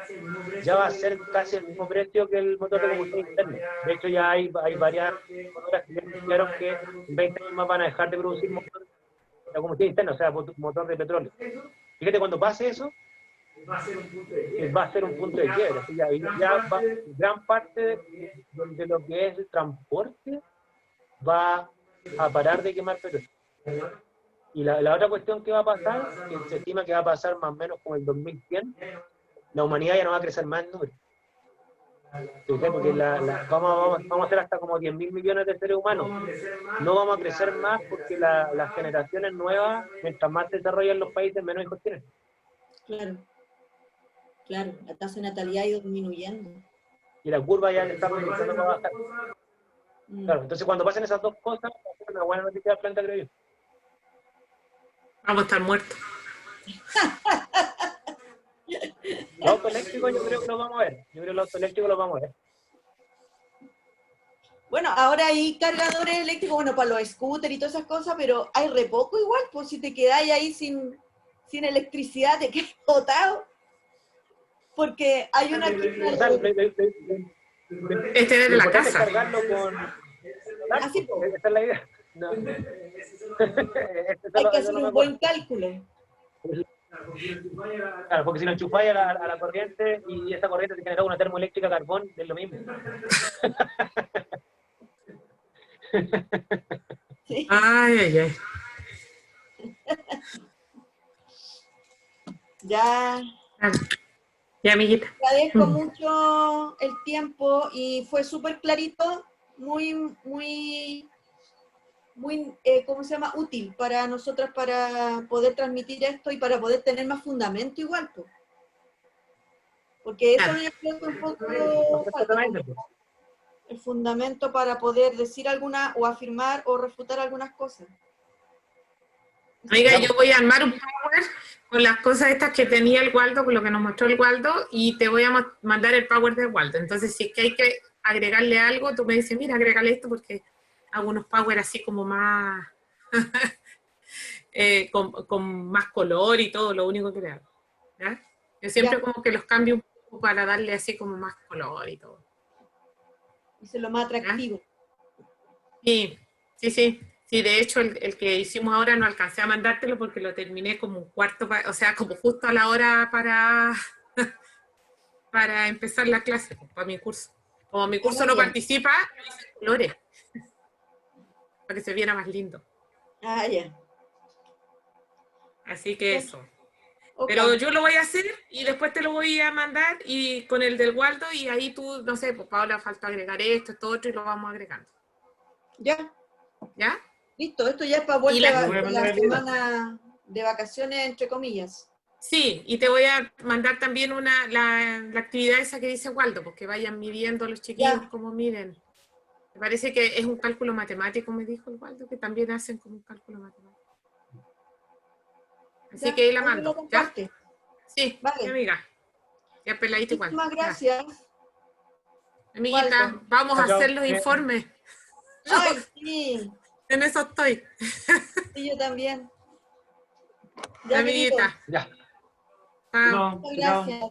ya va a ser casi el mismo precio que el motor de combustión interna. De hecho, ya hay varias motoras que dijeron que en 20 años más van a dejar de producir motor de combustión interna, o sea, motor de petróleo. Fíjate, cuando pase eso, va a ser un punto de quiebre. Gran parte de lo que es el transporte va a parar de quemar petróleo. Y la otra cuestión que va a pasar, que se estima que va a pasar más o menos como el 2100, la humanidad ya no va a crecer más en número. Porque vamos a hacer hasta como 10.000 millones de seres humanos. No vamos a crecer más porque las generaciones nuevas, mientras más se desarrollan los países, menos hijos tienen. Claro, la tasa de natalidad ha ido disminuyendo. Y la curva ya está empezando a bajar. Claro, entonces cuando pasen esas dos cosas, va a ser una buena noticia del planeta, creo yo. Vamos a estar muertos. Los autos eléctricos yo creo que los vamos a ver. Yo creo que los autos eléctricos los vamos a ver. Bueno, ahora hay cargadores eléctricos, bueno, para los scooters y todas esas cosas, pero hay re poco igual, pues si te quedáis ahí sin electricidad, te quedas botado. Porque hay una... Este es de la casa. Cargarlo con... Así, pues. Esa es la idea. No. Hay que hacer un buen cálculo. Claro, porque si lo enchufáis a la corriente y esa corriente te genera una termoeléctrica a carbón, es lo mismo. Sí. Ay. Ya. Ya, amiguita. Agradezco mucho el tiempo y fue súper clarito, muy, ¿cómo se llama? Útil para nosotras para poder transmitir esto y para poder tener más fundamento igual, pues. Porque eso yo creo que un poco falta, el fundamento para poder decir alguna o afirmar o refutar algunas cosas. Oiga, yo voy a armar un power con las cosas estas que tenía el Waldo, con lo que nos mostró el Waldo, y te voy a mandar el power del Waldo. Entonces, si es que hay que agregarle algo, tú me dices, mira, agrégale esto, porque hago unos power así como más, con más color y todo, lo único que le hago. ¿Ya? Yo siempre como que los cambio un poco para darle así como más color y todo. Eso es lo más atractivo. Sí. Sí, de hecho, el que hicimos ahora no alcancé a mandártelo porque lo terminé como un cuarto, o sea, como justo a la hora para empezar la clase, para mi curso. Como mi curso no participa, lo hice en colores, para que se viera más lindo. Ah, ya. Así que eso. Okay. Pero yo lo voy a hacer y después te lo voy a mandar y con el del Waldo y ahí tú, no sé, pues Paola, falta agregar esto otro y lo vamos agregando. Ya. ¿Ya? Listo, esto ya es para vuelta la semana de vacaciones, entre comillas. Sí, y te voy a mandar también la actividad esa que dice Waldo, porque vayan midiendo los chiquillos como miden. Me parece que es un cálculo matemático, me dijo el Waldo, que también hacen como un cálculo matemático. Así que ahí la mando. ¿Ya? Sí, vale. Mi amiga. Ya peladito igual. Muchísimas gracias. Amiguita, Waldo, vamos a hacer los informes. Ay, sí. En eso estoy. Sí, yo también. Ya, amiguita. Ya. Muchas gracias.